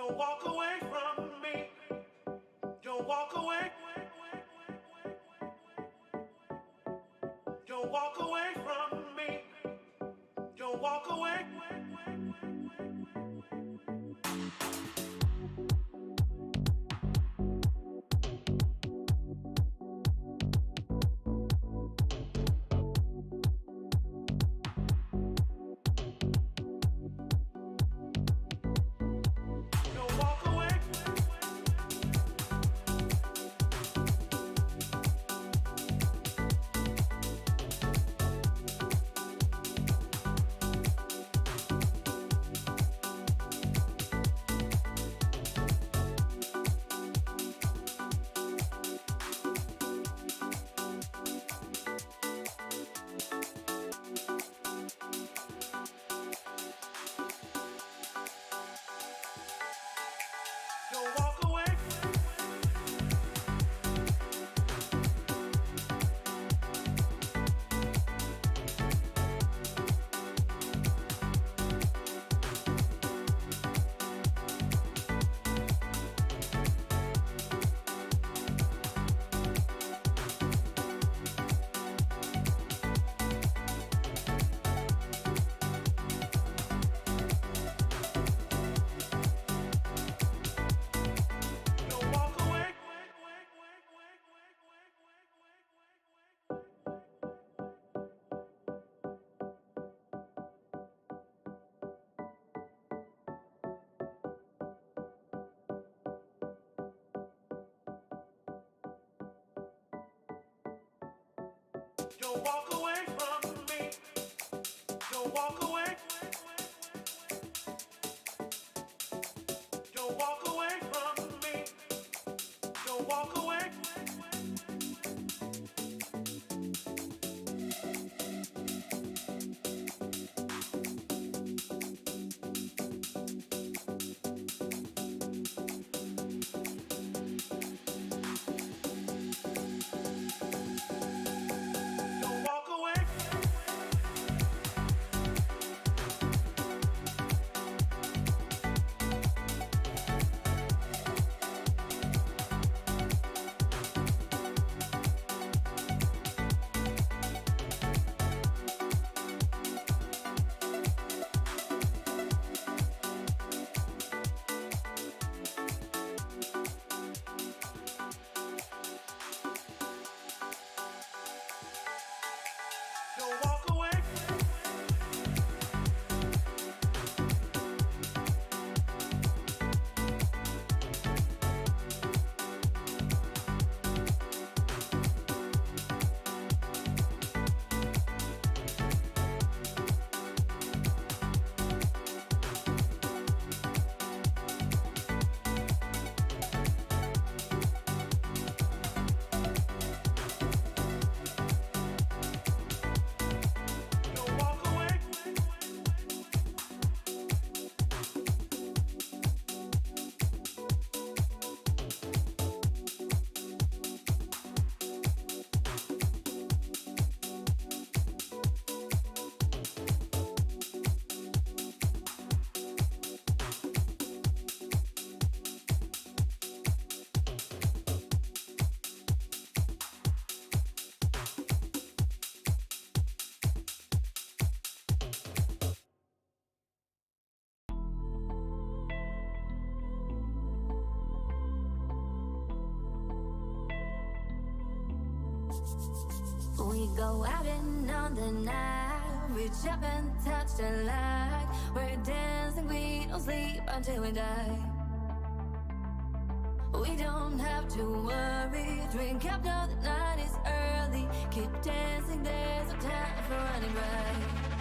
Don't walk away from me. Don't walk away. Don't walk away from me. Don't walk away. Don't walk away from me. Don't walk away. Don't walk away from me. Don't walk away. We go out and on the night, reach up and touch the light. We're dancing, we don't sleep until we die. We don't have to worry, drink up now the night is early. Keep dancing, there's no time for running right.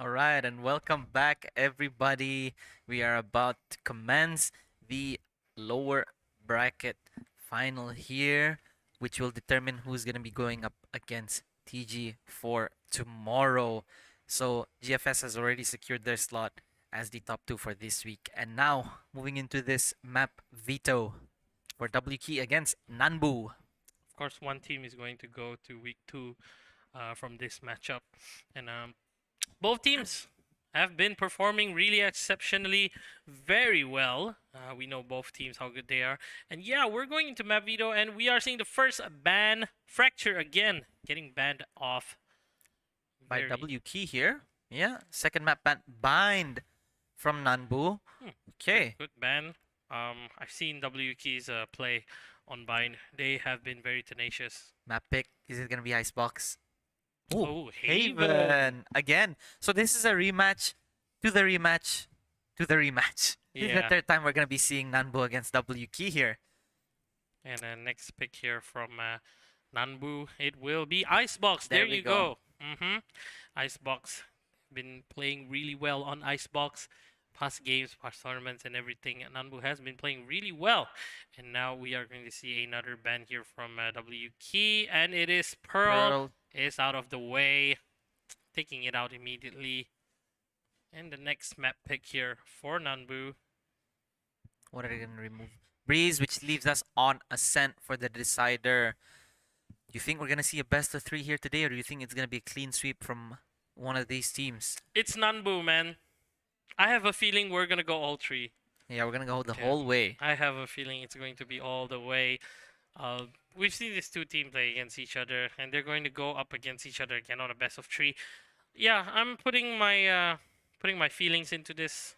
Alright, and welcome back, everybody. We are about to commence the lower bracket final here, which will determine who's going to be going up against TG for tomorrow. So, GFS has already secured their slot as the top two for this week. And now, moving into this map veto for W Key against Nanbu. Of course, one team is going to go to week two from this matchup, and both teams have been performing really exceptionally very well. We know both teams how good they are, and yeah, we're going into map veto, and we are seeing the first ban fracture again, getting banned off By very- W Key here. Yeah, second map ban bind from Nanbu. Okay. Good ban. I've seen W Keys play on Bind. They have been very tenacious. Map pick. Is it gonna be Icebox? Oh, Haven again. So this is a rematch to the rematch to the rematch. This is the Yeah. third time we're gonna be seeing Nanbu against W Key here. And next pick here from Nanbu, it will be Icebox. There There we you go. go. Icebox been playing really well on Icebox, past games, past tournaments, and everything. Nanbu has been playing really well, and now we are going to see another ban here from W Key, and it is Pearl is out of the way, taking it out immediately. And the next map pick here for Nanbu. What are they gonna remove? Breeze, which leaves us on Ascent for the decider. Do you think we're gonna see a best of three here today, or do you think it's gonna be a clean sweep from one of these teams? It's Nanbu, man. I have a feeling we're gonna go all three. Yeah, we're gonna go the Yeah. whole way. I have a feeling it's going to be all the way. We've seen these two teams play against each other, and they're going to go up against each other again on a best of three. Yeah, I'm putting my feelings into this.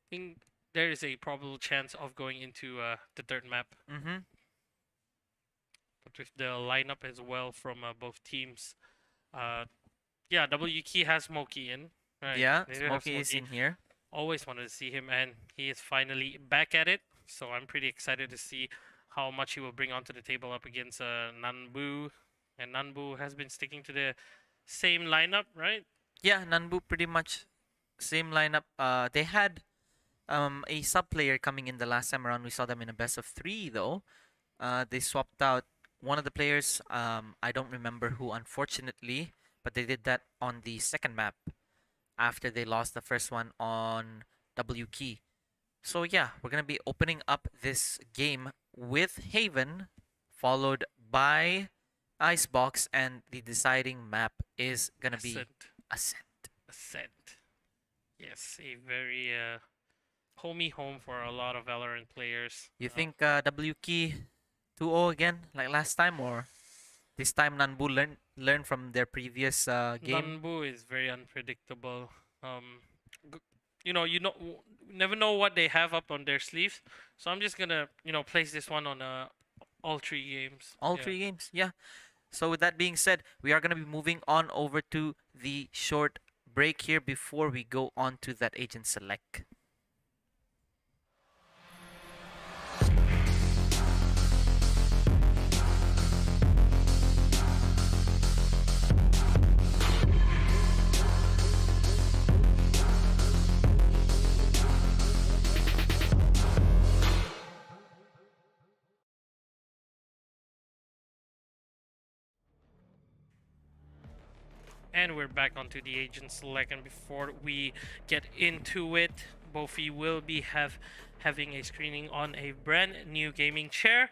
I think there is a probable chance of going into the third map, Mm-hmm. but with the lineup as well from both teams, yeah, W Key has Smokey in. Right. Yeah, they do have Smokey is in here. Always wanted to see him, and he is finally back at it. So I'm pretty excited to see how much he will bring onto the table up against Nanbu. And Nanbu has been sticking to the same lineup, right? Yeah, Nanbu pretty much same lineup. They had a sub player coming in the last time around. We saw them in a best of three though. They swapped out one of the players. I don't remember who, unfortunately, but they did that on the second map after they lost the first one on W Key. So yeah, we're gonna be opening up this game with Haven, followed by Icebox, and the deciding map is gonna be Ascent. Ascent. Ascent. Yes, a very homey home for a lot of Valorant players. You think W Key 2-0 again, like last time, or this time Nanbu learn from their previous game? Nanbu is very unpredictable. G- you never know what they have up on their sleeves. So I'm just gonna, place this one on all three games. All Yeah. three games, yeah. So with that being said, we are gonna be moving on over to the short break here before we go on to that agent select. And we're back onto the agent select, and before we get into it, Boeffi will be having a screening on a brand new gaming chair.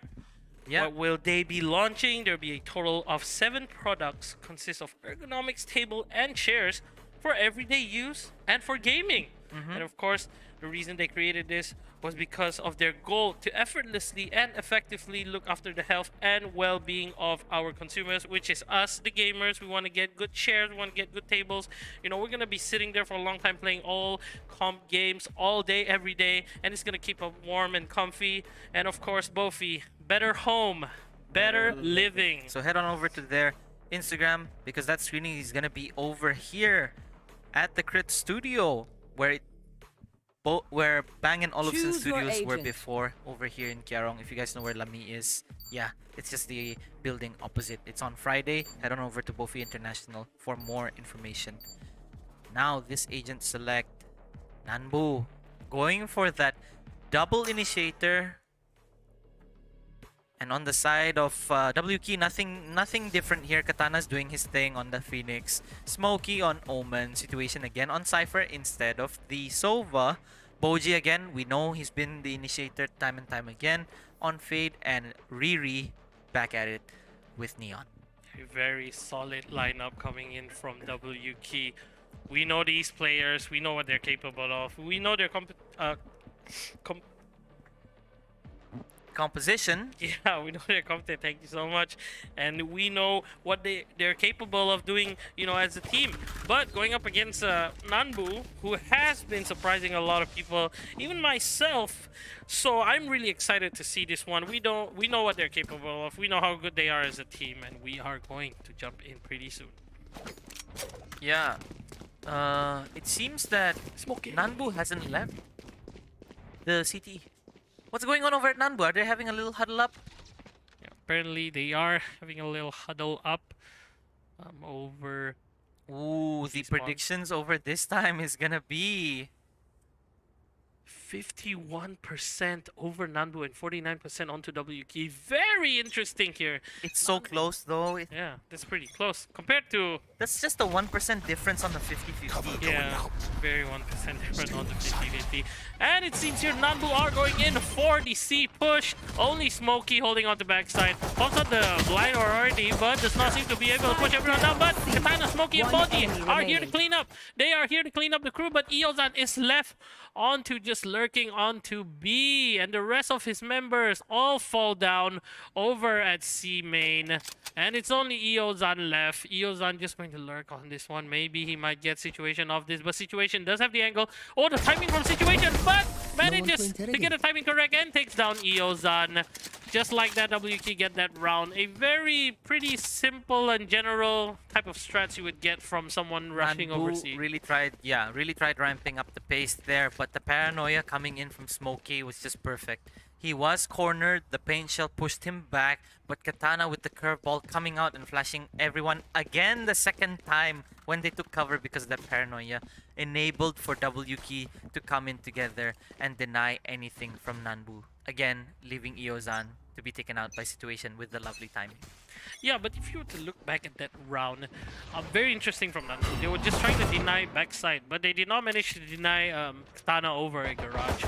Yeah. What will they be launching? There'll be a total of 7 products, consist of ergonomics table and chairs for everyday use and for gaming. And of course, the reason they created this was because of their goal to effortlessly and effectively look after the health and well-being of our consumers, which is us, the gamers. We want to get good chairs, we want to get good tables. We're going to be sitting there for a long time playing all comp games all day, every day, and it's going to keep us warm and comfy. And of course, Boeffi, better home, better living. So head on over to their Instagram, because that screening is gonna be over here at the Crit Studio, where where Bang & Olufsen Choose your Studios were agent. before, over here in Kiarong. If you guys know where Lami is, yeah, it's just the building opposite. It's on Friday. Head on over to Boeffi International for more information. Now this agent select Nanbu going for that double initiator. And on the side of WK, nothing different here. Katana's doing his thing on the Phoenix. Smokey on Omen. Situation again on Cypher instead of the Sova. Boji again, we know he's been the initiator time and time again on Fade. And Riri back at it with Neon. A very solid lineup coming in from WK. We know these players. We know what they're capable of. We know their Composition. yeah, we know they're competent. Thank you so much. And we know what they're capable of doing, you know, as a team. But going up against Nanbu, who has been surprising a lot of people, even myself. So I'm really excited to see this one. We know what they're capable of. We know how good they are as a team, and we are going to jump in pretty soon. Yeah. It seems that Nanbu hasn't left the city. What's going on over at Nanbu? Are they having a little huddle up? Yeah, apparently they are having a little huddle up over. Ooh, the predictions over this time is gonna be 51% over Nanbu and 49% onto WK. Very interesting here. it's so close though. Yeah, that's pretty close compared to. That's just a 1% difference on the 50-50. Yeah, very 1% different on the 50-50. And it seems here Nanbu are going in for the C push. Only Smokey holding on the backside. Pops on the blind already, but does not seem to be able to push everyone down. But Katana, Smokey, and Boji are here to clean up. They are here to clean up the crew, but Eozan is left onto just lurking onto B. And the rest of his members all fall down over at C main. And it's only Eozan left. Eozan just going to lurk on this one. Maybe he might get Situation off this, but Situation does have the angle. Oh, the timing from Situation, but manages to get the timing correct and takes down Eozan. Just like that, WK get that round. A very pretty simple and general type of strats you would get from someone rushing Nanbu overseas. really tried ramping up the pace there, but the paranoia coming in from Smokey was just perfect. He was cornered, the paint shell pushed him back, but Katana with the curveball coming out and flashing everyone again the second time when they took cover because of that paranoia enabled for WK to come in together and deny anything from Nanbu. Again, leaving Eozan to be taken out by Situation with the lovely timing. Yeah, but if you were to look back at that round, very interesting from Nanbu. They were just trying to deny backside, but they did not manage to deny Katana over a garage.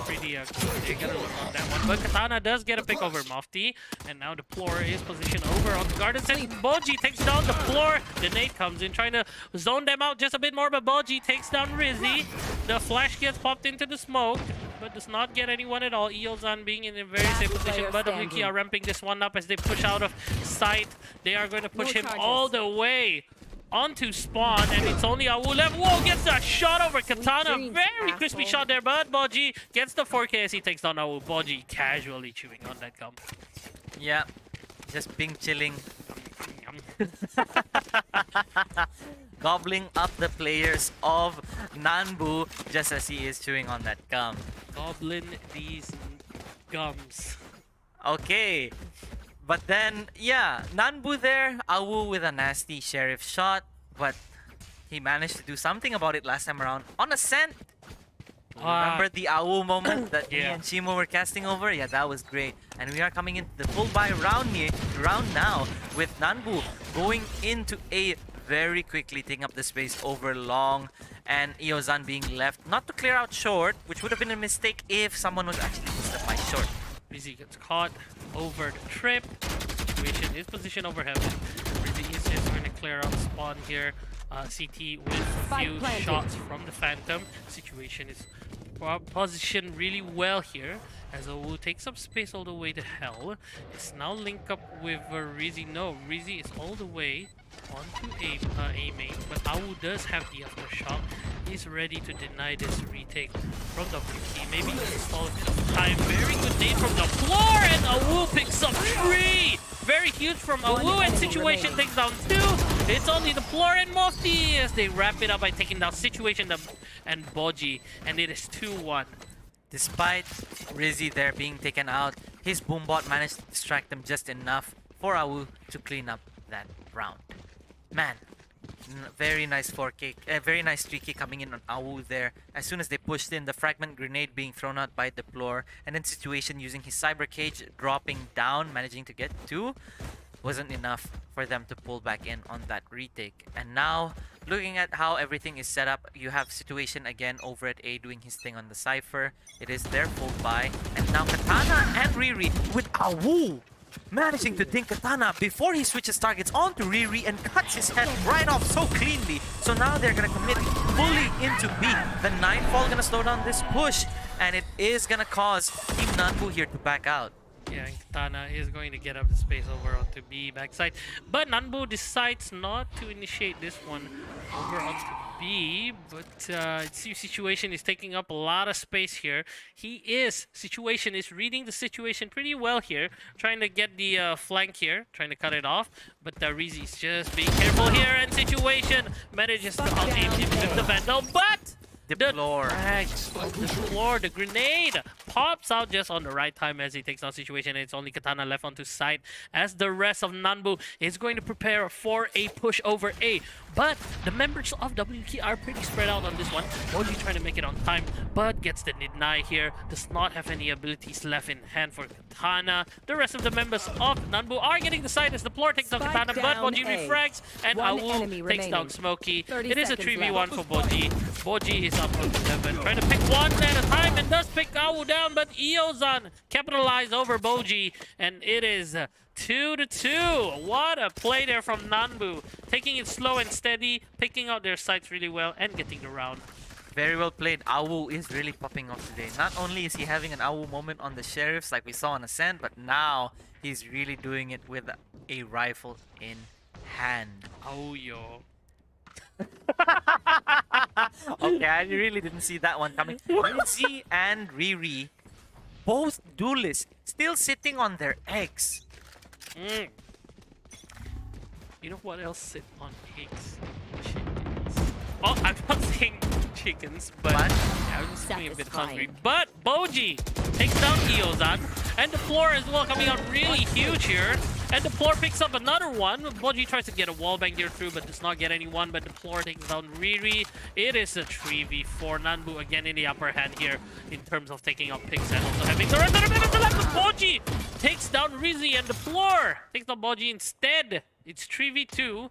Pretty they gotta look on that one. But Katana does get a pick over Mufti, and now the floor is positioned over on the garden. And Boji takes down the floor. The nade comes in, trying to zone them out just a bit more, but Boji takes down Rizzy. The flash gets popped into the smoke, but does not get anyone at all. Eozan being in a very safe position, but WK are ramping this one up as they push out of sight. They are going to push him all the way onto spawn, and it's only Awu left. Whoa, gets that shot over Katana. Very crispy shot there, but Boji gets the 4K as he takes down Awu. Boji casually chewing on that gum. Yeah, just being chilling. Gobbling up the players of Nanbu just as he is chewing on that gum. Goblin these gums. Okay. But then, yeah, Nanbu there, Awu with a nasty sheriff shot, but he managed to do something about it last time around on Ascent. Remember the Awu moment that me and Shimo were casting over? Yeah, that was great. And we are coming into the full buy round now with Nanbu going into A very quickly, taking up the space over long, and Eozan being left not to clear out short, which would have been a mistake if someone was actually boosted by short. Rizzy gets caught over the trip. Situation is positioned over heaven. Rizzy is just going to clear out spawn here. CT with a few shots from the Phantom. Situation is positioned really well here as Awu takes up space all the way to hell. It's now linked up with Rizzy. No, Rizzy is all the way onto A main, but Awu does have the aftershock. He's ready to deny this retake from WK. Maybe he can stall a bit of time. Very good nade from the floor, and Awu picks up 3. Very huge from Awu, and Situation takes down 2. It's only the floor and Mufti as they wrap it up by taking down Situation and Boji, and it is 2-1. Despite Rizzy there being taken out, his boombot managed to distract them just enough for Awu to clean up that round. Man, Very nice 4K, very nice 3K coming in on Awu there. As soon as they pushed in, the fragment grenade being thrown out by Deplore, and then Situation using his cyber cage, dropping down, managing to get 2. Wasn't enough for them to pull back in on that retake. And now, looking at how everything is set up, you have Situation again over at A doing his thing on the Cypher. It is their full buy, and now Katana and Riri with Awu managing to dink Katana before he switches targets onto Riri and cuts his head right off so cleanly. So now they're gonna commit fully into B. The Nightfall gonna slow down this push, and it is gonna cause Team Nanbu here to back out. Yeah, and Katana is going to get up the space over onto B backside. But Nanbu decides not to initiate this one over onto B. But it seems Situation is taking up a lot of space here. Situation is reading the situation pretty well here. Trying to get the flank here, trying to cut it off. But Rizzi is just being careful here, and Situation manages to out-aim him with the Vandal. But Deplore. The grenade pops out just on the right time as he takes down Situation. It's only Katana left onto side as the rest of Nanbu is going to prepare for a push over A. But the members of WK are pretty spread out on this one. Only trying to make it on time, but gets the deny here. Does not have any abilities left in hand for Katana. The rest of the members of Nanbu are getting the side as the Plor takes down Katana, but Boji refrags and Awu takes down Smokey. It is a 3v1 for Boji. Boji is up on 7, trying to pick one at a time and does pick Awu down, but Eozan capitalized over Boji, and it is 2-2. What a play there from Nanbu. Taking it slow and steady, picking out their sights really well, and getting the round. Very well played. Awu is really popping off today. Not only is he having an Awu moment on the Sheriffs like we saw on Ascent, but now he's really doing it with a rifle in hand. Oh, yo. Okay, I really didn't see that one coming. Rizzi and Riri, both duelists, still sitting on their eggs. You know what else sit on eggs? Chickens. Oh, I'm not saying chickens, but I was just feeling a bit hungry. But Boji takes down Eozan, and the floor as well coming out really huge here. And the floor picks up another one. Boji tries to get a wallbang here through, but does not get anyone. But the floor takes down Riri. It is a 3v4. Nanbu again in the upper hand here in terms of taking up picks and also having the rest of the minutes left. Boji takes down Rizzi, and the floor takes down Boji instead. It's 3v2.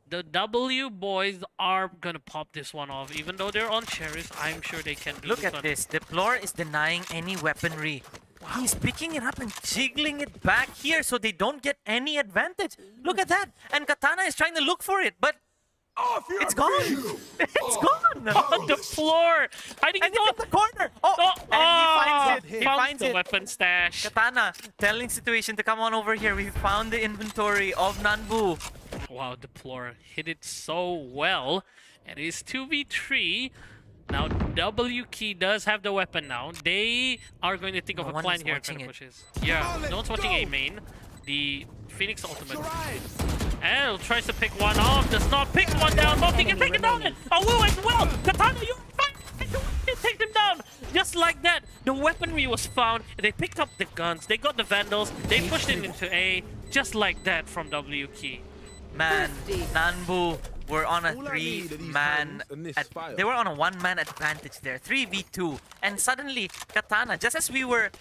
The W boys are gonna pop this one off. Even though they're on Cherish, I'm sure they can do Look at this. Deplore is denying any weaponry. Wow. He's picking it up and jiggling it back here so they don't get any advantage. Look at that. And Katana is trying to look for it, but it's gone. It's gone. On the floor. Hiding and it's in the corner. Oh, and he finds it. He finds the it. weapon stash. Katana telling Situation to come on over here. We found the inventory of Nanbu. Wow, Deplore hit it so well. And it is 2v3. Now, W Key does have the weapon now. They are going to think of a plan here for the pushes. Yeah, no one's watching A main. The Phoenix ultimate. And tries to pick one off. Does not pick one down. Boeffi can take it down. Awu as well. Katana, you're fine. You take them down. Just like that. The weaponry was found. They picked up the guns. They got the Vandals. They pushed it into A. Just like that from W Key. Man, Nanbu were on a three-man... They were on a one-man advantage there. 3v2. And suddenly, Katana, just as we were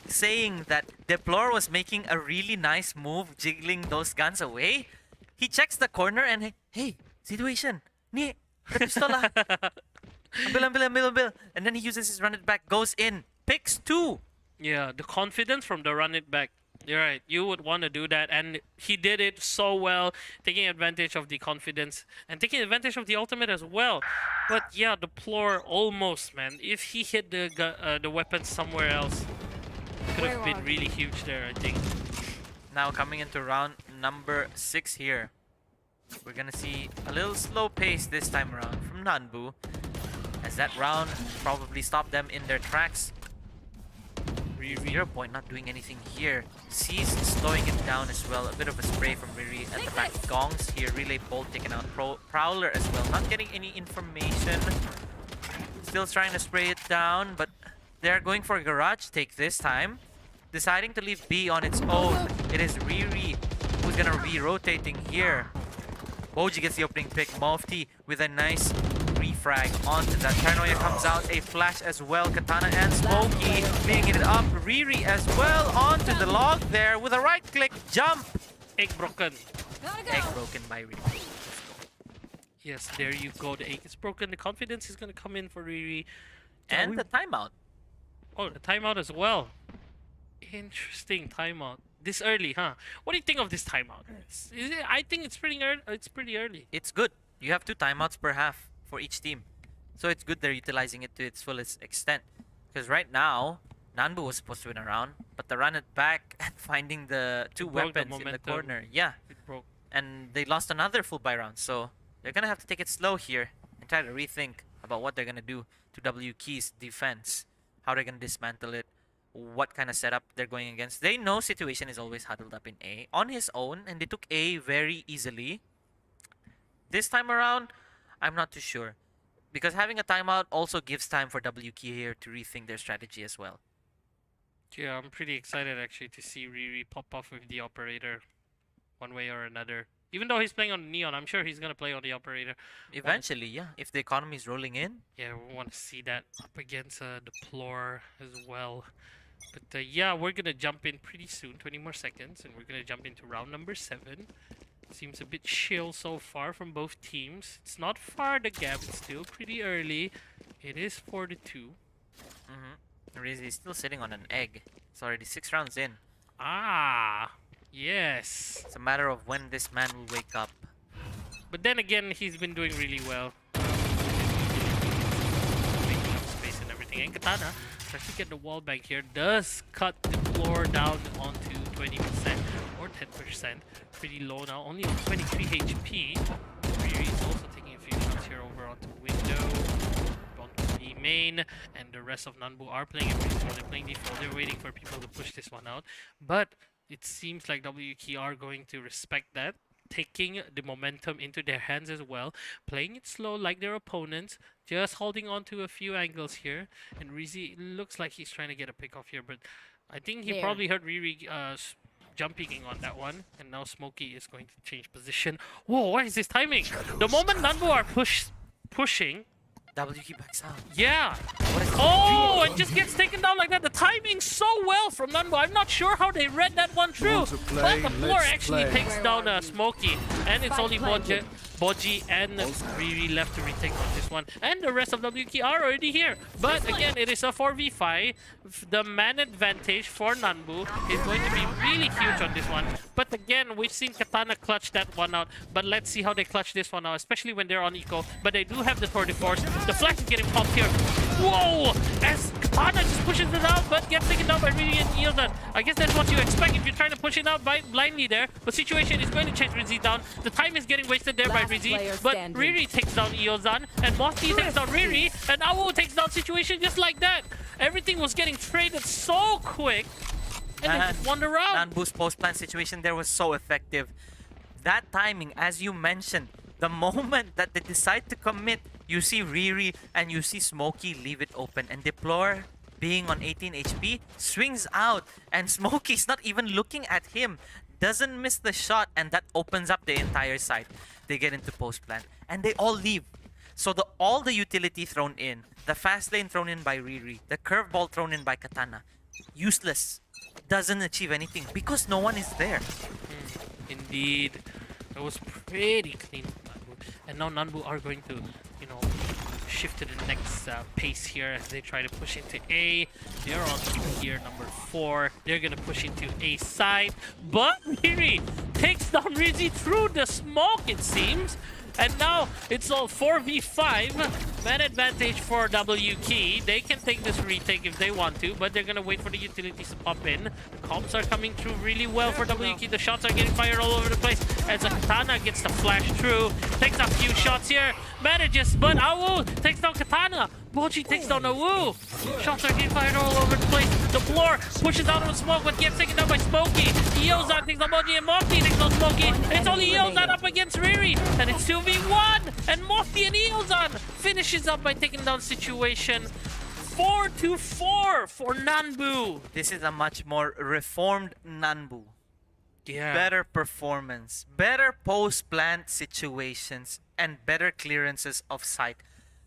saying that Deplore was making a really nice move, jiggling those guns away, he checks the corner and, hey, Situation, ni, pistola. Ambil. And then he uses his run it back, goes in, picks 2. Yeah, the confidence from the run it back. You're right. You would want to do that, and he did it so well, taking advantage of the confidence and taking advantage of the ultimate as well. But yeah, the floor almost, man. If he hit the weapon somewhere else, it could have been really huge there, I think. Now coming into round number 6 here, we're gonna see a little slow pace this time around from Nanbu, as that round probably stopped them in their tracks. 0 point not doing anything here. Sees slowing it down as well. A bit of a spray from Riri at the back. Gongs here. Relay bolt taken out. Prowler as well. Not getting any information. Still trying to spray it down, but they're going for a garage take this time. Deciding to leave B on its own. It is Riri who's gonna be rotating here. Boji gets the opening pick. Mofti with a nice refrag onto that. Paranoia comes out. A flash as well. Katana and Smokey being it up. Riri as well onto the log there with a right click jump. Egg broken. Egg broken by Riri. Yes, there you go. The egg is broken. The confidence is going to come in for Riri. And the timeout. Oh, the timeout as well. Interesting timeout. This early, huh? What do you think of this timeout? I think it's pretty early. It's pretty early. It's good. You have 2 timeouts per half for each team. So it's good they're utilizing it to its fullest extent. Because right now, Nanbu was supposed to win a round, but they ran it back and finding the 2 broke the weapons in the momentum. corner. Yeah. It broke. And they lost another full buy round. So they're going to have to take it slow here and try to rethink about what they're going to do to W Key's defense. How they're going to dismantle it. What kind of setup they're going against. They know Situation is always huddled up in A on his own, and they took A very easily. This time around, I'm not too sure. Because having a timeout also gives time for W Key here to rethink their strategy as well. Yeah, I'm pretty excited actually to see Riri pop off with the operator one way or another. Even though he's playing on Neon, I'm sure he's going to play on the operator. Eventually, yeah. If the economy is rolling in. Yeah, we want to see that up against the Deplore as well. But yeah, we're going to jump in pretty soon, 20 more seconds, and we're going to jump into round number 7. Seems a bit chill so far from both teams. It's not far the gap, it's still pretty early. It is 4-2. Rizzy is still sitting on an egg. It's already 6 rounds in. Ah, yes. It's a matter of when this man will wake up. But then again, he's been doing really well. Making up space and everything. And Katana, trying to get the wall back here, does cut the floor down onto 20% or 10%. Pretty low now, only 23 HP. Riri is also taking a few shots here over onto window. Onto the main, and the rest of Nanbu are playing it before they're playing default. They're waiting for people to push this one out. But it seems like WK are going to respect that, taking the momentum into their hands as well, playing it slow like their opponents, just holding on to a few angles here. And Rizzy looks like he's trying to get a pick off here, but I think he probably heard Riri jumping on that one, and now Smokey is going to change position. Whoa, what is this timing? The moment Nanbu are pushing, WK backs out. yeah. Oh, it just gets taken down like that. The timing so well from Nanbu. I'm not sure how they read that one through. But the floor actually takes down Smokey. And it's only Boji and Riri left to retake on this one. And the rest of WK are already here. But again, it is a 4v5. The man advantage for Nanbu is going to be really huge on this one. But again, we've seen Katana clutch that one out. But let's see how they clutch this one out, especially when they're on eco. But they do have the Tour de Force. The flash is getting popped here. Whoa! As Katana just pushes it out, but gets taken down by Riri and Eilzan. I guess that's what you expect if you're trying to push it out blindly there. But Situation is going to chase Rizzy down. The time is getting wasted there by Rizzy. But Riri takes down Eilzan, and Mofti takes down Riri, and Awo takes down Situation just like that. Everything was getting traded so quick, and they just won the round. Nanbu's post-plant situation there was so effective. That timing, as you mentioned, the moment that they decide to commit, you see Riri and you see Smokey leave it open, and Deplore, being on 18 HP, swings out, and Smokey's not even looking at him, doesn't miss the shot, and that opens up the entire side. They get into post-plant, and they all leave. So all the utility thrown in, the fast lane thrown in by Riri, the curveball thrown in by Katana, useless. Doesn't achieve anything because no one is there. Indeed. That was pretty clean from Nanbu. And now Nanbu are going to, you know, shift to the next pace here as they try to push into A. They're on gear number 4. They're going to push into A side. But Riri takes down Rizzy through the smoke, it seems. And now it's all 4v5. Man advantage for WK. They can take this retake if they want to, but they're going to wait for the utilities to pop in. The comps are coming through really well for WK. The shots are getting fired all over the place as a Katana gets the flash through. Takes a few shots here. Manages, but Awu takes down Katana. Boji takes down Awu. Shots are getting fired all over the place. The floor pushes out of the smoke, but gets taken down by Smokey. Eilzan takes down Boji and Mofti takes down Smokey. It's only Eilzan up against Riri, and it's 2v1. And Mofti and Eilzan finishes up by taking down Situation. 4-4 for Nanbu. This is a much more reformed Nanbu. Yeah. better performance, better post-plant situations, and better clearances of sight.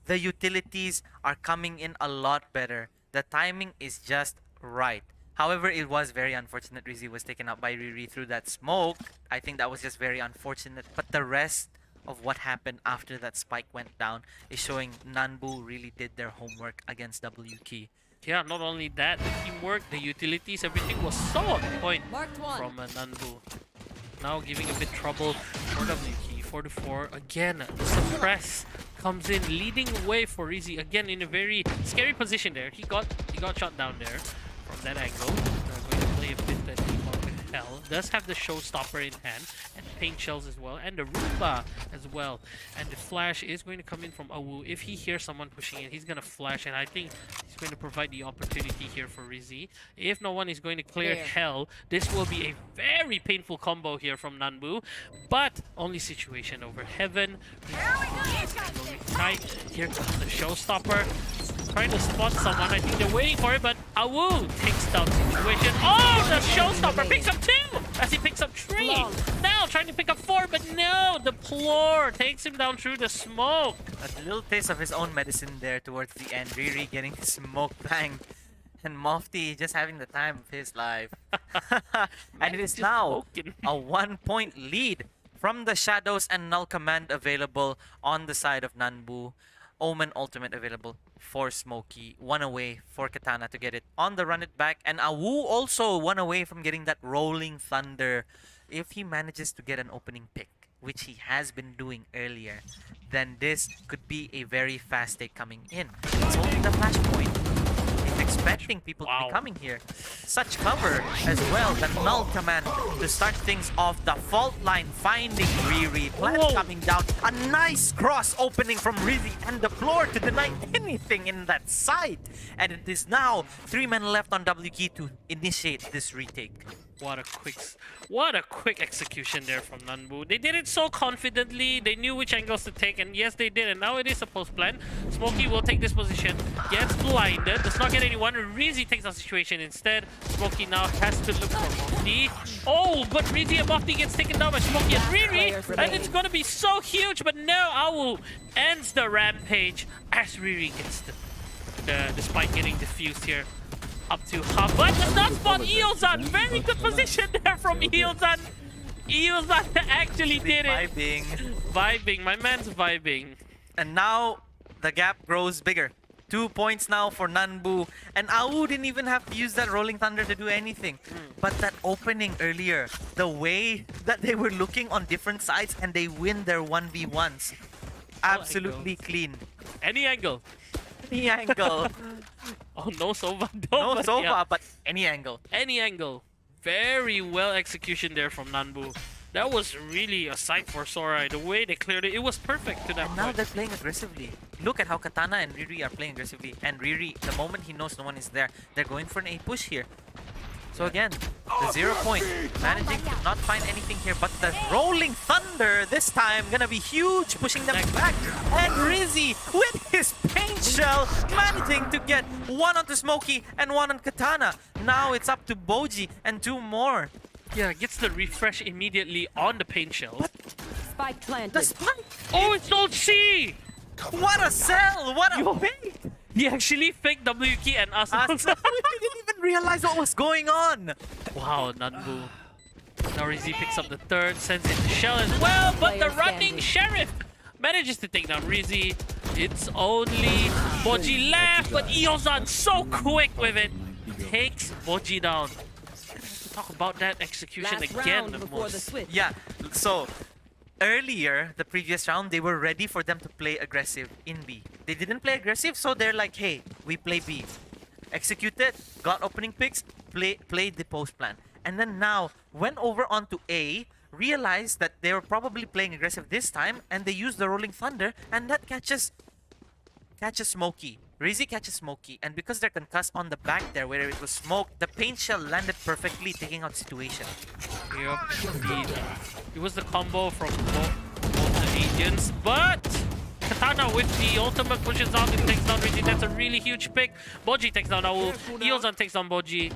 The utilities are coming in a lot better. The timing is just right. However, it was very unfortunate Rizzy was taken out by Riri through that smoke. I think that was just very unfortunate. But the rest of what happened after that spike went down is showing Nanbu really did their homework against W Key. Yeah, not only that, the teamwork, the utilities, everything was so on point Marked one. from Nanbu. Now giving a bit trouble for WK. 4-4. Again, the suppress comes in, leading the way for Rizzy. Again, in a very scary position there. He got shot down there from that angle. Going to play a bit that hell. Does have the showstopper in hand and paint shells as well, and the Roomba as well. And the flash is going to come in from Awu. If he hears someone pushing in, he's going to flash, and I think he's going to provide the opportunity here for Rizzy. If no one is going to clear There. hell, this will be a very painful combo here from Nanbu. But only situation over heaven. Tight. Here comes the showstopper. Trying to spot someone. I think they're waiting for it, but Awu takes down the situation. Oh, the showstopper picks up 2 as he picks up 3. Now trying to pick up 4, but no, the floor takes him down through the smoke. A little taste of his own medicine there towards the end. Riri getting his smoke banged. And Mofty just having the time of his life. And it is just now smoking. a 1-point lead from the Shadows and Null Command available on the side of Nanbu. Omen Ultimate available for Smokey. 1 away for Katana to get it on the run it back. And Awu also 1 away from getting that Rolling Thunder. If he manages to get an opening pick, which he has been doing earlier, then this could be a very fast take coming in. It's holding the flashpoint. He's expecting people to Wow. be coming here. Such cover as well. The Null Command to start things off. The fault line finding Riri. Plant Whoa. coming down. A nice cross opening from Rizzy and the floor to deny anything in that side. And it is now 3 men left on W Key to initiate this retake. What a quick execution there from Nanbu. They did it so confidently. They knew which angles to take, and yes, they did. And now it is a post plan. Smokey will take this position, gets blinded, does not get anyone. Rizzy takes the situation instead. Smokey now has to look for Mofty. Oh, but Rizzy and Mofty gets taken down by Smokey and Riri, and it's gonna be so huge. But now Awu ends the rampage as Riri gets the spike getting diffused here. Up to half, but does not spot Eozan. Very good position there from Eozan. Eozan actually did it. Vibing. Vibing, my man's vibing. And now the gap grows bigger. 2 points now for Nanbu. And Awu didn't even have to use that Rolling Thunder to do anything. But that opening earlier, the way that they were looking on different sides and they win their 1v1s. Absolutely clean. Any angle. Any angle. Oh, no Sova. No but Sova, yeah, but any angle. any angle. Very well execution there from Nanbu. That was really a sight for Sora. The way they cleared it, it was perfect to that And now point. they're playing aggressively. Look at how Katana and Riri are playing aggressively. And Riri, the moment he knows no one is there, they're going for an A push here. So again, the 0 point, managing to not find anything here, but the Rolling Thunder this time gonna be huge, pushing them back. And Rizzy with his paint shell, managing to get 1 onto Smokey and 1 on Katana. Now it's up to Boji and 2 more. Yeah, gets the refresh immediately on the paint shell. Spike planted. The spike! Oh, it's Old C! What a sell! What a fake! He actually faked WK and us. We didn't even realize what was going on. Wow, Nanbu. Now Rizzy picks up the third, sends in the shell as well, but the Player running standing. Sheriff manages to take down Rizzy. It's only Boji left, but Eozan so quick with it. Takes Boji down. Talk about that execution Last again, round before the Moose. switch. Yeah, so earlier, the previous round, they were ready for them to play aggressive in B. They didn't play aggressive, so they're like, hey, we play B. Executed, got opening picks, played the post plan. And then now, went over onto A, realized that they were probably playing aggressive this time, and they used the Rolling Thunder, and that catches Smokey. Rizzy catches Smokey, and because they're concussed on the back there where it was smoke, the paint shell landed perfectly, taking out situation. Yep, indeed. It was the combo from both the agents, but Katana with the ultimate pushes out and takes down Rizzy. That's a really huge pick. Boji takes down Aul. Eozan takes down Boji.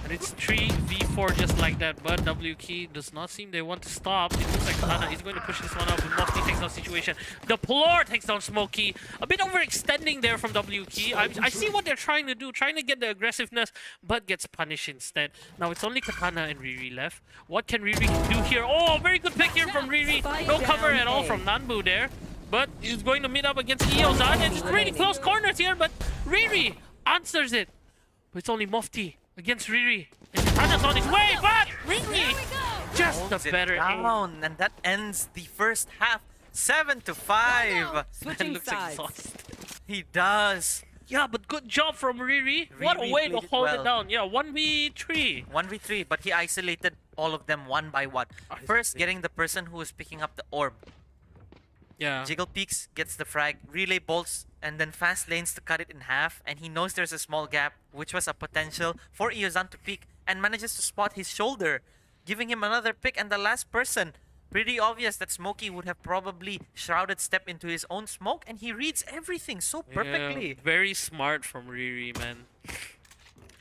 And it's 3v4 just like that, but WK does not seem they want to stop. It looks like Katana is going to push this one up, and Mofti takes down situation. Deplore takes down Smokey. A bit overextending there from WK. I see what they're trying to do, trying to get the aggressiveness, but gets punished instead. Now it's only Katana and Riri left. What can Riri do here? Oh, very good pick here from Riri. No cover at all from Nanbu there. But he's going to meet up against Eozan, and it's pretty close corners here, but Riri answers it. But it's only Mofti against Riri. And Katana's on his way, but Riri just Holds the it better aim. down, and that ends the first half. 7-5. And looks exhausted. He does. Yeah, but good job from Riri. What a Riri way to played it hold well. it down. Yeah, 1v3. 1v3, but he isolated all of them one by one. First, getting the person who was picking up the orb. Yeah. Jiggle peeks, gets the frag, relay bolts, and then fast lanes to cut it in half. And he knows there's a small gap, which was a potential for Eozan to peek, and manages to spot his shoulder, giving him another pick. And the last person, pretty obvious that Smokey would have probably shrouded step into his own smoke, and he reads everything so perfectly. Yeah, very smart from Riri, man.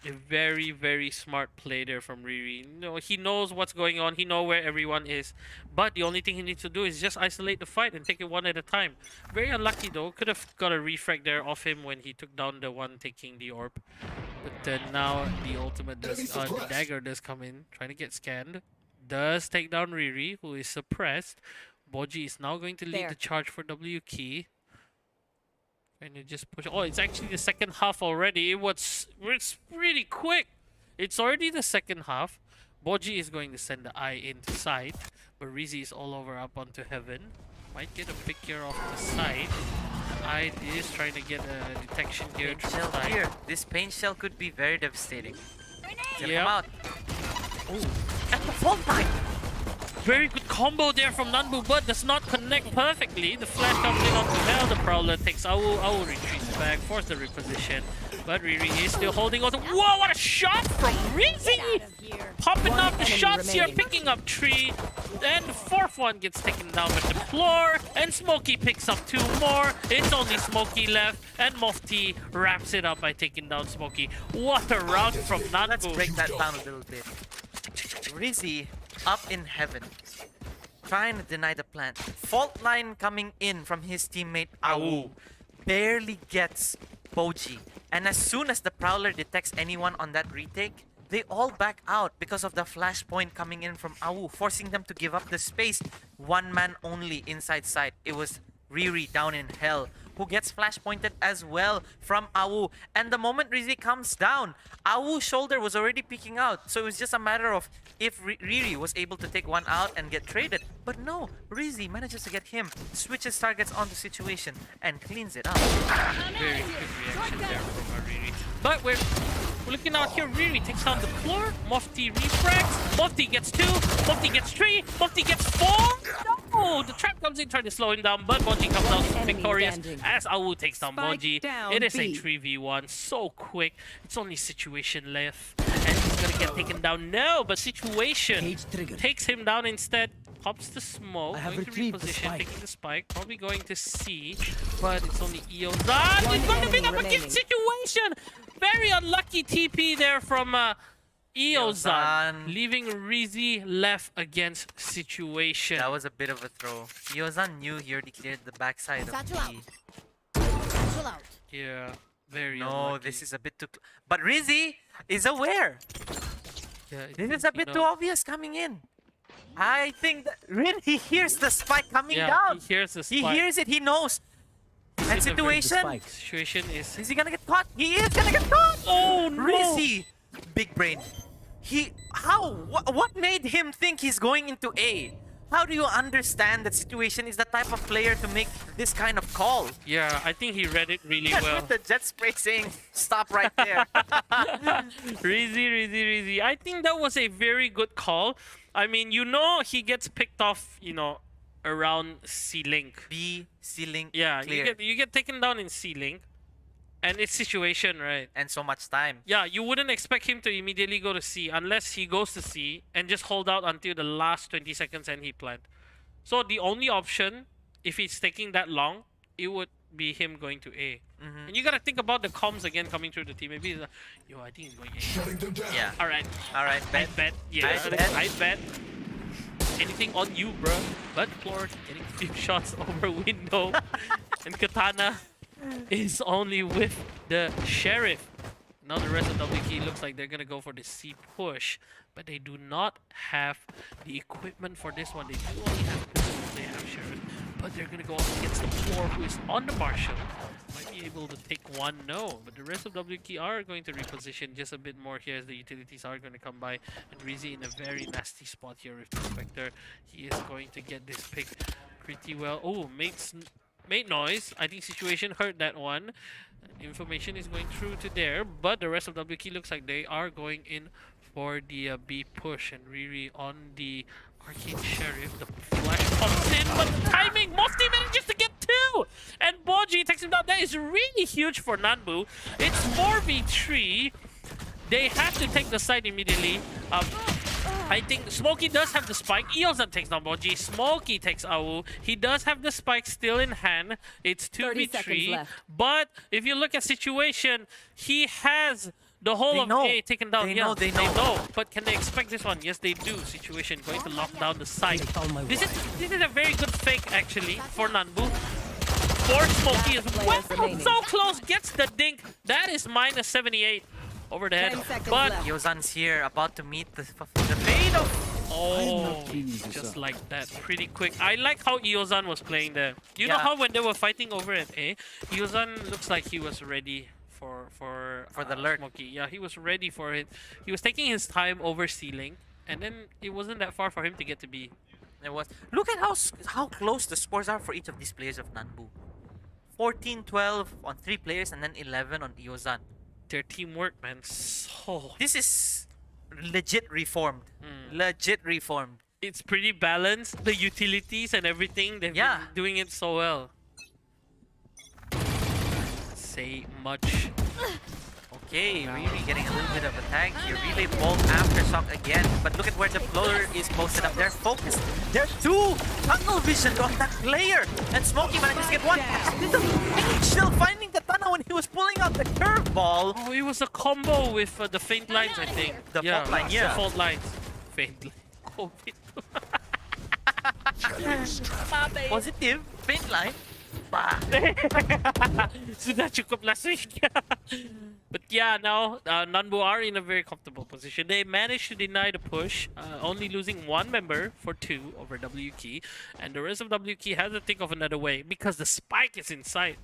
A very, very smart play there from Riri. You know, he knows what's going on. He knows where everyone is. But the only thing he needs to do is just isolate the fight and take it one at a time. Very unlucky though. Could have got a refrag there off him when he took down the one taking the orb. But then now the ultimate does, the dagger does come in, trying to get scanned. Does take down Riri, who is suppressed. Boji is now going to lead the charge for WK. And you just push. Oh, it's actually the second half already. It's really quick. It's already the second half. Boji is going to send the eye into side, but Rizzy is all over up onto heaven. Might get a pick here off the side. The eye is trying to get a detection here Pain to shell side. here. This pain shell could be very devastating. Get Yeah. him out. Oh, at the fault line. Very good combo there from Nanbu, but does not connect perfectly. The flash comes in onto Hell. The Prowler takes Awu. Awu retreats back, force the reposition. But Riri is still holding on to. Whoa, what a shot from Rizzy! Popping up the shots here, picking up 3. And the 4th one gets taken down with the floor. And Smokey picks up 2 more. It's only Smokey left. And Mofti wraps it up by taking down Smokey. What a round from Nanbu. Let's break that down a little bit. Rizzy up in heaven, trying to deny the plant. Fault line coming in from his teammate Awu. Barely gets Boji. And as soon as the Prowler detects anyone on that retake, they all back out because of the flashpoint coming in from Awu, forcing them to give up the space. One man only inside side. It was Riri down in hell, who gets flashpointed as well from Awu. And the moment Rizzy comes down, Awu's shoulder was already peeking out. So it was just a matter of if Riri was able to take one out and get traded. But no, Rizzy manages to get him, switches targets on the situation, and cleans it up. Very quick reaction there from Riri. But we're looking out here. Riri takes down the floor. Mofti refrags. Mofti gets 2. Mofti gets 3. Mofti gets 4. No! The trap comes in trying to slow him down, but Boji comes out victorious as Awu takes down Boji. It is a 3v1. So quick. It's only Situation left. And he's gonna get taken down. No, but Situation takes him down instead. Pops the smoke, going to reposition, taking the spike, probably going to C, but it's only Eozan. He's going to pick up against Situation. Very unlucky TP there from Eozan, leaving Rizzy left against Situation. That was a bit of a throw. Eozan knew he already cleared the backside of Satchel the... out. Yeah, very No, unlucky. this is a bit too... But Rizzy is aware. Yeah, This is a bit too obvious coming in. I think that really he hears the spike coming down. he hears the spike. He hears it, he knows. And Situation, Situation is... is he gonna get caught? He is gonna get caught! Oh no! Rizzy, big brain. What made him think he's going into A? How do you understand that Situation is the type of player to make this kind of call? Yeah, I think he read it really And well. with the jet spray saying, stop right there. Rizzy. I think that was a very good call. I mean, you know, he gets picked off, you know, around C-Link. B, ceiling, Yeah, clear. you get taken down in C-Link. And it's Situation, right? And so much time. Yeah, you wouldn't expect him to immediately go to C unless he goes to C and just hold out until the last 20 seconds and he plant. So the only option, if it's taking that long, it would be him going to A. And you gotta think about the comms again coming through the team. Maybe he's like, yo, I think he's going A. Yeah. Alright. Alright, I bet. bet. Yeah, I bet. I bet. Anything on you, bro. But Flord getting a few shots over window. And Katana is only with the Sheriff. Now the rest of WK looks like they're gonna go for the C push. But they do not have the equipment for this one. They do only have pistols, they have Sheriff. But they're gonna go up against the floor who is on the Marshal. Might be able to take one, no. But the rest of WK are going to reposition just a bit more here as the utilities are going to come by. And Rizzy in a very nasty spot here with the Spectre. He is going to get this pick pretty well. Oh, made noise. I think Situation heard that one. Information is going through to there. But the rest of WK looks like they are going in for the B push. And Riri on the Arcade Sheriff. The flash comes in, but the timing! Mofti manages to get two! And Boji takes him down. That is really huge for Nanbu. It's 4v3. They have to take the side immediately. I think Smokey does have the spike. Eozan takes down Boji. Smokey takes Awu. He does have the spike still in hand. It's 2v3. But if you look at Situation, he has the whole of A taken down. They know. But can they expect this one? Yes, they do. Situation going to lock down the side. This is a very good fake actually for Nanbu. For Smokey as well. So close, gets the dink. That is minus 78 over the head. But Yozan's here, about to meet the fate of... oh, just like that, pretty quick. I like how Eozan was playing there. You know how when they were fighting over at A, Eozan looks like he was ready for the lurk. Smokey. Yeah, he was ready for it. He was taking his time over sealing, and then it wasn't that far for him to get to B. It was. Look at how close the scores are for each of these players of Nanbu. 14-12 on 3 players and then 11 on Eozan. Their teamwork, man, so... This is legit reformed. Legit reformed. It's pretty balanced. The utilities and everything, they've been doing it so well. Say much. Okay, really getting a little bit of a tag here. Relay bolt aftershock again. But look at where the floater is posted up. They're focused. They're too tunnel visioned on that player. And Smokey manages to get one. Still finding Katana when he was pulling out the curveball. Oh, it was a combo with the faint lines, I think. The fault line, yeah. The fault lines. Faint line. Oh, Positive. Faint line. Sudah cukup last week. But yeah, now Nanbu are in a very comfortable position. They managed to deny the push, only losing one member for 2 over WK. And the rest of WK has to think of another way because the spike is inside.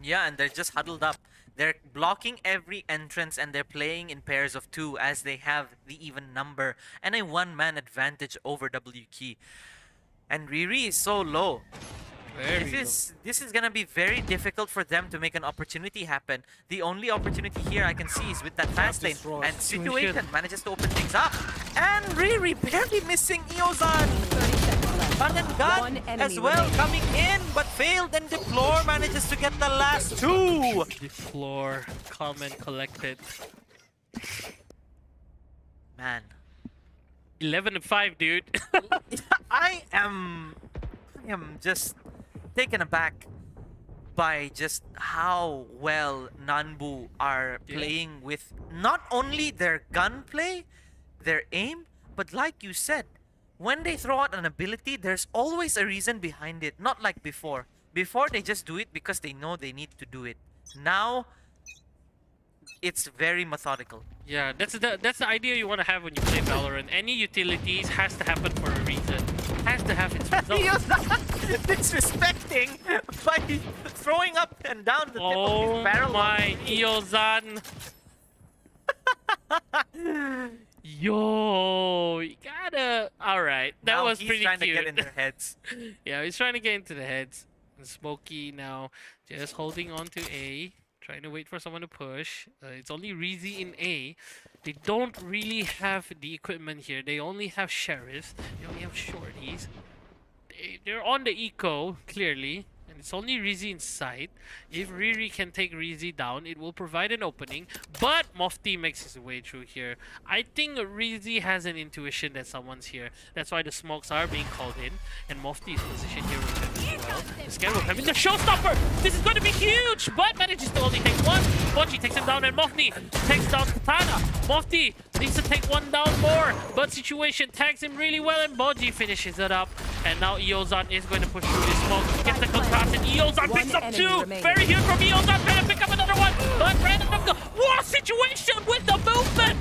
Yeah, and they're just huddled up. They're blocking every entrance and they're playing in pairs of 2 as they have the even number and a one-man advantage over WK. And Riri is so low. This is gonna be very difficult for them to make an opportunity happen. The only opportunity here I can see is with that fast lane. And Situation manages to open things up. And Riri barely missing Eozan. Gun and gun as well coming in, but failed. And Deplore manages to get the last 2. Deplore, calm and collected. Man. 11-5, dude. I am just taken aback by just how well Nanbu are playing with not only their gunplay, their aim, but like you said, when they throw out an ability, there's always a reason behind it. Not like before. Before, they just do it because they know they need to do it. Now, it's very methodical. Yeah, that's the idea you want to have when you play Valorant. Any utilities has to happen for a reason. Has to have its results. Disrespecting by throwing up and down the tip of his barrel. Oh my, Eozan. Yo, you gotta... Alright, that was pretty cute. He's trying to get in their heads. Yeah, he's trying to get into the heads. And Smokey now just holding on to A. Trying to wait for someone to push. It's only Rizzy in A. They don't really have the equipment here. They only have Sheriffs. They only have Shorties. They're on the eco, clearly. And It's only Rizzy in sight. If Riri can take Rizzy down, it will provide an opening. But Mofti makes his way through here. I think Rizzy has an intuition that someone's here. That's why the smokes are being called in. And Mofti is positioned here with him as well. The scan will come in. The showstopper! This is going to be huge! But manages to only take one. Boji takes him down and Mofti takes down Katana. Mofti needs to take one down more. But Situation tags him really well and Boji finishes it up. And now Eozan is going to push through this smoke. Gets the contrast and Eozan picks up two. Very huge from Eozan. Trying to pick up another one. But Brandon, what a situation with the movement!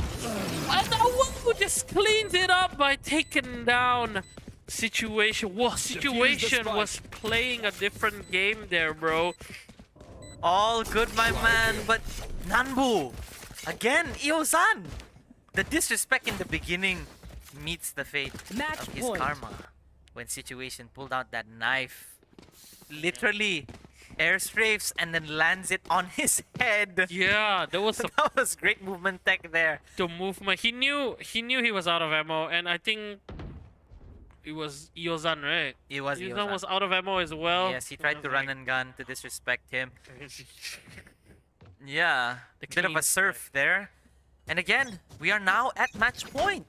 And now Wu just cleans it up by taking down Situation. Whoa, Situation was playing a different game there, bro. All good, my man, but Nanbu, again, Eozan. The disrespect in the beginning meets the fate of his karma. When Situation pulled out that knife, literally airstrafes and then lands it on his head. Yeah, that was That was great movement tech there. the movement. He knew he was out of ammo, and I think it was Eozan, right? It was Eozan Eozan. was out of ammo as well. Yes, he tried to run and gun to disrespect him. Yeah, The bit of clean a surf there. And again, we are now at match point.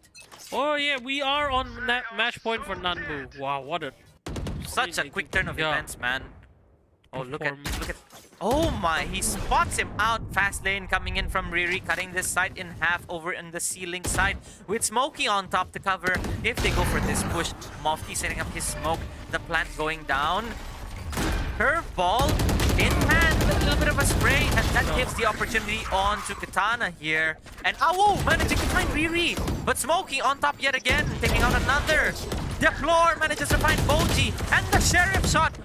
Oh yeah, we are on match point for Nanbu. Wow, what a Such a quick turn of Yeah. events, man. Oh, look at. Performance. Oh my, he spots him out. Fast lane coming in from Riri, cutting this side in half over in the ceiling side with Smokey on top to cover if they go for this push. Mofti setting up his smoke, the plant going down. Curveball in hand, a little bit of a spray, and that gives the opportunity on to Katana here. And Awu managing to find Riri, but Smokey on top yet again, taking out another. Deplore manages to find Boji, and the Sheriff shot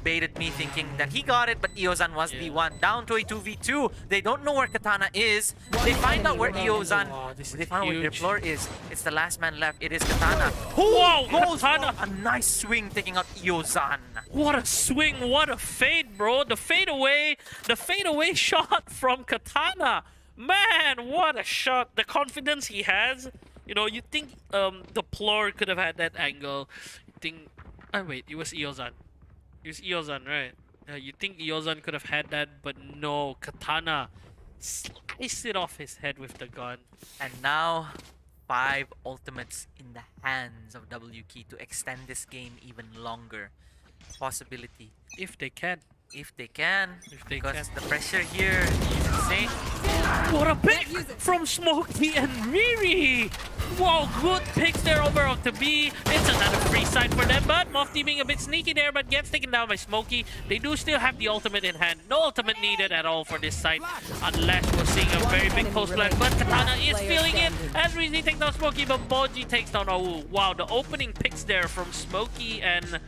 baited me thinking that he got it, but Eozan was the one. Down to a 2v2. They don't know where Katana is. They find out where Eozan... Wow, this They is find out where huge. Deplore is. It's the last man left. It is Katana. Wow, Goes for Katana! a nice swing taking out Eozan. What a swing! What a fade, bro! The fadeaway shot from Katana. Man, what a shot! The confidence he has. You know, you think the Plor could have had that angle. You think... Oh wait, it was Eozan. It was Eozan, right? You think Eozan could have had that, but no. Katana sliced it off his head with the gun. And now, 5 ultimates in the hands of WK to extend this game even longer. Possibility. If they can. If they can. If they because can. the pressure here is insane. What a pick from Smokey and Riri! Wow, good picks there over onto B. It's another free side for them, but Mofti being a bit sneaky there, but gets taken down by Smokey. They do still have the ultimate in hand. No ultimate needed at all for this side, unless we're seeing a very big post flash. But Katana is feeling it, and Rizzy takes down Smokey, but Boji takes down Awu. Wow, the opening picks there from Smokey and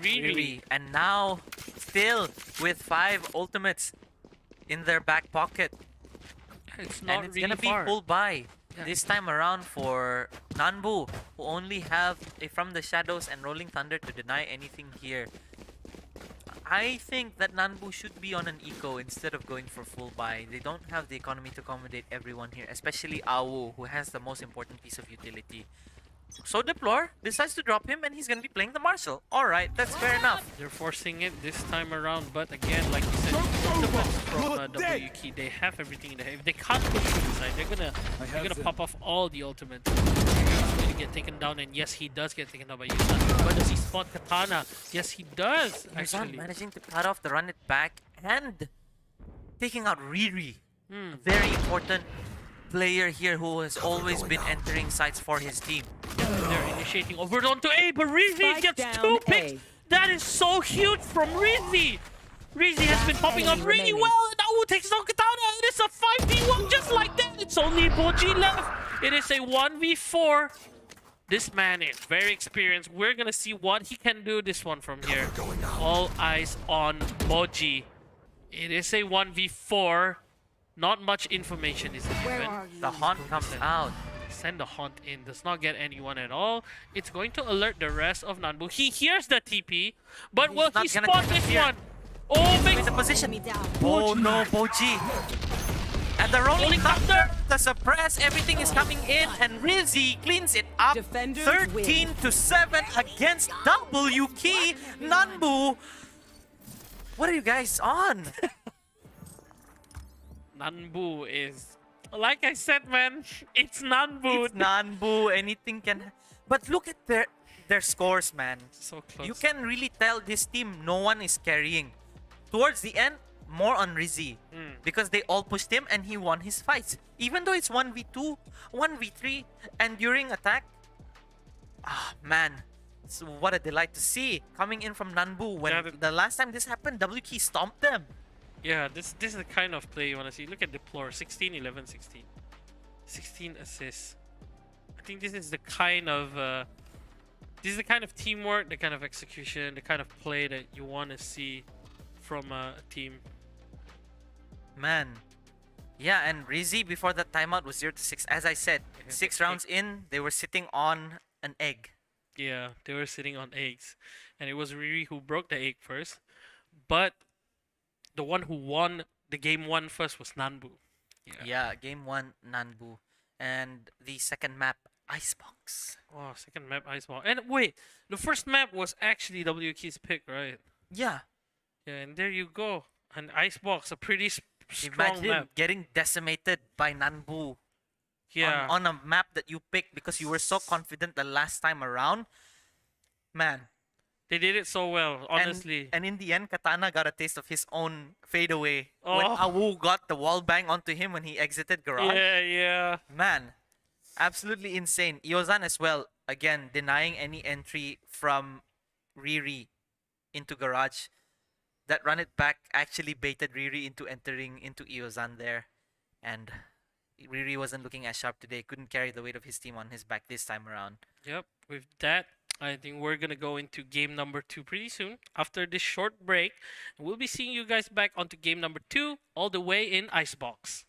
Riri. And now, still with 5 ultimates in their back pocket. It's not And it's really gonna be far. full buy Yeah. this time around for Nanbu, who only have a From the Shadows and Rolling Thunder to deny anything here. I think that Nanbu should be on an eco instead of going for full buy. They don't have the economy to accommodate everyone here, especially Awu, who has the most important piece of utility. So Deplore decides to drop him, and he's gonna be playing the Marshal. Alright, that's fair enough. They're forcing it this time around, but again, like you said, ultimates from WK, they have everything in the head. If they can't push through the side, they're gonna pop off all the ultimates. He's going to get taken down, and yes, he does get taken down by Yusan. But does he spot Katana? Yes, he does, Yusan actually. managing to cut off the run it back and taking out Riri. Hmm. Very important player here who has always been entering sites for his team. They're initiating over onto A, but Rizzy Spike gets down 2 A. picks. That is so huge from Rizzy. Rizzy has been popping up enemy really remaining. well, and Awu takes down Katana. It is a 5v1 just like that. It's only Boji left. It is a 1v4. This man is very experienced. We're gonna see what he can do this one from here. All eyes on Boji. It is a 1v4. Not much information is given. The Haunt comes out. Send the Haunt in. Does not get anyone at all. It's going to alert the rest of Nanbu. He hears the TP, but will not he gonna spot this interfere. one? Oh, In makes the position. down. Oh no, Boji. And the rolling Rolling thunder, the suppress, everything is coming in, and Rizzy cleans it up. Defenders 13 to 7 against WK. Nanbu What are you guys on? Nanbu is, like I said, man, it's Nanbu. It's Nanbu. Anything can. But look at their scores, man. So close. You can really tell this team no one is carrying. Towards the end, more on Rizzy. Because they all pushed him and he won his fights. Even though it's 1v2, 1v3, and during attack, man, so what a delight to see. Coming in from Nanbu when Yeah, the last time this happened, WK stomped them. Yeah, this is the kind of play you want to see. Look at Deplore, 16, 11, 16. 16 assists. I think this is the kind of teamwork, the kind of execution, the kind of play that you want to see from a team. Man. Yeah, and Rizzy before that timeout was 0-6. As I said, Yeah, 6 the rounds in, they were sitting on an egg. Yeah, they were sitting on eggs. And it was Riri who broke the egg first. But the one who won the game one first was Nanbu. Yeah, game 1, Nanbu. And the second map, Icebox. Oh, second map, Iceball. And wait, the first map was actually WK's pick, right? Yeah. Yeah, and there you go. An Icebox, a pretty strong Imagine map. getting decimated by Nanbu Yeah. on a map that you picked because you were so confident the last time around. Man. They did it so well, And- honestly. And in the end, Katana got a taste of his own fadeaway when Oh. Awu got the wall bang onto him when he exited Garage. Yeah. Man, absolutely insane. Iozan as well, again, denying any entry from Riri into Garage. That run it back actually baited Riri into entering into Iozan there. And Riri wasn't looking as sharp today. Couldn't carry the weight of his team on his back this time around. Yep. With that, I think we're going to go into game number 2 pretty soon after this short break. We'll be seeing you guys back onto game number 2 all the way in Icebox.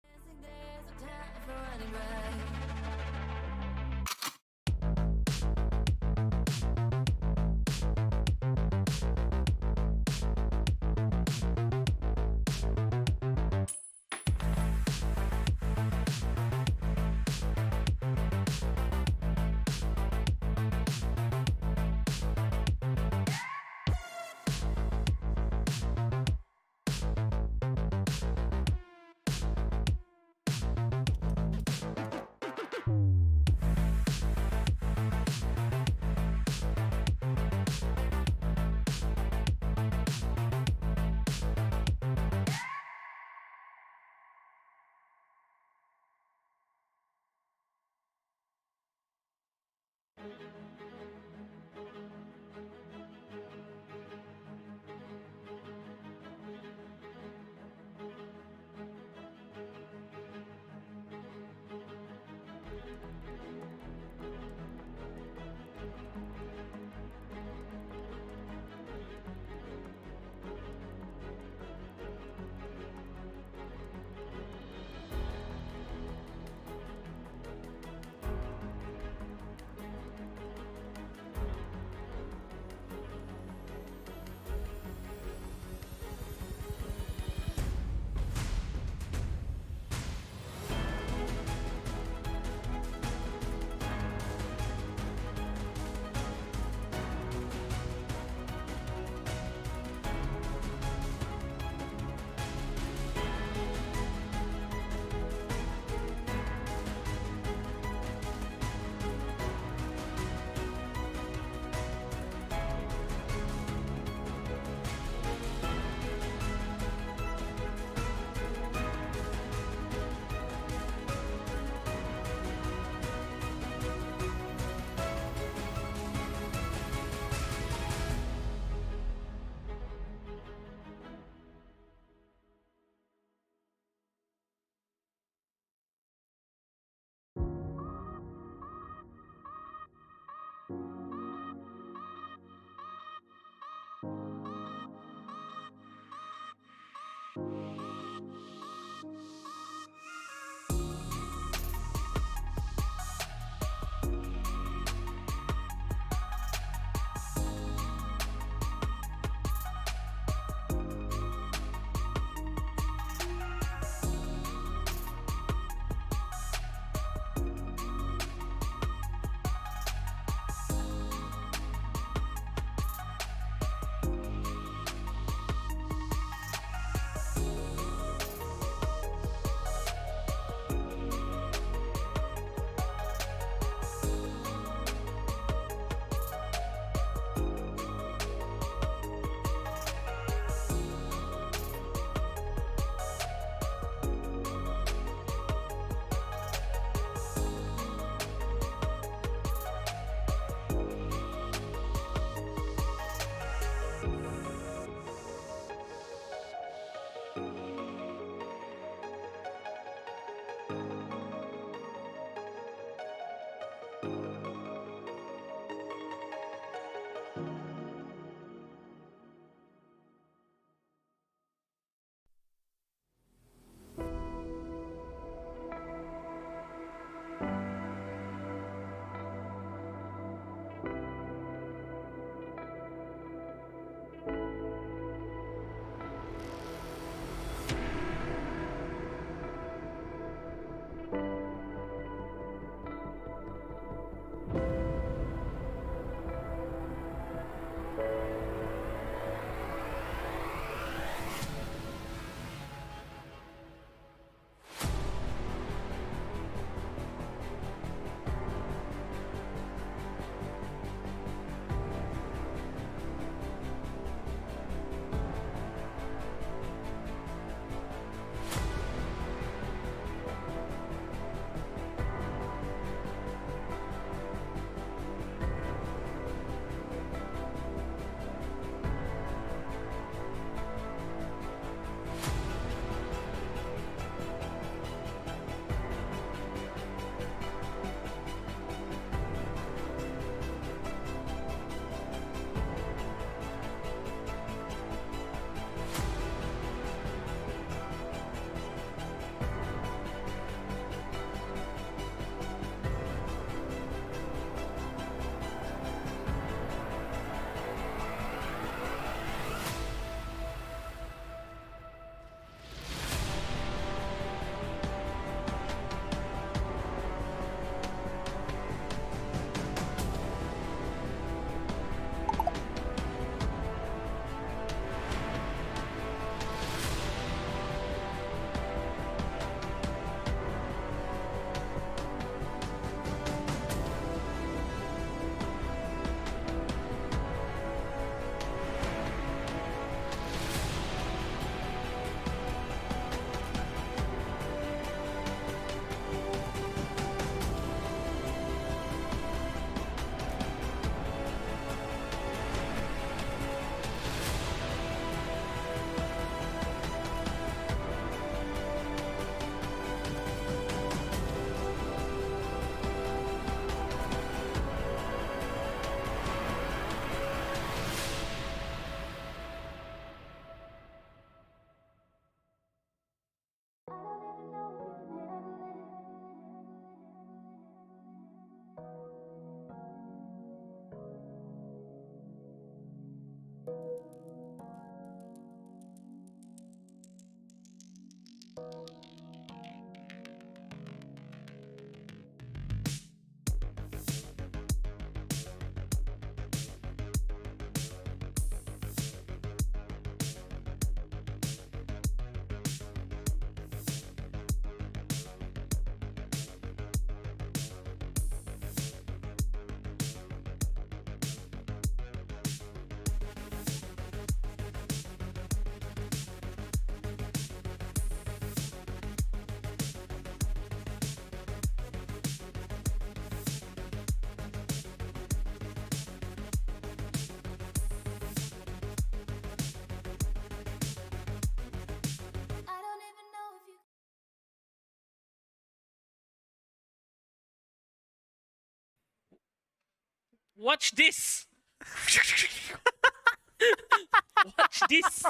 There's no time for running back. Watch this. Watch this.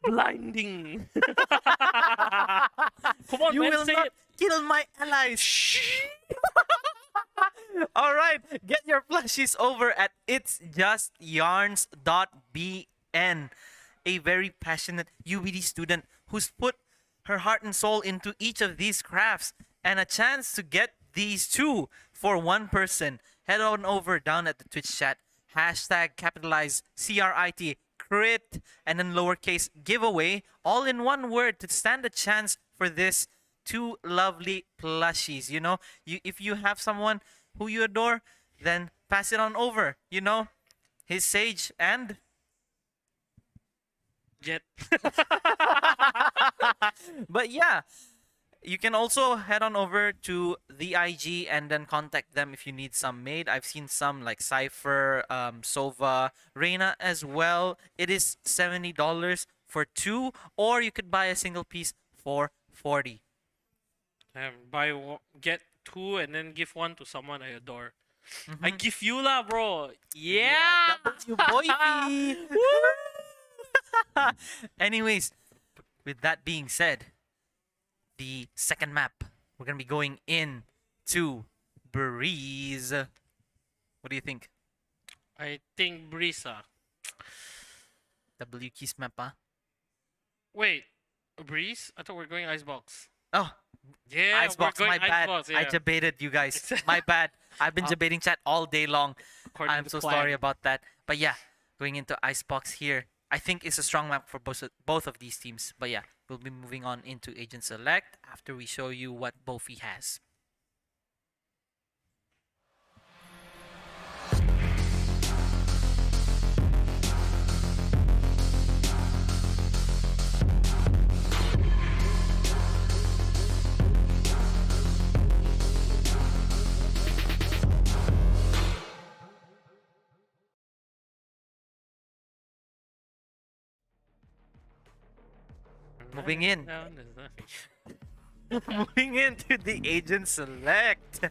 Blinding. Come on, You man, will say not it. kill my allies. All right, get your plushies over at itsjustYarns.bn. A very passionate UBD student who's put her heart and soul into each of these crafts, and a chance to get these two for one person. Head on over down at the Twitch chat. Hashtag capitalize CRIT crit and then lowercase giveaway, all in one word, to stand a chance for this two lovely plushies. You know, if you have someone who you adore, then pass it on over. You know, his Sage and Jet. but yeah, you can also head on over to the IG and then contact them if you need some made. I've seen some like Cypher, Sova, Reina as well. It is $70 for two, or you could buy a single piece for $40. Get two and then give one to someone I adore. I give you lah, bro. Yeah. You Boeffi. Anyways, with that being said, the second map, we're gonna be going in to Breeze. What do you think? I think Brisa. W keys map, huh? Wait, Breeze? I thought we were going Icebox. Oh, Yeah, Icebox, we're my going bad. Icebox, I yeah. debated you guys. My bad. I've been debating chat all day long. According I'm to so plan. sorry about that. But yeah, going into Icebox here, I think it's a strong map for both of these teams. But yeah, we'll be moving on into Agent Select after we show you what Boeffi has. Moving in. Moving into the Agent Select.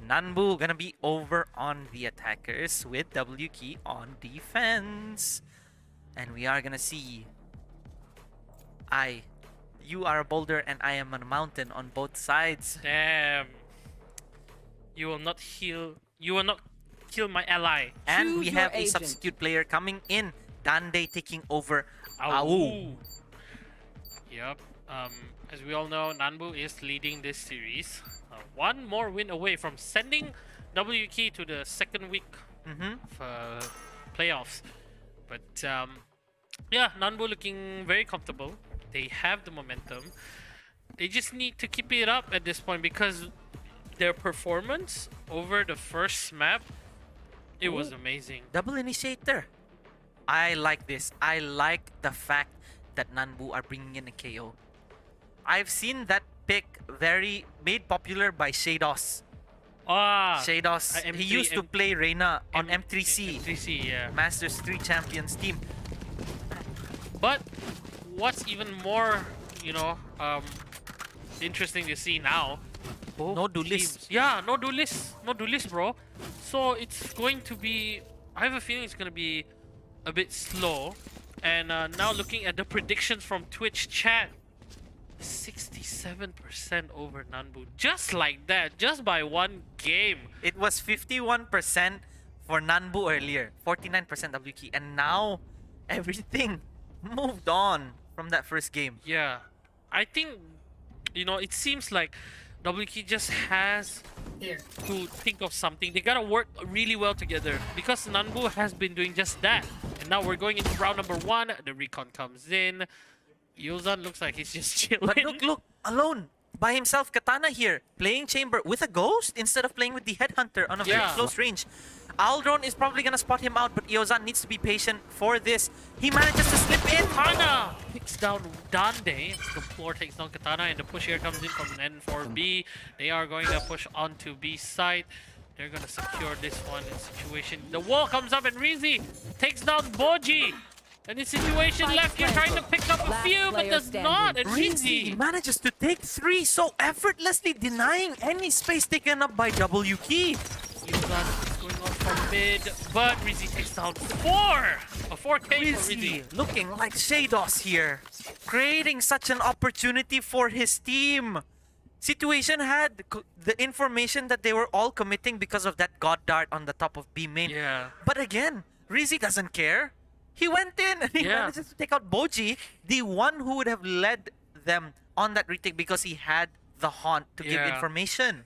Nanbu gonna be over on the attackers with W key on defense. And we are gonna see you are a boulder and I am a mountain on both sides. Damn. You will not heal. You will not kill my ally. And Choose we your have a agent. substitute player coming in. Dande taking over Au. Au. Yep. As we all know, Nanbu is leading this series. One more win away from sending W Key to the second week of playoffs. But yeah, Nanbu looking very comfortable. They have the momentum. They just need to keep it up at this point because their performance over the first map, it was amazing. Double initiator. I like this. I like the fact that Nanbu are bringing in a KO. I've seen that pick made popular by Shados. Ah, Shados, he M3, used to play Reina on M3C, M3C, yeah. Masters 3 Champions team. But what's even more, you know, interesting to see now. No duelists. Yeah, no duelists. No duelists, bro. So it's going to be... I have a feeling it's going to be a bit slow. And now looking at the predictions from Twitch chat, 67% over Nanbu. Just like that. Just by one game. It was 51% for Nanbu earlier, 49% WK, and now everything moved on from that first game. Yeah. I think, you know, it seems like WK just has to think of something. They gotta work really well together because Nanbu has been doing just that. And now we're going into round number 1. The recon comes in. Yozan looks like he's just chilling. But look, alone, by himself, Katana here, playing Chamber with a Ghost instead of playing with the Headhunter on a very Yeah. close range. Aldron is probably gonna spot him out, but Iozan needs to be patient for this. He manages to slip in. Katana picks down Dande. The floor takes down Katana, and the push here comes in from N4B. They are going to push onto B side. They're gonna secure this one in situation. The wall comes up, and Rizy takes down Boji. And the situation left here trying to pick up a Last few, but player does standing. not. And Rinzi Rizy. manages to take 3 so effortlessly, denying any space taken up by W Key. Yozan is going mid, but Rizzy takes down 4! A 4K for Rizzy. Rizzy looking like Shados here, creating such an opportunity for his team. Situation had the information that they were all committing because of that God Dart on the top of B main. Yeah. But again, Rizzy doesn't care. He went in and he Yeah. manages to take out Boji, the one who would have led them on that retake because he had the haunt to give Yeah. information.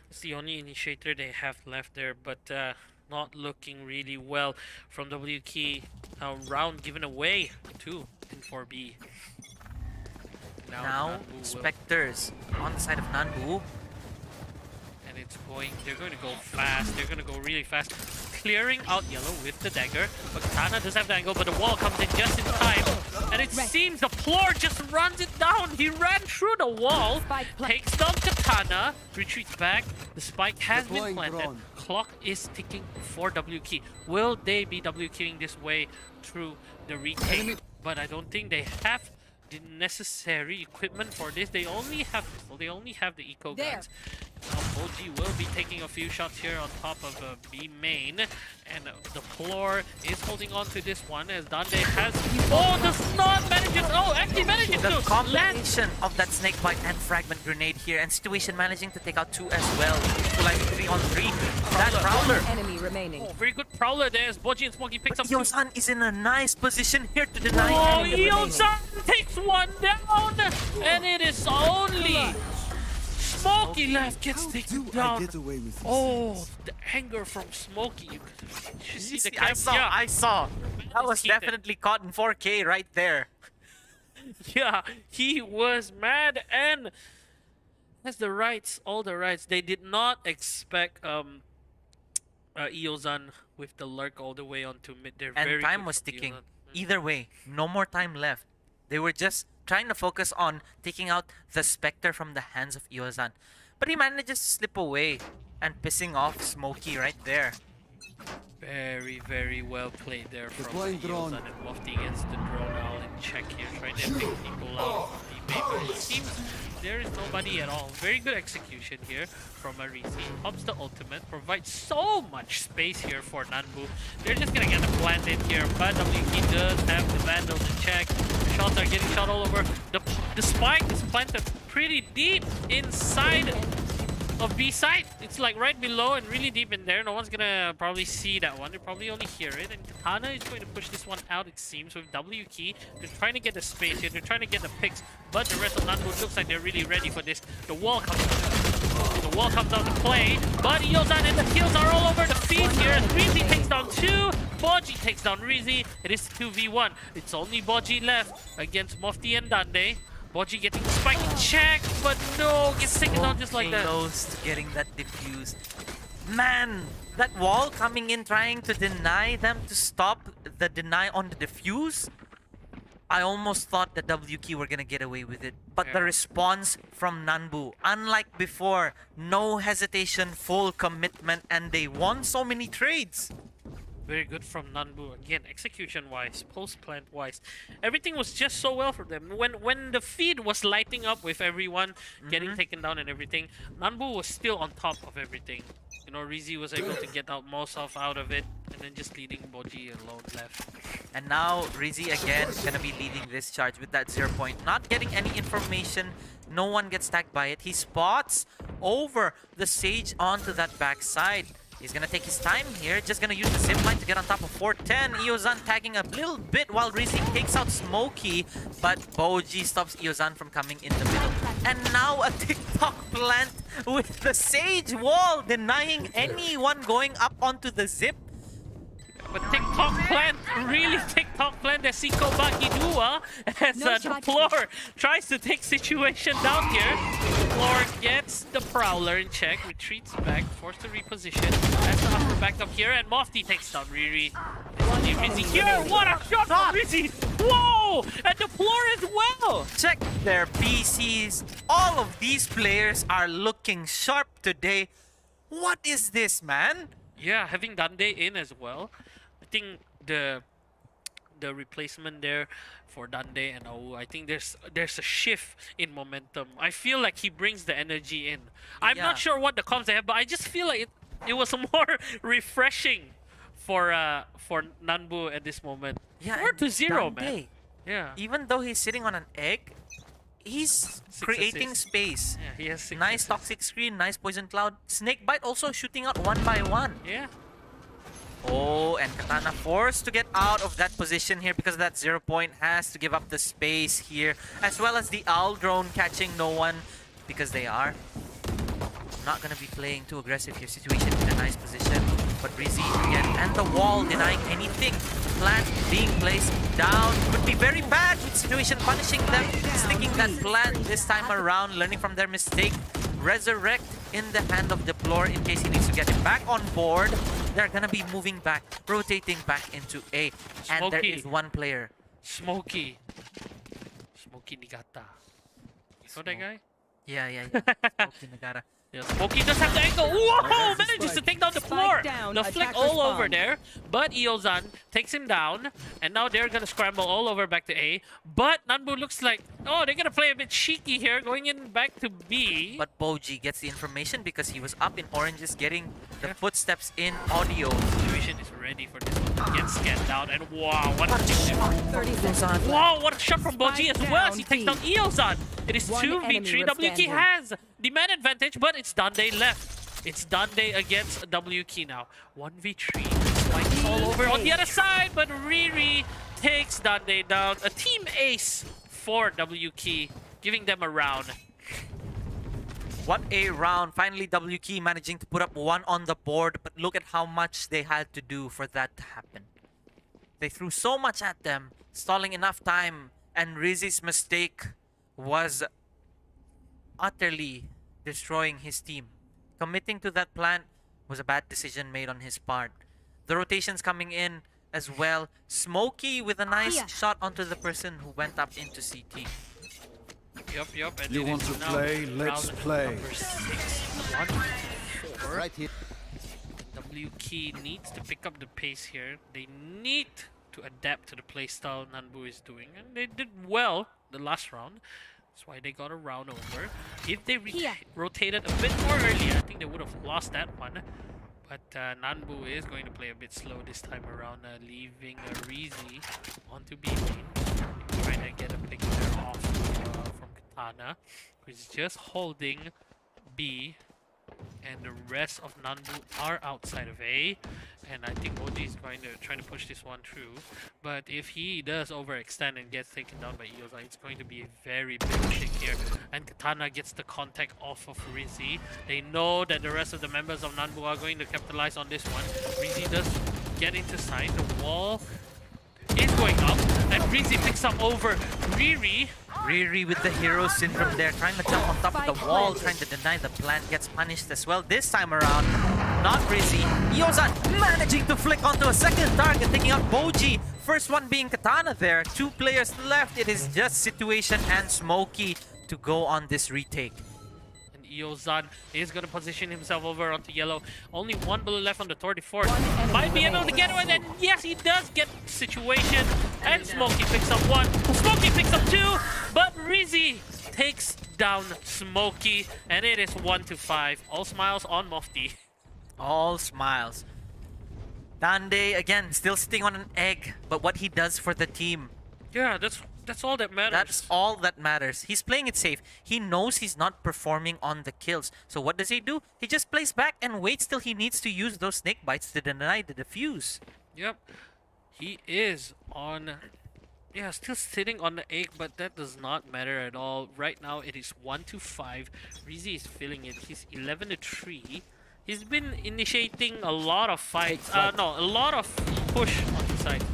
It's the only initiator they have left there, but not looking really well from WK. Round given away to in 4B. Now, Nanbu will- Spectres on the side of Nanbu. and they're going to go fast. They're going to go really fast, clearing out yellow with the dagger. But Katana does have the angle, but the wall comes in just in time. And it seems the floor just runs it down. He ran through the wall, takes down Katana, retreats back. The spike has been planted. Clock is ticking for WK. Will they be WQing this way through the retake? But I don't think they have the necessary equipment for this. They only have the eco guns. OG will be taking a few shots here on top of B main, and the floor is holding on to this one as Dande has. Oh, does not manage it. Oh, actually manages The to land. combination of that snake bite and fragment grenade here, and Situation managing to take out 2 as well, equalizing 3 on 3. That Prowler. Enemy remaining. Oh, very good prowler there as Boji and Smokey picks up. Yosan is in a nice position here to deny Oh, enemy. Yosan takes one down, and it is only Smokey left gets taken down. Oh, the anger from Smokey. You should see the I cam. saw, Yeah, I saw. That was Heated. definitely caught in 4K right there. yeah, he was mad and has the rights, all the rights. They did not expect Eozan with the lurk all the way onto mid. They're And very time good was from ticking. Eozan. Either way, no more time left. They were just trying to focus on taking out the Spectre from the hands of Iozan. But he manages to slip away and pissing off Smokey right there. Very, very well played there from Deploying drone. Eozan, and Boeffi gets the drone out in check here, trying to pick people out of the teammate. But it seems there is nobody at all. Very good execution here from Arisi. Pops the ultimate, provides so much space here for Nanbu. They're just gonna get the plant in here, but WK does have the Vandal to check. The shots are getting shot all over. The spike is planted pretty deep inside of B side. It's like right below and really deep in there. No one's gonna probably see that one. They'll probably only hear it. And Katana is going to push this one out, it seems, with W key. They're trying to get the space here. They're trying to get the picks. But the rest of Nanbu looks like they're really ready for this. The wall comes out. The wall comes out to play. But Eozan and the kills are all over the feed here. Rizzy takes down 2. Boji takes down Rizzy. It is 2v1. It's only Boji left against Mofti and Dande. Boji getting the spike check, but no, gets taken down just like that. Close to getting that defuse. Man, that wall coming in trying to deny them to stop the deny on the defuse. I almost thought that WK were gonna get away with it. But the Yeah. response from Nanbu, unlike before, no hesitation, full commitment, and they won so many trades. Very good from Nanbu. Again, execution-wise, post-plant-wise. Everything was just so well for them. When the feed was lighting up with everyone getting taken down and everything, Nanbu was still on top of everything. You know, Rizzy was able to get out most out of it, and then just leading Boji alone left. And now Rizzy again gonna be leading this charge with that 0 point. Not getting any information. No one gets tagged by it. He spots over the Sage onto that backside. He's gonna take his time here. Just gonna use the zipline to get on top of 410. Eozan tagging a little bit while Rizzy takes out Smokey. But Boji stops Eozan from coming in the middle. And now a TikTok plant with the Sage wall denying anyone going up onto the zip. But TikTok plant, really TikTok plant the Siko Baki Dua as the floor tries to take situation down here. Floor gets the Prowler in check, retreats back, forced to reposition. As the upper back up here, and Mofti takes down Riri. Rizzy here, what a shot from Rizzy! Whoa! And the floor as well! Check their PCs. All of these players are looking sharp today. What is this, man? Yeah, having Dande in as well. I think the replacement there for Dande and Au, I think there's a shift in momentum. I feel like he brings the energy in. I'm Yeah. not sure what the comms they have, but I just feel like It was more refreshing for Nanbu at this moment. Yeah, 4-0, man. Dande, Yeah. even though he's sitting on an egg, he's creating assists. space. Yeah, he has 6 Nice assists. toxic screen, nice poison cloud. Snakebite also shooting out one by one. Yeah. Oh, and Katana forced to get out of that position here because that 0 point has to give up the space here, as well as the Owl drone catching no one because they are not going to be playing too aggressive here. Situation in a nice position, but Rizzy again, and the wall denying anything. Plant being placed down could be very bad with Situation punishing them, sticking that plant this time around, learning from their mistake. Resurrect in the hand of Deplore in case he needs to get it back on board. They're gonna be moving back, rotating back into A. And there Smokey. is one player. Smokey Nigata. You know that guy? Yeah. Smokey Nagara. Yeah, Smokey does have the angle. Whoa! Manages to take down the floor. down, The flick attack all respawn. over there. But Eozan takes him down. And now they're gonna scramble all over back to A. But Nanbu looks like, oh, they're gonna play a bit cheeky here, going in back to B. But Boji gets the information because he was up in oranges getting the footsteps in audio. Situation is ready for this one to get scanned down. And wow, what a kill. 30 seconds. Wow, what a shot from Boji as well as he takes down Eozan. It is One 2v3. enemy WK standing. has the man advantage, but it's Dande left. It's Dande against WK now. 1v3. Spikes all over on the other side, but Riri takes Dande down. A team ace for WK, giving them a round. What a round. Finally, WK managing to put up one on the board, but look at how much they had to do for that to happen. They threw so much at them, stalling enough time, and Rizzy's mistake was utterly destroying his team. Committing to that plant was a bad decision made on his part. The rotations coming in as well. Smokey with a nice shot onto the person who went up into CT. Yup. And You it want is to now play? Let's round play. Number 6. 1-4. Right here. WK needs to pick up the pace here. They need to adapt to the playstyle Nanbu is doing, and they did well the last round. That's why they got a round over. If they rotated a bit more earlier, I think they would have lost that one. But Nanbu is going to play a bit slow this time around, leaving Rizzy onto B lane. Trying to get a pick there off from Katana, who's just holding B. And the rest of Nanbu are outside of A. And I think Oji is trying to push this one through. But if he does overextend and gets taken down by Eozan, it's going to be a very big kick here. And Katana gets the contact off of Rizzy. They know that the rest of the members of Nanbu are going to capitalize on this one. Rizzy does get into sight. The wall is going up. And Rizzy picks up over Riri. Riri with the hero syndrome there, trying to jump on top of the wall, trying to deny the plant, gets punished as well this time around. Not Rizzy. Eozan managing to flick onto a second target, taking out Boji. First one being Katana there. 2 players left. It is just Situation and Smokey to go on this retake. And Eozan is going to position himself over onto yellow. Only 1 bullet left on the 34th. enemy Might be able to remaining. get away. And yes, he does get Situation. And Smokey picks up 1. Smokey picks up 2. But Rizzy takes down Smokey. And it is 1-5. All smiles on Mofti. All smiles. Dande again still sitting on an egg, but what he does for the team, Yeah, that's all that matters. that's all that matters. He's playing it safe. He knows he's not performing on the kills. So what does he do? He just plays back and waits till he needs to use those snake bites to deny the defuse. Yep. He is on... Yeah, still sitting on the egg, but that does not matter at all. Right now, it is 1-5. Rizzy is feeling it. He's 11-3. He's been initiating a lot of fights. A lot of push on the side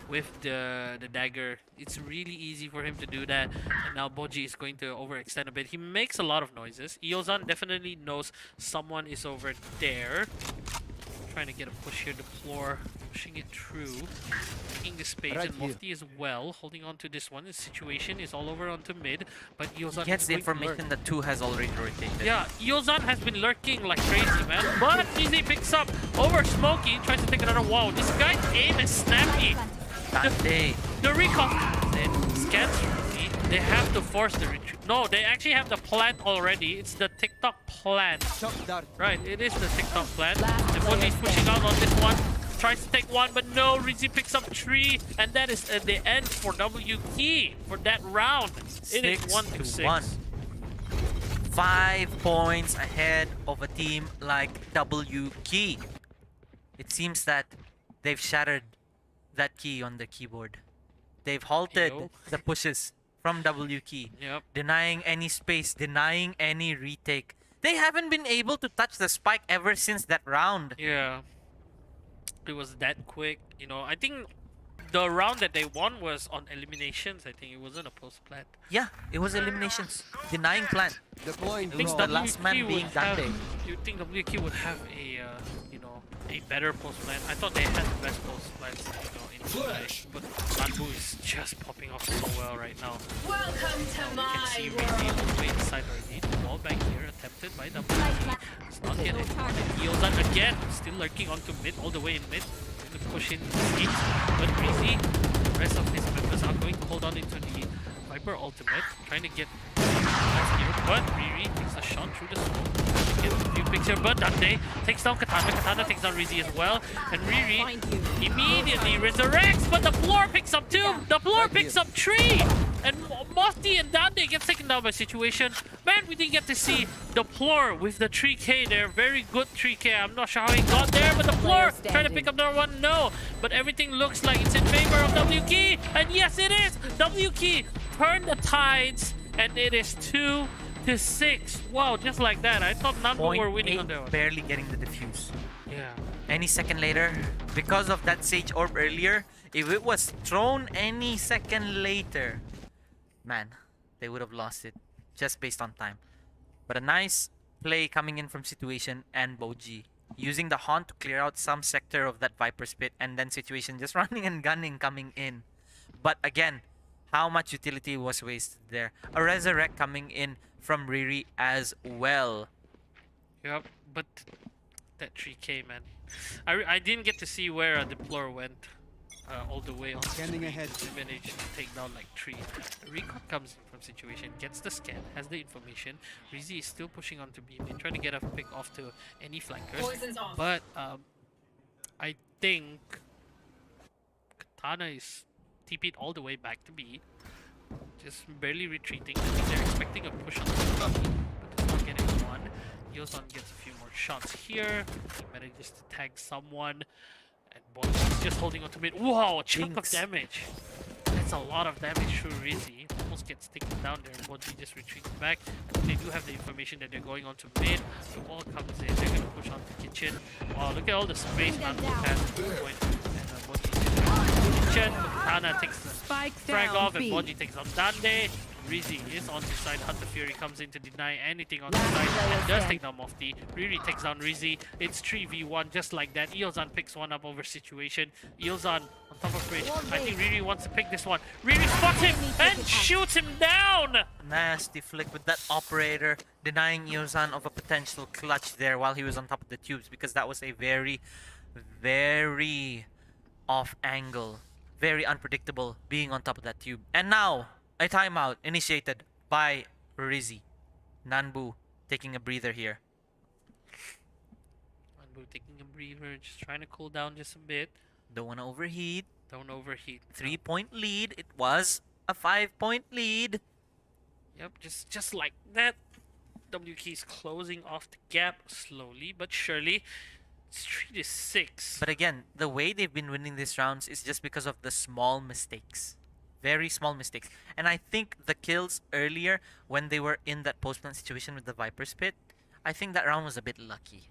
with the dagger. It's really easy for him to do that. And now Boji is going to overextend a bit. He makes a lot of noises. Eozan definitely knows someone is over there. Trying to get a push here. The floor pushing it through, taking the space, Right and here. Mofti as well, holding on to this one. The situation is all over onto mid, but Eozan He gets is the going to lurk. information that 2 has already rotated. Yeah, Eozan has been lurking like crazy, man. But Rizzy picks up over Smokey, tries to take another. Wow, this guy's aim is snappy. Dande. The recall then scans Rizzy. They have to force the retreat. No, they actually have the plant already. It's the TikTok plant. Right, it is the TikTok plant. And Boeffi is pushing out on this one. Tries to take one, but no. Rizzy picks up 3. And that is the end for W Key for that round. It is 1-6. 5 points ahead of a team like W Key. It seems that they've shattered that key on the keyboard. They've halted Yo. the pushes from W Key. Yep. Denying any space, denying any retake. They haven't been able to touch the spike ever since that round. Yeah. It was that quick. You know, I think the round that they won was on eliminations. I think it wasn't a post plant. Yeah, it was eliminations. Denying plant. Deploying I think drone. the last man WQ being would have- Dante. You'd think WQ would have a, you know, a better post plant. I thought they had the best post plants, you know, in Brunei. But Nanbu is just popping off so well right now. Welcome to You can see Rizzy all the way inside already. The ball back here attempted by WQ. Does not get it. And Eozan again, still lurking onto mid, all the way in mid. Going to push in escapes. But Rizzy, the rest of his members are going to hold on into the Viper ultimate, trying to get some here. But Riri takes a shot through the smoke. Get a few picks here, but Dante takes down Katana. Katana takes down Rizzy as well. And Riri immediately resurrects, but the floor picks up 2. The floor picks up 3. And Mosty and Dante gets taken down by situation. Man, we didn't get to see the floor with the 3K there. Very good 3K. I'm not sure how he got there, but the floor trying to pick up another one. No, but everything looks like it's in favor of W Key. And yes, it is. W Key turned the tides, and it is 2-6. Wow, just like that. I thought Nanbu were winning on that one. Barely getting the defuse. Yeah. Any second later, because of that Sage Orb earlier, if it was thrown any second later, man, they would have lost it just based on time. But a nice play coming in from Situation and Boji, using the Haunt to clear out some sector of that Viper's Pit, and then Situation just running and gunning coming in. But again, how much utility was wasted there. A Resurrect coming in from Riri as well. Yep, but that 3K, man. I didn't get to see where the Deplore went all the way on Scanning screen. ahead. He managed to take down like 3. The recon comes in from Situation, gets the scan, has the information. Rizzy is still pushing on to B mid, trying to get a pick off to any flankers. Poison's off. But I think Katana is TP'd all the way back to B. Just barely retreating. I think they're expecting a push on the B, but does not get anyone. Yozan gets a few more shots here. He manages to tag someone. And Boeffi is just holding on to mid. Wow, a chunk of Jinx. damage. That's a lot of damage through Rizzy. Almost gets taken down there. Boeffi just retreats back. They do have the information that they're going on to mid. The wall comes in. They're going to push on to kitchen. Wow, look at all the space Nanbu has at this point. And Boeffi just goes to kitchen. Katana takes the frag off, and Boji takes on Dande. Rizzy is on his side. Hunter Fury comes in to deny anything on the side and does take down Mofti. Riri takes down Rizzy. It's 3v1 just like that. Eozan picks one up over Situation. Eozan on top of Bridge. I think Riri wants to pick this one. Riri spots him and shoots him down! Nasty flick with that operator, denying Yozan of a potential clutch there while he was on top of the tubes, because that was a very, very off angle. Very unpredictable being on top of that tube. And now, a timeout initiated by Rizzy. Nanbu taking a breather here. Nanbu taking a breather, just trying to cool down just a bit. Don't want to overheat. Don't overheat. 3-point lead. It was a 5-point lead. Yep, just like that. W Key's closing off the gap slowly but surely. It's 3-6. But again, the way they've been winning these rounds is just because of the small mistakes. Very small mistakes. And I think the kills earlier when they were in that post-plant situation with the Viper's Pit, I think that round was a bit lucky.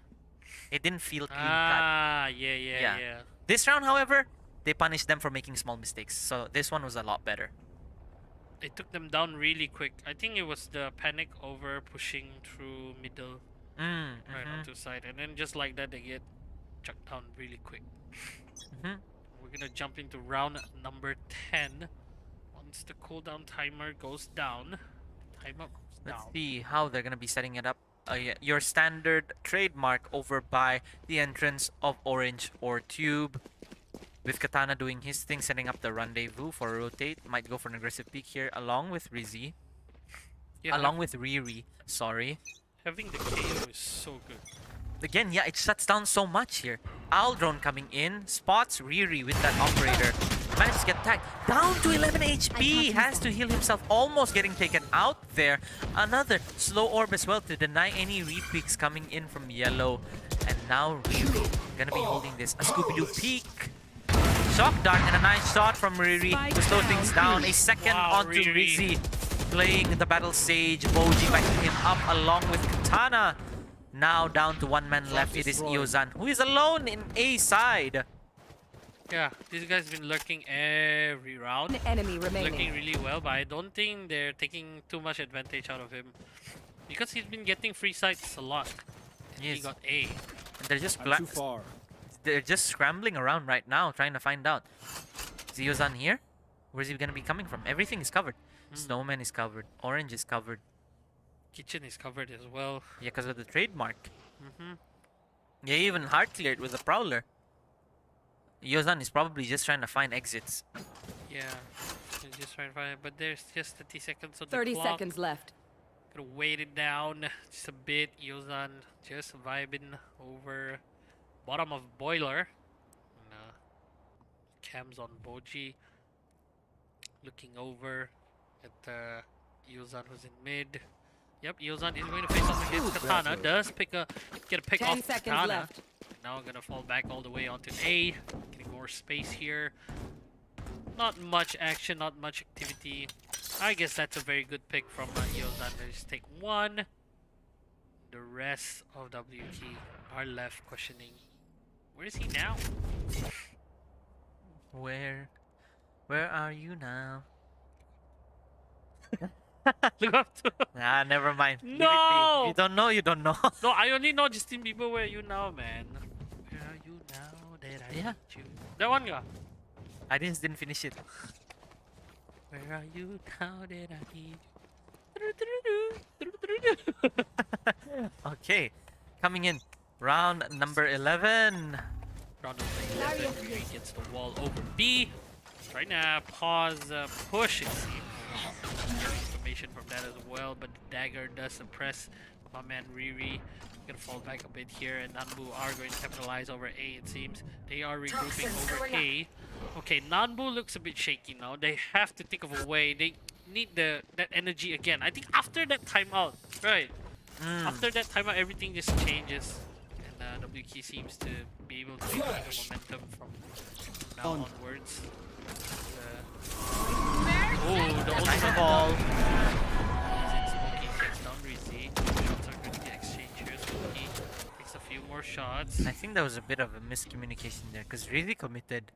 It didn't feel clean cut. Ah, yeah. This round, however, they punished them for making small mistakes. So this one was a lot better. They took them down really quick. I think it was the panic over pushing through middle right onto side. And then just like that, they get chucked down really quick. We're gonna jump into round number 10. Once the cooldown timer goes down, timer goes Let's down. see how they're going to be setting it up. Yeah, your standard trademark over by the entrance of orange or tube. With Katana doing his thing, setting up the rendezvous for a rotate. Might go for an aggressive peek here, along with Rizzy. Yeah, Along with Riri, sorry. having the KO is so good. Again, yeah, it shuts down so much here. Aldrone coming in, spots Riri with that operator. Manages to get tagged. Down to 11 HP. Has to heal himself. Almost getting taken out there. Another slow orb as well to deny any repeaks coming in from yellow. And now Riri gonna be holding this. A Scooby-Doo peek. Shock dart and a nice shot from Riri to slow things down. A second onto Riri. Rizzy. Playing the Battle Sage. Boji backing him up along with Katana. Now down to one man left. It is Iozan, who is alone in A side. Yeah, this guy's been lurking every round. Enemy remaining. Looking really well, but I don't think they're taking too much advantage out of him. Because he's been getting free sights a lot. And Yes. he got A. And they're just I'm too far. they're just scrambling around right now, trying to find out. Is Iozan here? Where's he gonna be coming from? Everything is covered. Snowman is covered. Orange is covered. Kitchen is covered as well. Yeah, because of the trademark. Mm-hmm. Yeah, even hard cleared with the Prowler. Iozan is probably just trying to find exits. Yeah, they're just trying to find it, but there's just 30 seconds on the 30 clock. seconds left. Gotta wait it down just a bit. Iozan just vibing over bottom of boiler. And, cams on Boji. Looking over at Iozan who's in mid. Yep, Iozan is going to face off against Katana. Does get a pick 10 off seconds Katana. left. Now gonna fall back all the way onto A. Getting more space here. Not much action, not much activity. I guess that's a very good pick from Iozan. They just take one. The rest of WT are left questioning. Where is he now? Where are you now? Look up to Nah, never mind. Leave it be. No! You don't know, you don't know. No, I only know Justin Bieber. Where are you now, man? Where are you now that I Yeah. need you? That one guy. I didn't finish it. Where are you now that I need you? Okay, coming in. Round number 11. Round of 11. Riri gets the wall over B. Right now, pause, push it seems. Get information from that as well, but the dagger does suppress my man Riri. Gonna fall back a bit here, and Nanbu are going to capitalize over A, it seems. They are regrouping over A. Okay, Nanbu looks a bit shaky now. They have to think of a way. They need that energy again. I think after that timeout, right? After that timeout, everything just changes. And WK seems to be able to take the momentum from now onwards. Oh, the ultimate ball. Smokey takes down Rizzy. Shots are going to get exchanged here. Smokey takes a few more shots. I think there was a bit of a miscommunication there because really committed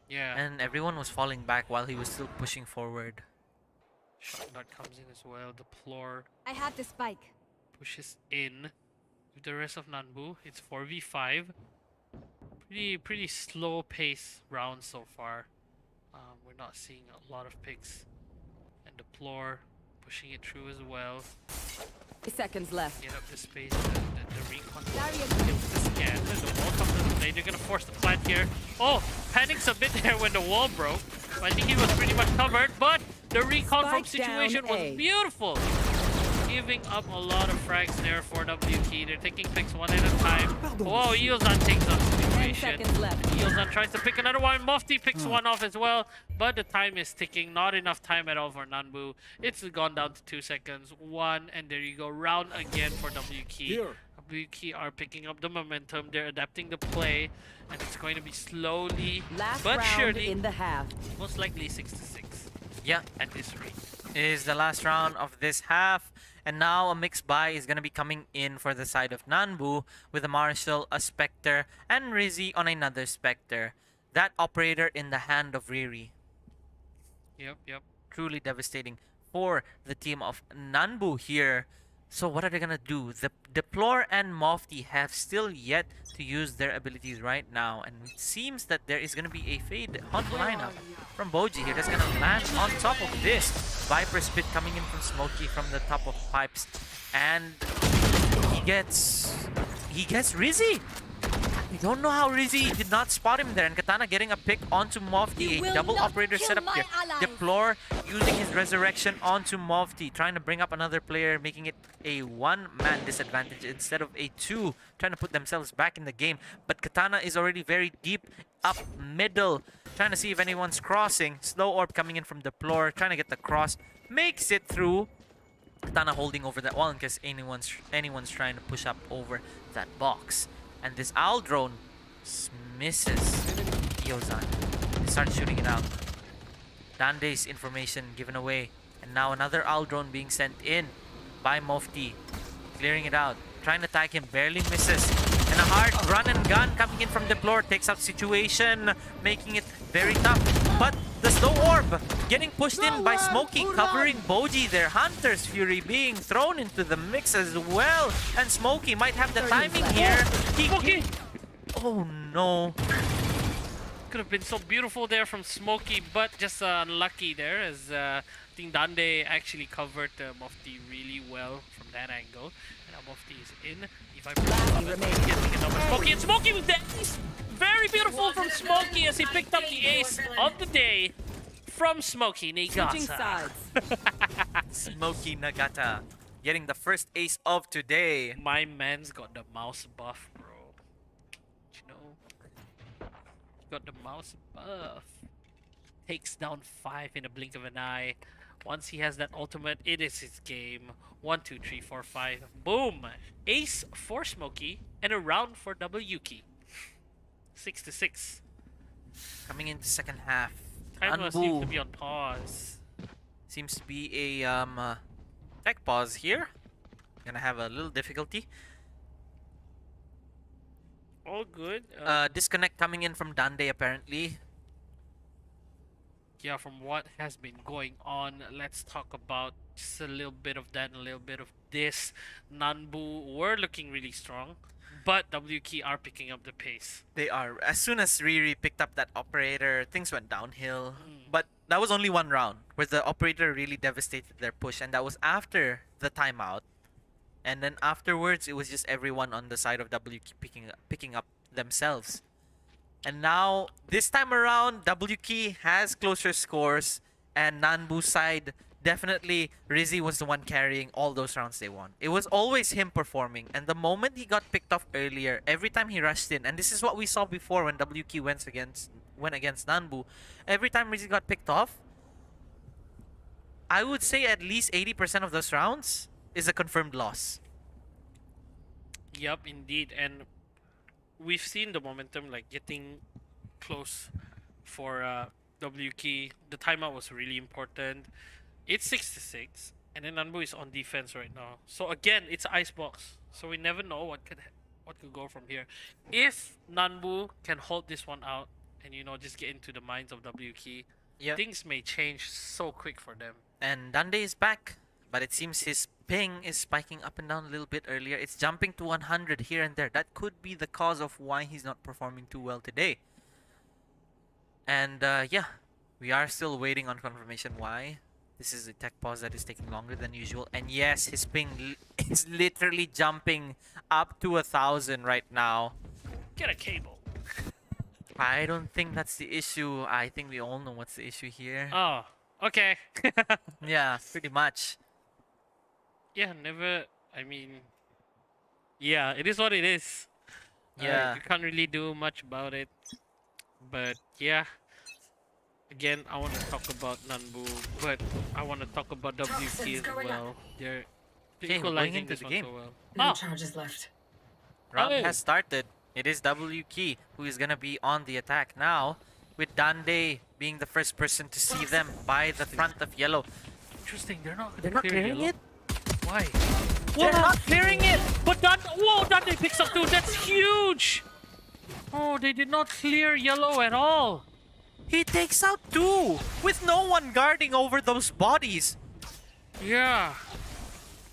Yeah. and everyone was falling back while he was still pushing forward. Shot dart comes in as well. Deplore I have the spike. pushes in with the rest of Nanbu. It's 4v5. Pretty slow pace round so far. We're not seeing a lot of picks. And Deplore pushing it through as well. 3 seconds left. Get up the space, the recon. Gets the scan. The wall comes into play. They're gonna force the plant here. Oh, panics a bit there when the wall broke. I think he was pretty much covered, but the recon from Spike down situation was A. beautiful. Giving up a lot of frags there for WT. They're taking picks one at a time. Whoa, Iozan takes up the 10 situation. seconds left. Iozan tries to pick another one. Mofti picks one off as well, but the time is ticking. Not enough time at all for Nanbu. It's gone down to 2 seconds. One, and there you go. Round again for WK. Here. WK are picking up the momentum. They're adapting the play, and it's going to be slowly, Last but round surely, in the half. most likely 6-6 Yeah, at this rate. is the last round of this half. And now a mixed buy is going to be coming in for the side of Nanbu with a Marshall, a Spectre, and Rizzy on another Spectre. That operator in the hand of Riri. Yep. Truly devastating for the team of Nanbu here. So what are they going to do? The Deplore and Mofti have still yet to use their abilities right now. And it seems that there is going to be a fade hunt lineup from Boji here. That's going to land on top of this. Viper Spit coming in from Smokey from the top of pipes. And he gets Rizzy. I don't know how Rizzy did not spot him there, and Katana getting a pick onto Mofti. A double operator setup here. Deplore using his resurrection onto Mofti, trying to bring up another player, making it a one-man disadvantage instead of a two, trying to put themselves back in the game. But Katana is already very deep up middle, trying to see if anyone's crossing. Slow orb coming in from Deplore, trying to get the cross, makes it through. Katana holding over that wall in case anyone's trying to push up over that box. And this owl drone misses Yozan. They start shooting it out. Dande's information given away. And now another owl drone being sent in by Mofti. Clearing it out. Trying to tag him. Barely misses. And a hard run and gun coming in from Deplore. Takes out situation. Making it very tough. But the slow orb getting pushed in by Smokey, covering Boji there. Hunter's Fury being thrown into the mix as well. And Smokey might have the timing here. Smokey! Oh no. Could have been so beautiful there from Smokey, but just unlucky there as I think Dande actually covered Mofti really well from that angle. And now Mofti is in. Smokey, and Smokey with the ace! Very beautiful from Smokey as he picked up the ace of the day from Smokey Nagata. Smokey Nagata getting the first ace of today. My man's got the mouse buff, bro. You know? He's got the mouse buff. Takes down 5 in a blink of an eye. Once he has that ultimate, it is his game. 1, 2, 3, 4, 5. Boom! Ace for Smokey and a round for Yuki. 6-6. Coming into second half. Timer seems to be on pause. Seems to be a tech pause here. Gonna have a little difficulty. All good. Disconnect coming in from Dande apparently. Yeah, from what has been going on, let's talk about just a little bit of that and a little bit of this. Nanbu were looking really strong, but WK are picking up the pace. They are. As soon as Riri picked up that operator, things went downhill. But that was only one round where the operator really devastated their push, and that was after the timeout. And then afterwards, it was just everyone on the side of WK picking up themselves. And now, this time around, WK has closer scores, and Nanbu's side, definitely, Rizzy was the one carrying all those rounds they won. It was always him performing, and the moment he got picked off earlier, every time he rushed in, and this is what we saw before when WK went against Nanbu, every time Rizzy got picked off, I would say at least 80% of those rounds is a confirmed loss. Yup, indeed, and we've seen the momentum like getting close for WK. The timeout was really important. It's 6-6, and then Nanbu is on defense right now. So again, it's icebox. So we never know what could go from here. If Nanbu can hold this one out and just get into the minds of WK, things may change so quick for them. And Dande is back, but it seems his ping is spiking up and down a little bit earlier. It's jumping to 100 here and there. That could be the cause of why he's not performing too well today. And yeah, we are still waiting on confirmation why. This is a tech pause that is taking longer than usual. And yes, his ping is literally jumping up to 1,000 right now. Get a cable. I don't think that's the issue. I think we all know what's the issue here. Oh, okay. Yeah, pretty much. Yeah, yeah, it is what it is. Yeah. You can't really do much about it. But yeah, again, I want to talk about Nanbu, but I want to talk about WK as well. They're equalizing into this the one game. so well. No charges left. Round has started. It is WK who is gonna be on the attack now, with Dande being the first person to see them by the front of yellow. Interesting, they're not clearing yellow. it? Why? They're not clearing it! But Dande picks up 2. That's huge! Oh, they did not clear yellow at all. He takes out 2 with no one guarding over those bodies. Yeah,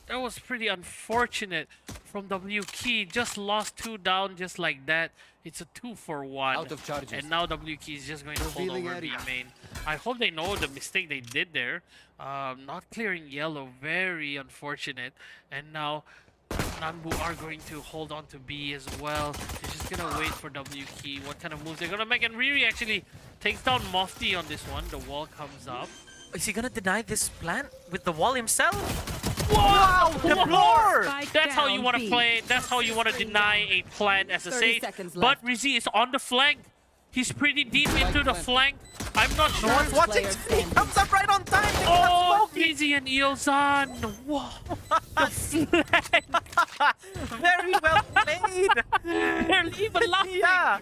that was pretty unfortunate from WK. Just lost 2 down just like that. It's a 2-for-1. Out of charges. And now WK is just going to hold Revealing over B area. main. I hope they know the mistake they did there. Not clearing yellow, very unfortunate. And now Nanbu are going to hold on to B as well. They're just gonna wait for W key. What kind of moves they're gonna make? And Riri actually takes down Mofti on this one. The wall comes up. Is he gonna deny this plant with the wall himself? Wow! The floor! That's how you down want to B. play. That's how you want to deny a plant as a 30 save. seconds But left. Rizzi is on the flank. He's pretty deep into the flank. I'm not No sure. one's watching. player He comes up right on time. They Oh, cannot smoke. Rizzi and Iozan. Whoa. The flank. Very well played. They're even laughing. Yeah.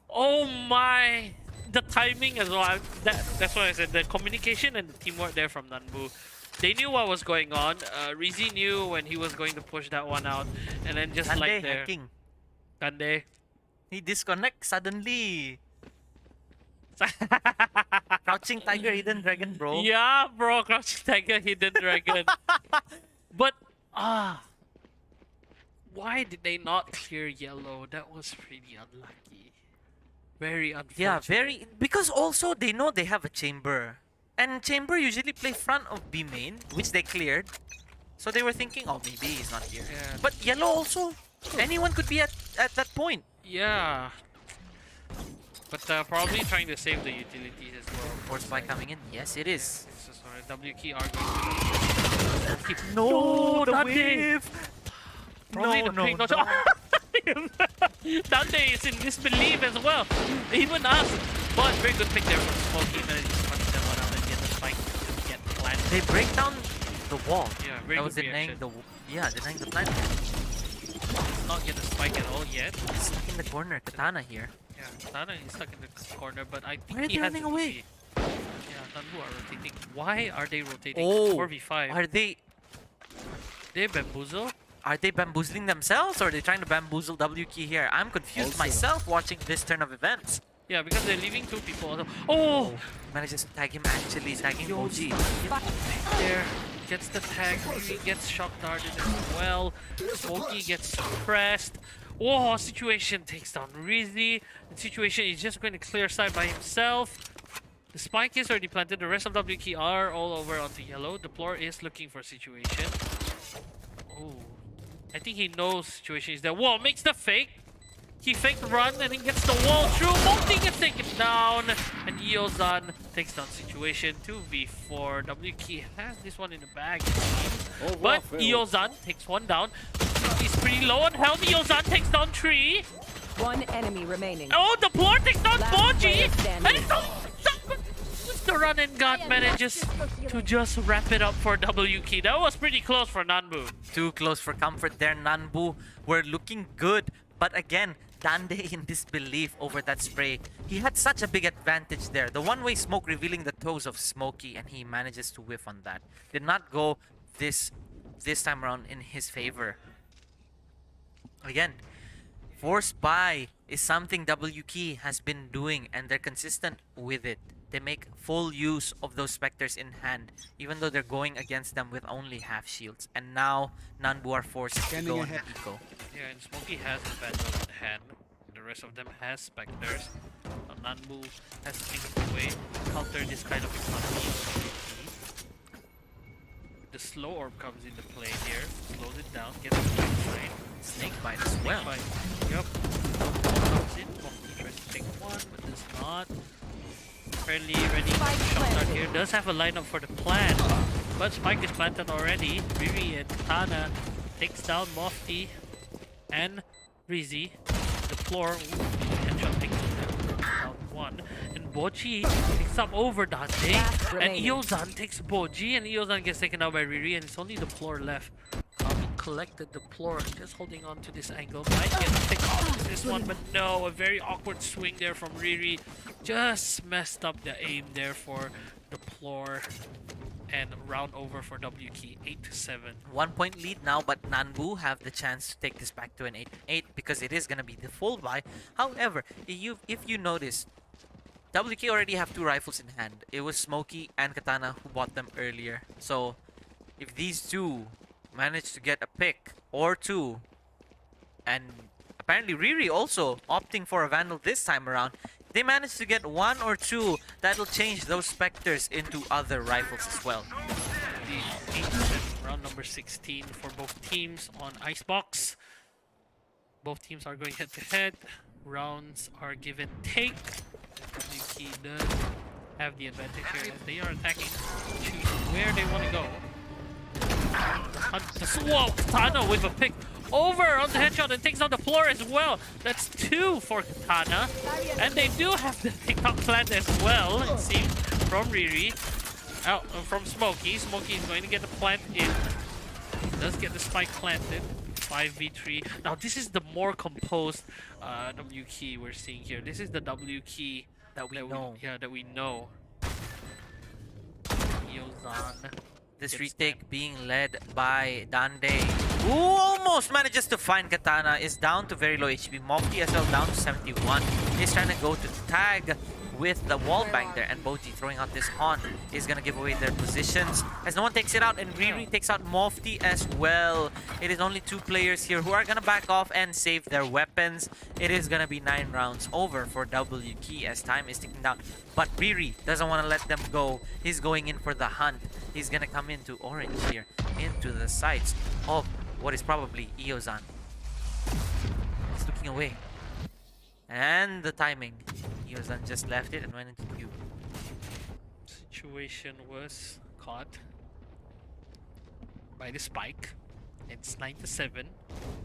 Oh my. The timing as well. That's why I said the communication and the teamwork there from Nanbu. They knew what was going on. Rizzi knew when he was going to push that one out. And then just like Hyundai there. hacking. Kande. He disconnects suddenly. Crouching Tiger, Hidden Dragon, bro. Yeah, bro. Crouching Tiger, Hidden Dragon. But, why did they not clear yellow? That was pretty unlucky. Very unfortunate. Yeah, very. Because also they know they have a chamber. And chamber usually play front of B main, which they cleared. So they were thinking, oh, maybe he's not here. Yeah. But yellow also, anyone could be at that point. Yeah. But probably trying to save the utilities as well. Force by coming in. Yes, it is. So sorry, W key are going to keep. No, the Dante! wave. Probably No, the no, ping not. no. Dante is in disbelief as well. Even us. But very good pick there from Smokey. Managed to punch them one out and get the spike to get planted. They break down the wall. Yeah, very That was good denying reaction. denying the plant. Not get the spike at all yet. He's stuck in the corner. Katana here. Yeah, Tana is stuck in the corner, but I think Why are he they has running the away? TP. Yeah, Nanbu are rotating. Why are they rotating? Oh, 4v5. are they Bamboozle? bamboozling themselves, or are they trying to bamboozle W key here? I'm confused myself watching this turn of events. Yeah, because they're leaving two people. Oh! Manages to tag him, actually tagging OG. There, gets the tag, Riri gets shock darted as well. Smokey gets pressed. Whoa, Situation takes down Rizzi. The Situation is just going to clear side by himself. The spike is already planted. The rest of W key are all over onto yellow. The floor is looking for Situation. Oh, I think he knows Situation is there. Whoa, makes the fake. He faked the run and then gets the wall through. Multi gets taken down. And Iozan takes down Situation. 2v4. W key has this one in the bag. But Iozan takes one down. He's pretty low on health. Iozan takes down 3. One enemy remaining. Oh, the floor takes down Last Boji. player standing. And the run and gun manages to just wrap it up for W key. That was pretty close for Nanbu. Too close for comfort there. Nanbu were looking good, but again, Dande in disbelief over that spray. He had such a big advantage there. The one-way smoke revealing the toes of Smokey, and he manages to whiff on that. Did not go this time around in his favor. Again, force buy is something W key has been doing, and they're consistent with it. They make full use of those specters in hand, even though they're going against them with only half shields. And now Nanbu are forced to go on the eco. Yeah, and Smokey has the Vandal in hand. The rest of them has Spectres. Nanbu has to think of a way to counter this kind of economy. The slow orb comes into play here. Slows it down, gets the line. Snake bite as well. Yup. Comes in. Monkey tries to take one, but does not. Fairly ready. Shot dart here. Does have a lineup for the plant. But Spike is planted already. Riri and Tana takes down Mofti and Rizzi. The floor. Headshot takes down one. And Boji picks up over Dante. Last And remaining. Iozan takes Boji. And Iozan gets taken out by Riri. And it's only the floor left. He collected the floor, just holding on to this angle. Might get picked off with this one, but no, a very awkward swing there from Riri. Just messed up the aim there for the floor. And round over for W key, 8-7. 1 point lead now, but Nanbu have the chance to take this back to an 8-8 because it is going to be the full buy. However, if you notice, WK already have 2 rifles in hand. It was Smokey and Katana who bought them earlier. So if these two manage to get a pick or 2, and apparently Riri also opting for a Vandal this time around, they manage to get 1 or 2, that'll change those Spectres into other rifles as well. The 8-7, round number number 16 for both teams on Icebox. Both teams are going head to head. Rounds are give and take. WK does have the advantage here as they are attacking. Choose where they want to go. Whoa, Katana with a pick over on the headshot and takes down the floor as well. That's 2 for Katana. And they do have the TikTok plant as well, it seems, from Riri. Out from Smokey. Smokey is going to get the plant in. Does get the spike planted. 5v3. Now this is the more composed W key we're seeing here. This is the W key That we know. that we know. Yozan. This gets retake being led by Dande, who almost manages to find Katana, is down to very low HP. Mofti as well down to 71. He's trying to go to tag with the wall bang there, and Boji throwing out this haunt is gonna give away their positions as no one takes it out, and Riri takes out Mofti as well. It is only 2 players here who are gonna back off and save their weapons. It is gonna be 9 rounds over for W Key as time is ticking down, but Riri doesn't want to let them go. He's going in for the hunt. He's gonna come into orange here, into the sights of what is probably Iozan. He's looking away, and the timing. Iozan just left it and went into Q. Situation was caught by the spike. It's 9-7.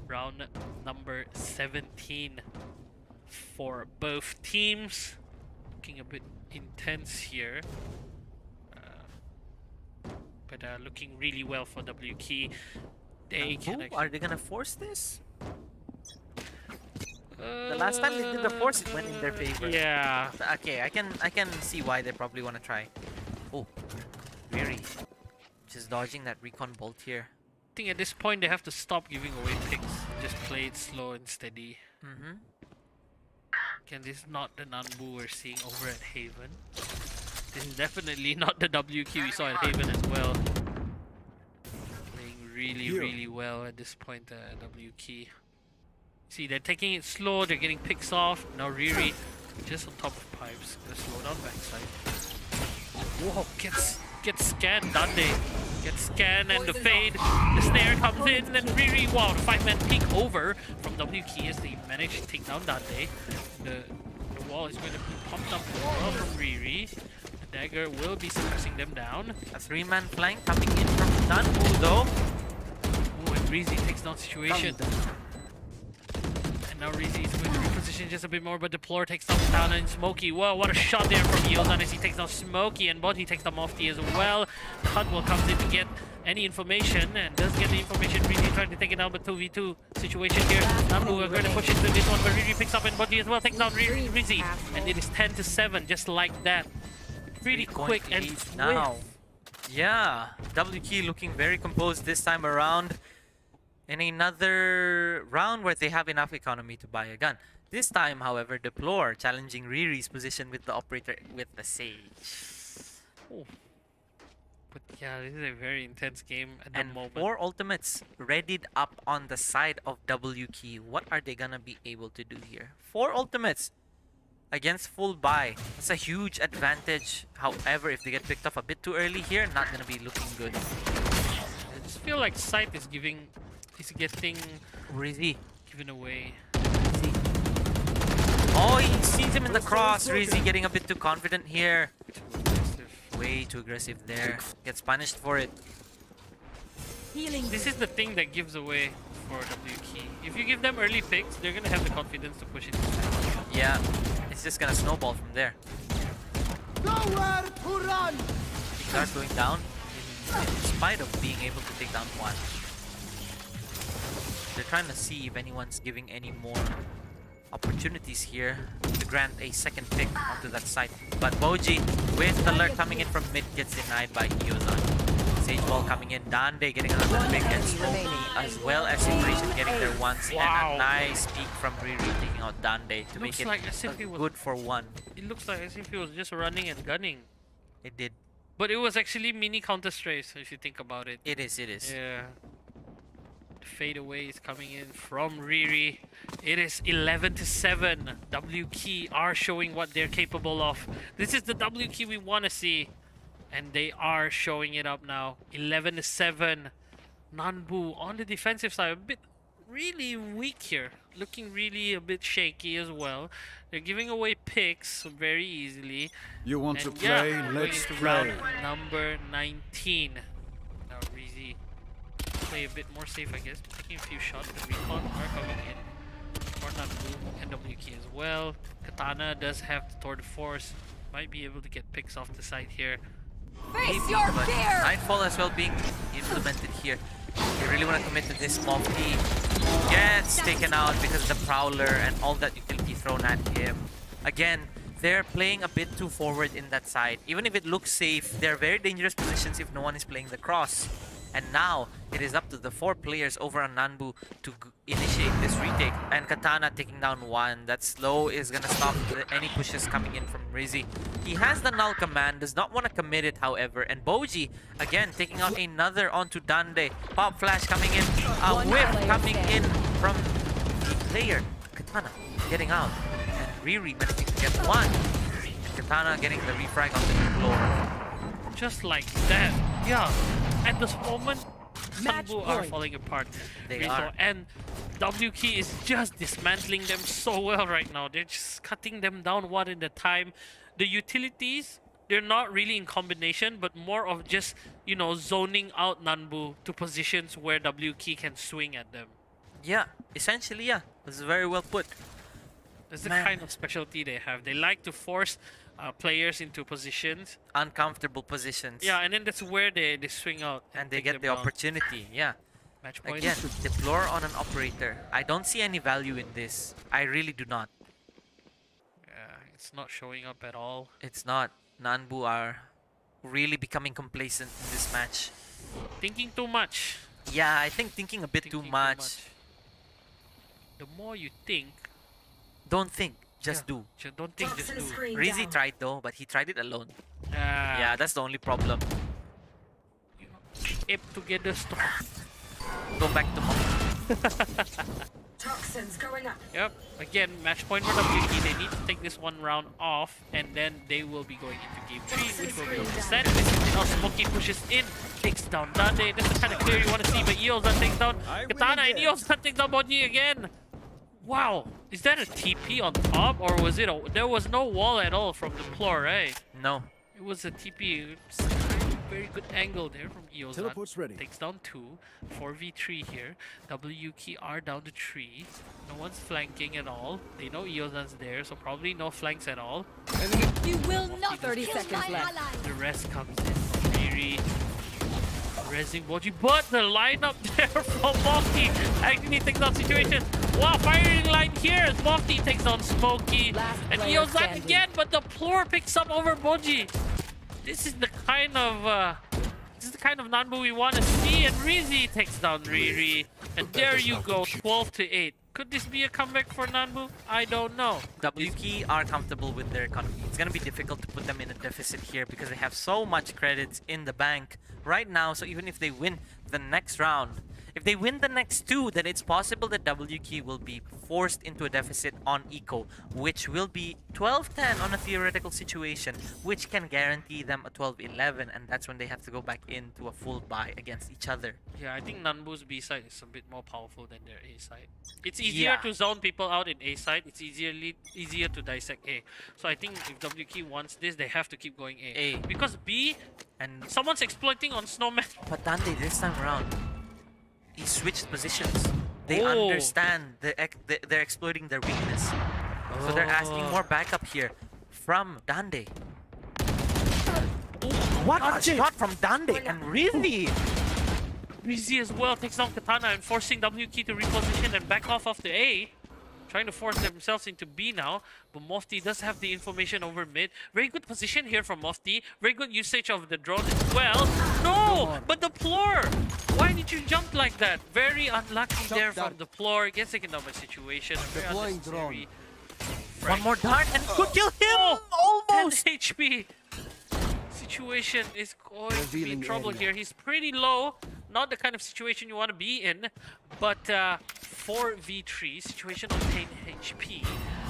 Round number 17 for both teams. Looking a bit intense here. But looking really well for W Key. They can Are they gonna force this? The last time they did the force, it went in their favor. Yeah. Okay, I can see why they probably want to try. Oh, Riri just dodging that recon bolt here. I think at this point they have to stop giving away picks. Just play it slow and steady. Again, this is not the Nanbu we're seeing over at Haven. This is definitely not the WQ we saw at Haven as well. Playing really well at this point, WQ. See, they're taking it slow, they're getting picks off. Now Riri just on top of pipes. Gonna slow down backside. Whoa, gets scanned, Dande. Gets scanned and the fade. The snare comes in and Riri, wow, the 5-man peek over from W Key as they manage to take down Dande. The wall is going to be pumped up as well from Riri. The dagger will be suppressing them down. A 3-man flank coming in from Nanbu though. Ooh, and Rizy takes down situation. Now Rizy is going to reposition just a bit more, but Deplore takes down Tana and Smokey. Whoa, what a shot there from Yozan as he takes down Smokey, and Bodhi takes down Mofti as well. Huntwell comes in to get any information and does get the information. Rizy trying to take it down, but 2v2 situation here. Nambu are going to push into this one, but Rizy picks up and Bodhi as well takes down Rizy. And it is 10-7, just like that. Pretty quick and swift. Now. Yeah, W Key looking very composed this time around. In another round where they have enough economy to buy a gun. This time, however, Deplore challenging Riri's position with the operator with the Sage. Oh. But yeah, this is a very intense game at the And moment. 4 ultimates readied up on the side of W Key. What are they gonna be able to do here? 4 ultimates against full buy. That's a huge advantage. However, if they get picked off a bit too early here, not gonna be looking good. I just feel like Sight is getting Rizzy. given away. Oh, he sees him in the cross. Rizzy getting a bit too confident here. Progresif. Way too aggressive there. Gets punished for it. This is the thing that gives away for WK. If you give them early picks, they're gonna have the confidence to push it. Yeah, it's just gonna snowball from there. Nowhere to run! He starts going down in spite of being able to take down one. They're trying to see if anyone's giving any more opportunities here to grant a second pick onto that side. But Boji, with the lurk coming in from mid, gets denied by Iozan. Sage Ball coming in, Dande getting another pick, and Smokey as well as Separation getting their ones. Wow. And a nice peek from Riri taking out Dande to make Looks it like as if he was- good for one. It looks like as if he was just running and gunning. It did. But it was actually mini counter strafe if you think about it. It is, it is. Yeah. The fadeaway is coming in from Riri. It is 11-7. W Key are showing what they're capable of. This is the W Key we want to see. And they are showing it up now. 11-7. Nanbu on the defensive side, a bit really weak here. Looking really a bit shaky as well. They're giving away picks very easily. You want to And play? yeah, going Let's into play. round number 19. Now Rizzy play a bit more safe, I guess. Taking a few shots. The recon are coming in. Or Nanbu and WK as well. Katana does have the Tour de Force. Might be able to get picks off the side here. Face your But fear! Nightfall as well being implemented here. You really want to commit to this Boeffi. Gets taken out because of the Prowler and all that utility thrown at him. Again, they're playing a bit too forward in that side. Even if it looks safe, they're very dangerous positions if no one is playing the cross. And now, it is up to the 4 players over on Nanbu to initiate this retake. And Katana taking down one. That slow is gonna stop any pushes coming in from Rizzy. He has the null command, does not want to commit it, however. And Boji, again, taking out another onto Dande. Pop flash coming in. A One whip player coming in standing. from the player. Katana getting out. And Riri managing to get one. And Katana getting the refrag onto the floor. Just like that. Yeah. At this moment, Match Nanbu are point. falling apart. They Rizzo. are. And WK is just dismantling them so well right now. They're just cutting them down one at a time. The utilities, they're not really in combination, but more of just, you know, zoning out Nanbu to positions where WK can swing at them. Yeah, essentially, yeah. That's very well put. That's the Man. kind of specialty they have. They like to force players into positions. Uncomfortable positions. Yeah, and then that's where they swing out. And they take get them the down. opportunity, yeah. Match point. Again, deplore on an operator. I don't see any value in this. I really do not. Yeah, it's not showing up at all. It's not. Nanbu are really becoming complacent in this match. Thinking too much. Yeah, I think thinking a bit too Thinking much. The more you think, Don't think, just do. don't think, just do. Rizzy tried though, but he tried it alone. Ah, Yeah, that's the only problem. Ape together store. Go back to home. Toxins going up. Yep. Again, match point for WK. They need to take this one round off, and then they will be going into game 3, which will be over set. Now Smokey pushes in, takes down Dande. This is kind of clear you want to see, but Eozan takes down Katana, and Eozan takes down Boji again. Wow, is that a TP on top, or was it a... There was no wall at all from the floor, right? No. It was a TP. It's very good angle there from Eozan. Teleport's ready. Takes down 2. 4v3 here. WK are down to 3. No one's flanking at all. They know Eozan's there, so probably no flanks at all. You will not. Kill 30 seconds left. The rest comes in from Riri. Rezzing Boji, but the lineup there from Boeffi actually takes down situation. Wow, firing line here as Boeffi takes down Smokey. Last And player Eozan standing. again, but the floor picks up over Boji. This is the kind of Nanbu we want to see, and Rizzy takes down Riri. And there you go, 12-8. Could this be a comeback for Nanbu? I don't know. WK are comfortable with their economy. It's gonna be difficult to put them in a deficit here because they have so much credits in the bank right now. So even if they win the next round, if they win the next 2, then it's possible that WK will be forced into a deficit on eco, which will be 12-10 on a theoretical situation, which can guarantee them a 12-11, and that's when they have to go back into a full buy against each other. Yeah, I think Nanbu's B side is a bit more powerful than their A side. It's easier Yeah. to zone people out in A side. It's easier to dissect A. So I think if WK wants this, they have to keep going A. A. Because B, And someone's exploiting on Snowman. but Dante this time around, he switched positions. They Oh. understand they're exploiting their weakness. So they're asking more backup here from Dande. What a shot from Dande, and really? Rizzy as well takes down Katana and forcing WK to reposition and back off of the A. Trying to force themselves into B now, but Mofti does have the information over mid. Very good position here from Mofti. Very good usage of the drone as well. No! But the floor! Why did you jump like that? Very unlucky there from the floor. Gets taken down by situation. Very Deploying unnecessary. One more dart and could kill him! Oh! 10 Almost! HP! Situation is going to be in Revealing trouble area. here. He's pretty low. Not the kind of situation you want to be in. But 4v3, situation of 10 HP.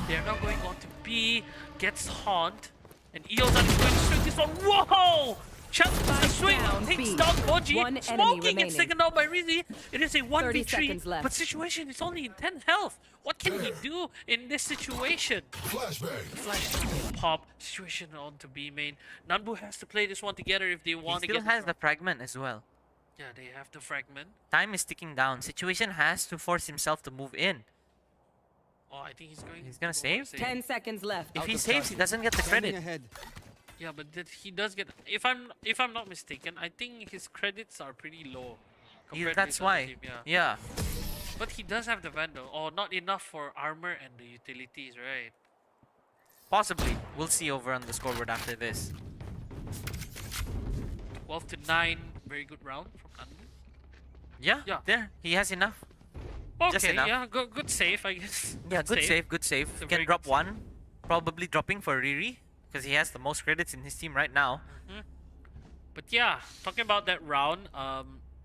They're not going on to B. Gets haunt. And Eozan is going to swing this one. Whoa! Chance to swing down takes B. down Boji. One enemy Smoking gets remaining. taken down by Rizzy. It is a 1v3, seconds left. but situation is only in 10 health. What can he do in this situation? Flash pop. Situation on to B main. Nanbu has to play this one together if they He want to still get has the fragment as well. Yeah, they have the fragment. Time is ticking down. Situation has to force himself to move in. Oh, I think he's going. He's gonna to save? 10 seconds left. If he saves, he doesn't get the credit. Yeah, but he does get. If I'm not mistaken, I think his credits are pretty low. compared to That's his other why. team, yeah. Yeah. But he does have the Vandal. Or not enough for armor and the utilities, right? Possibly. We'll see over on the scoreboard after this. 12 to 9. Very good round from Nanbu. Yeah, Yeah. there. He has enough. Just Okay, enough. yeah, good save, I guess. Yeah, good save, good save. It's a Can very drop good save. one. Probably dropping for Riri. Because he has the most credits in his team right now. But yeah, talking about that round,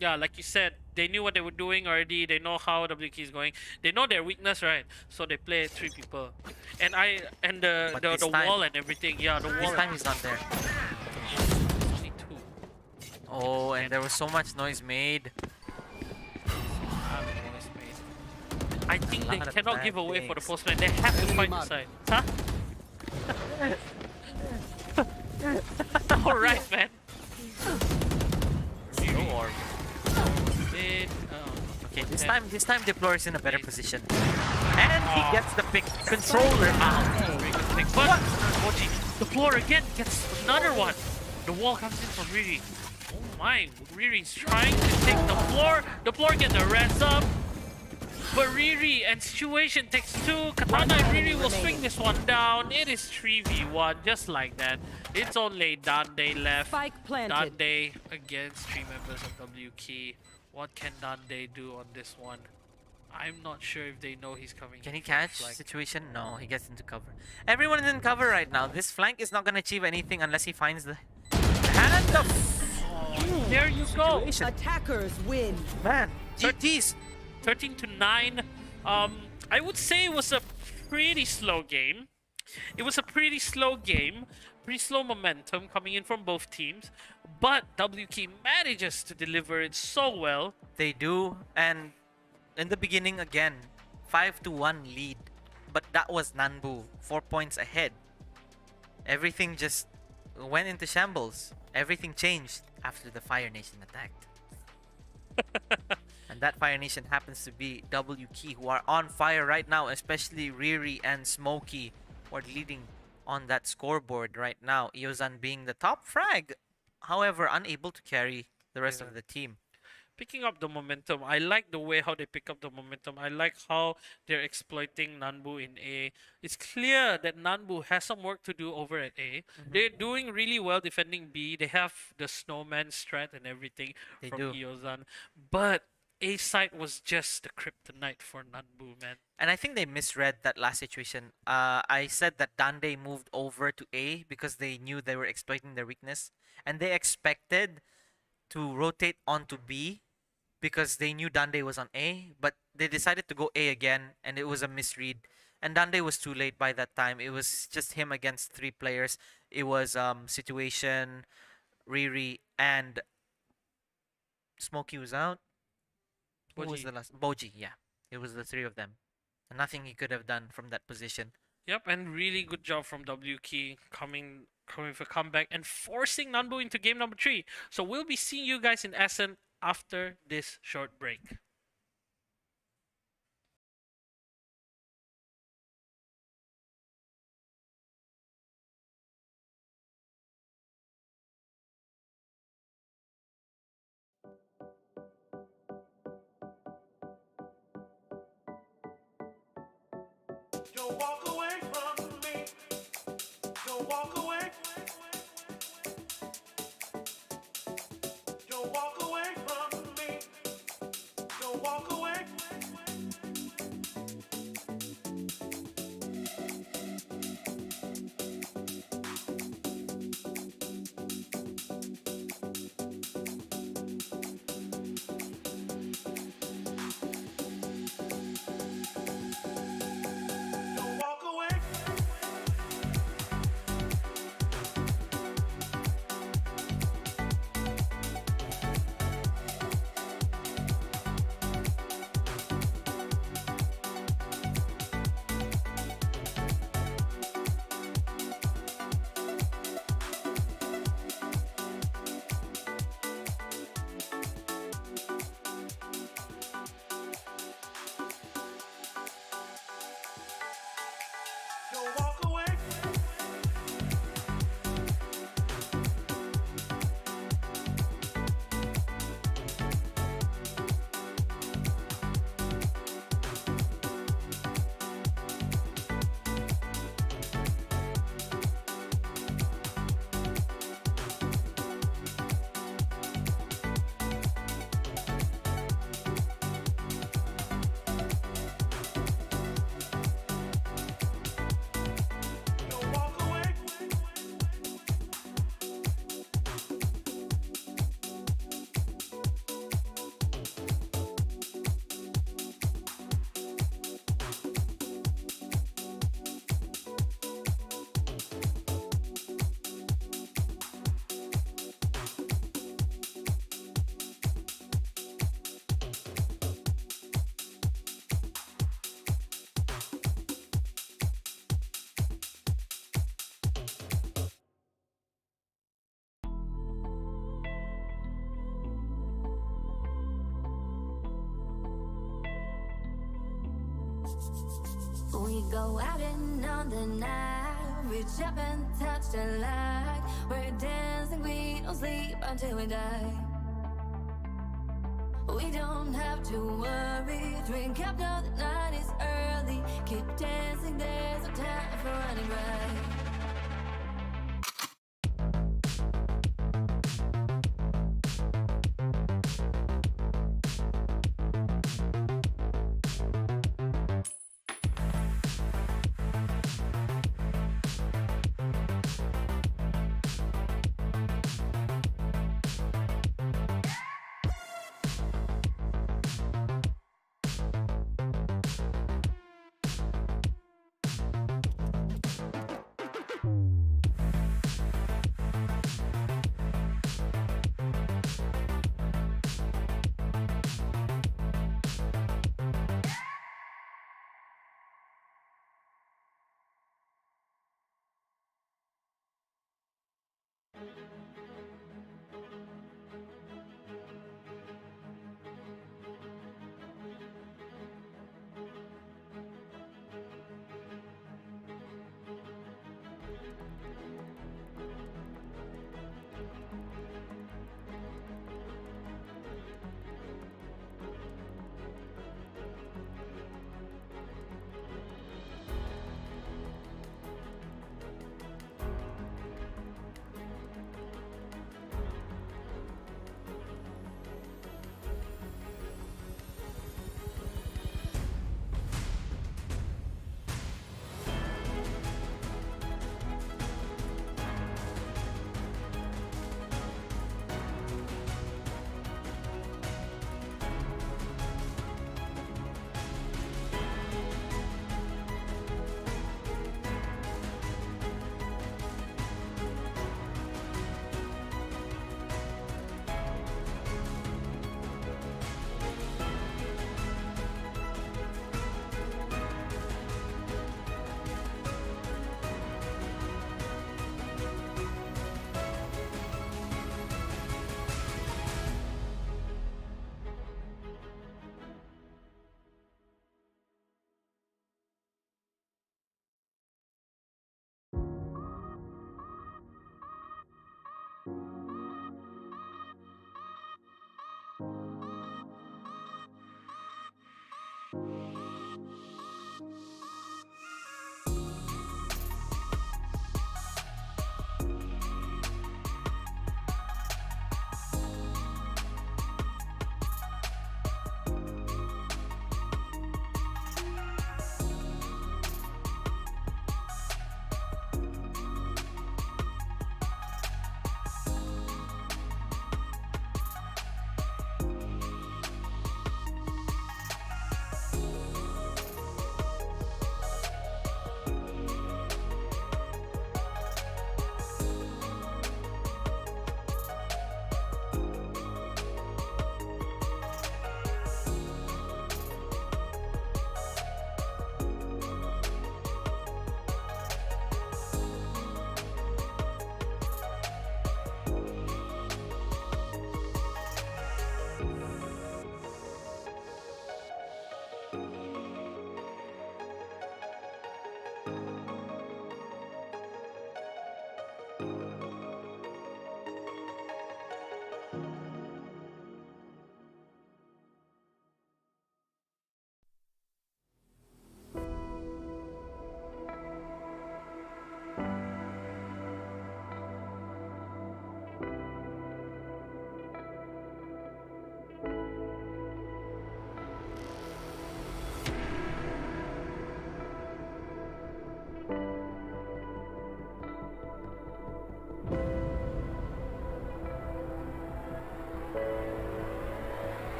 yeah, like you said, they knew what they were doing already. They know how WK is going. They know their weakness, right? So they play 3 people. And But the this time- wall and everything. Yeah, the This wall. time he's not there. Only 2. Oh, and there was so much noise made. I think they Lot of cannot bad give away for the things. postman. They have to fight the side. Huh? Alright, man. Okay, this time Deplore is in a better position. And he gets the pick controller out. Very good pick. But Boji, the floor again gets another one. The wall comes in from Riri. Oh my, Riri's trying to take the floor. The floor gets the res up. But Riri and situation takes 2. Katana and Riri will swing this one down. It is 3v1, just like that. It's only Dande left. Spike planted. Dande against 3 members of WK. What can Dande do on this one? I'm not sure if they know he's coming. Can he in from catch flank. situation? No, he gets into cover. Everyone is in cover right now. This flank is not going to achieve anything unless he finds the hand of... There you go. Situation. Attackers win. Man, GG's. 13 to 9. I would say it was a pretty slow game. Pretty slow momentum coming in from both teams. But WK manages to deliver it so well. They do, and in the beginning again, 5-1 lead. But that was Nanbu, 4 points ahead. Everything just went into shambles. Everything changed after the Fire Nation attacked. And that Fire Nation happens to be WK, who are on fire right now, especially Riri and Smokey, who are leading on that scoreboard right now. Iozan being the top frag, however, unable to carry the rest of the team. Picking up the momentum. I like the way how they pick up the momentum. I like how they're exploiting Nanbu in A. It's clear that Nanbu has some work to do over at A. They're doing really well defending B. They have the snowman strat and everything They from do. Iozan. But A side was just the kryptonite for Nanbu, man. And I think they misread that last situation. I said that Dande moved over to A because they knew they were exploiting their weakness. And they expected to rotate onto B because they knew Dande was on A. But they decided to go A again, and it was a misread. And Dande was too late by that time. It was just him against 3 players. It was Situation, Riri, and Smokey was out. Who was Boji. the last? Boji, yeah. It was the 3 of them. And nothing he could have done from that position. Yep, and really good job from WK coming for comeback and forcing Nanbu into game number 3. So we'll be seeing you guys in Essen after this short break. Don't walk away from me. Don't walk away. Don't walk away from me. Don't walk away. Don't walk away. We go out and on the night, reach up and touch the light. We're dancing, we don't sleep until we die. We don't have to worry, drink up now the night is early. Keep dancing, there's no time for running right.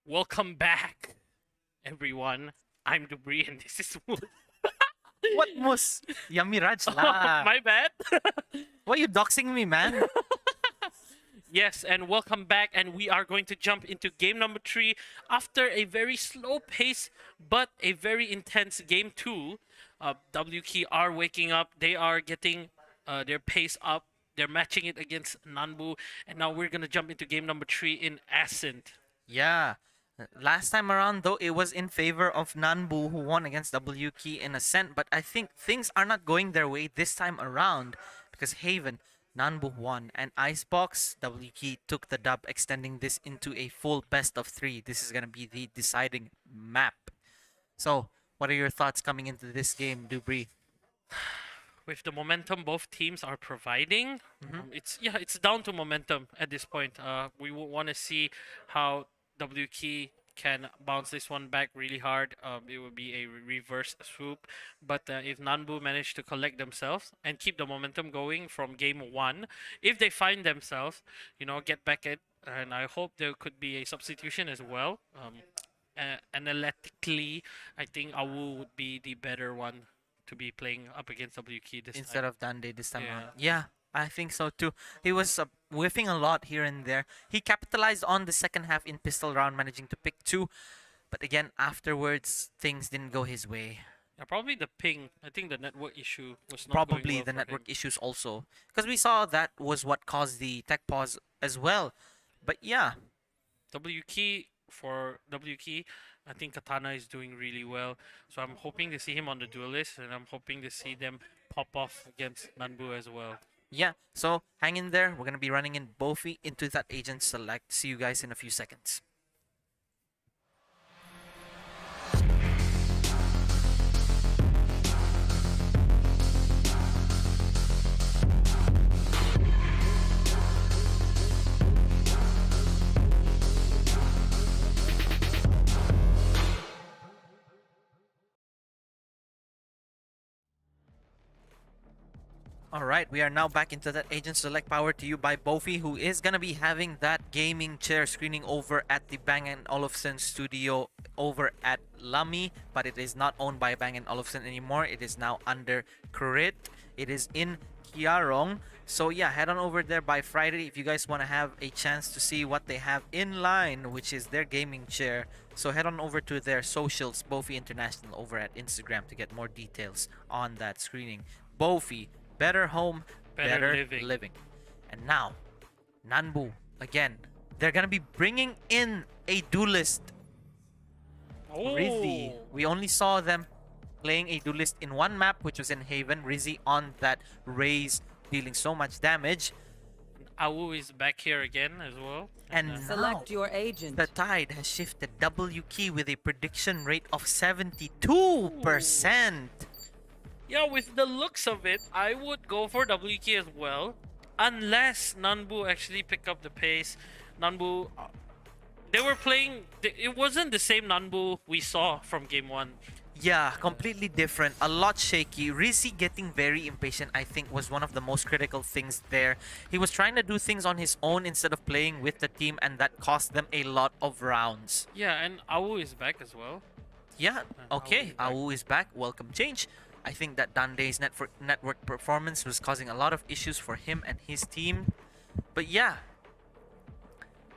Welcome back, everyone. I'm Debris and this is Moon. What mus? Yummy Raj lah. My bad. Why are you doxing me, man? Yes, and welcome back, and we are going to jump into game number 3 after a very slow pace but a very intense game 2. WK are waking up. They are getting their pace up. They're matching it against Nanbu, and now we're gonna jump into game number 3 in Ascent. Yeah. Last time around, though, it was in favor of Nanbu, who won against WK in Ascent. But I think things are not going their way this time around because Haven, Nanbu won, and Icebox, WK took the dub, extending this into a full best of 3. This is going to be the deciding map. So, what are your thoughts coming into this game, Dubri? With the momentum both teams are providing, it's down to momentum at this point. We want to see how WK can bounce this one back really hard. It would be a reverse swoop, but if Nanbu manage to collect themselves and keep the momentum going from game 1, if they find themselves, get back at, and I hope there could be a substitution as well. Analytically, I think Awu would be the better one to be playing up against WK this Instead time. of Dande this time Yeah. around. Yeah, I think so too. He was whiffing a lot here and there. He capitalized on the second half in pistol round, managing to pick 2. But again, afterwards, things didn't go his way. Yeah, probably the ping. I think the network issue was not Probably going well the for network him. issues also. Because we saw that was what caused the tech pause as well. But yeah, For WK, I think Katana is doing really well. So I'm hoping to see him on the duelist, and I'm hoping to see them pop off against Nanbu as well. yeah. So hang in there. We're going to be running in Boeffi into that agent select. See you guys in a few seconds. Alright, we are now back into that agent select, powered to you by Boeffi, who is gonna be having that gaming chair screening over at the Bang & Olufsen studio over at Lamy, but it is not owned by Bang & Olufsen anymore. It is now under Crit. It is in Kiarong. So yeah, head on over there by Friday if you guys want to have a chance to see what they have in line, which is their gaming chair. So head on over to their socials, Boeffi International, over at Instagram to get more details on that screening. Boeffi, better home, Better better living. living. And now, Nanbu, again, they're gonna be bringing in a duelist. Rizzy. We only saw them playing a duelist in one map, which was in Haven. Rizzy on that Raze, dealing so much damage. Awu is back here again as well. And now, Select your agent. the tide has shifted. WK with a prediction rate of 72%. Yeah, with the looks of it, I would go for WK as well. Unless Nanbu actually pick up the pace. Nanbu, they were playing, it wasn't the same Nanbu we saw from game 1. Yeah, completely different. A lot shaky. Rizzy getting very impatient, I think, was one of the most critical things there. He was trying to do things on his own instead of playing with the team, and that cost them a lot of rounds. Yeah, and Awu is back as well. Yeah, okay. Awu Awu is is back. back. Welcome change. I think that Dande's network performance was causing a lot of issues for him and his team. But yeah,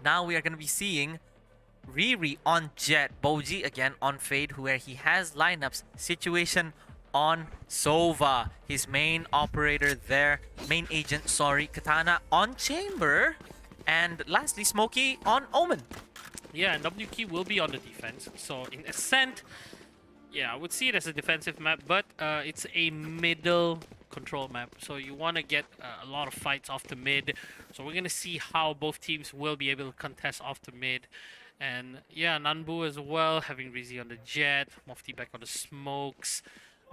now we are going to be seeing Riri on Jet, Boji again on Fade, where he has lineups. Situation on Sova, his main operator there, main agent, sorry. Katana on Chamber. And lastly, Smokey on Omen. Yeah, and WK will be on the defense. So in Ascent, yeah, I would see it as a defensive map, but it's a middle control map. So you want to get a lot of fights off the mid. So we're going to see how both teams will be able to contest off the mid. And yeah, Nanbu as well, having Rizzy on the jet, Mofti back on the smokes,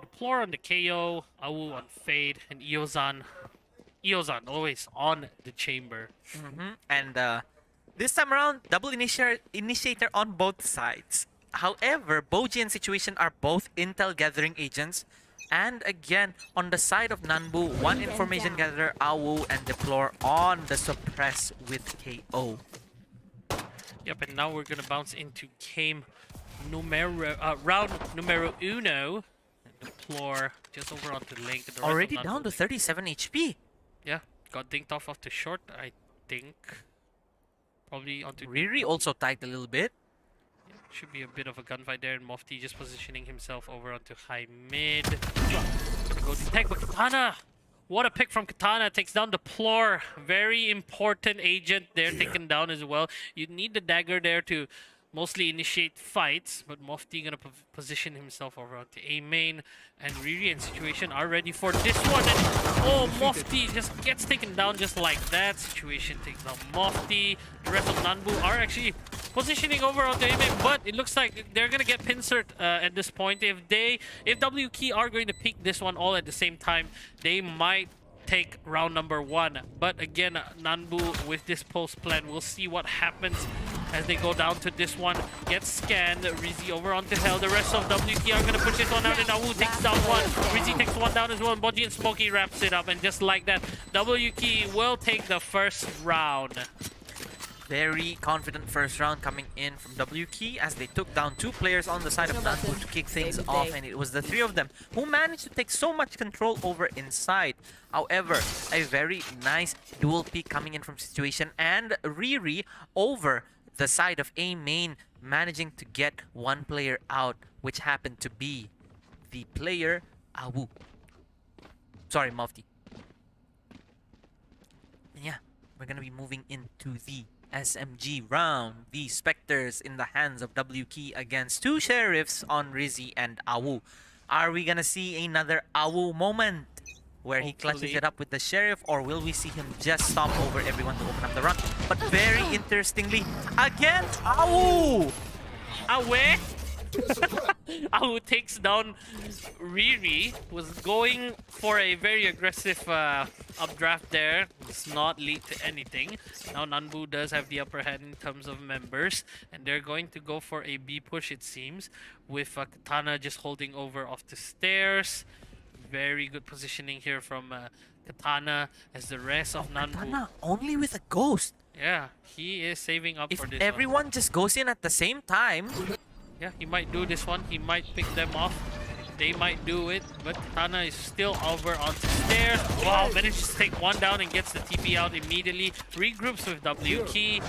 Deplore on the KO, Awu on Fade, and Iozan always on the chamber. And this time around, double initiator on both sides. However, Boji and Situation are both intel gathering agents. And again, on the side of Nanbu, one information gatherer, Awu, and Deplore on the suppress with KO. Yep, and now we're gonna bounce into round numero uno. Deplore just over onto Link. The rest of Already Nanbu down to Link. 37 HP. Yeah, got dinked off the short, I think. Probably onto Riri also tagged a little bit. should be a bit of a gunfight there, and Mofti just positioning himself over onto high mid. Gonna go detect, but Katana! What a pick from Katana, takes down Deplore. Very important agent there taken down as well. You need the dagger there to mostly initiate fights, but Mofti gonna position himself over onto A main, and Riri and Situation are ready for this one. And oh, Mofti just gets taken down just like that. Situation takes down Mofti. The rest of Nanbu are actually positioning over onto A main, but it looks like they're gonna get pincert at this point. If WK are going to peek this one all at the same time, they might take round number one. But again, Nanbu with this post plan, we'll see what happens as they go down to this one. Gets scanned. Rizzy over onto Hell. The rest of WK are gonna push this one out, and Awu takes down one. Rizzy takes one down as well, and Boji and Smokey wraps it up, and just like that, WK will take the first round. Very confident first round coming in from WK as they took down two players on the side of Nanbu to kick things off, and it was the three of them who managed to take so much control over inside. However, a very nice dual peek coming in from Situation, and Riri over the side of A main managing to get one player out, which happened to be the player Awu. Sorry, Mufti. Yeah, we're gonna be moving into the SMG round. The Spectres in the hands of WK against two Sheriffs on Rizzy and Awu. Are we gonna see another Awu moment where he clutches Hopefully. it up with the Sheriff, or will we see him just stomp over everyone to open up the run? But very interestingly, again, Awu! Away! Awu takes down Riri, was going for a very aggressive updraft there. Does not lead to anything. Now Nanbu does have the upper hand in terms of members, and they're going to go for a B push, it seems, with Katana just holding over off the stairs. Very good positioning here from Katana as the rest of Nanbu. Katana only with a ghost. Yeah, he is saving up If for this everyone just goes in at the same time, one. Yeah, he might do this one. He might pick them off. They might do it, but Katana is still over onto stairs. Wow, manages to take one down and gets the TP out immediately. Regroups with WK.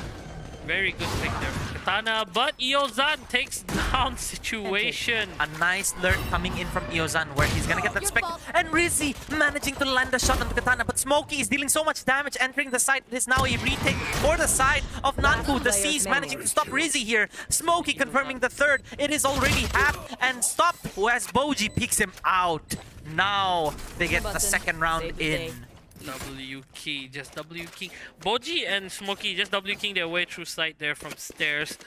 Very good pick there from Katana, but Iozan takes down Situation. a nice lurk coming in from Iozan where he's gonna get that spec. And Rizzy managing to land a shot on Katana, but Smokey is dealing so much damage entering the site. It is now a retake for the side of Nanbu. The C's managing to stop Rizzy here. Smokey confirming the third. It is already half and stopped as Boji picks him out. Now they get the second round in. WK, just WK. Boji and Smokey just WKing their way through site there from stairs.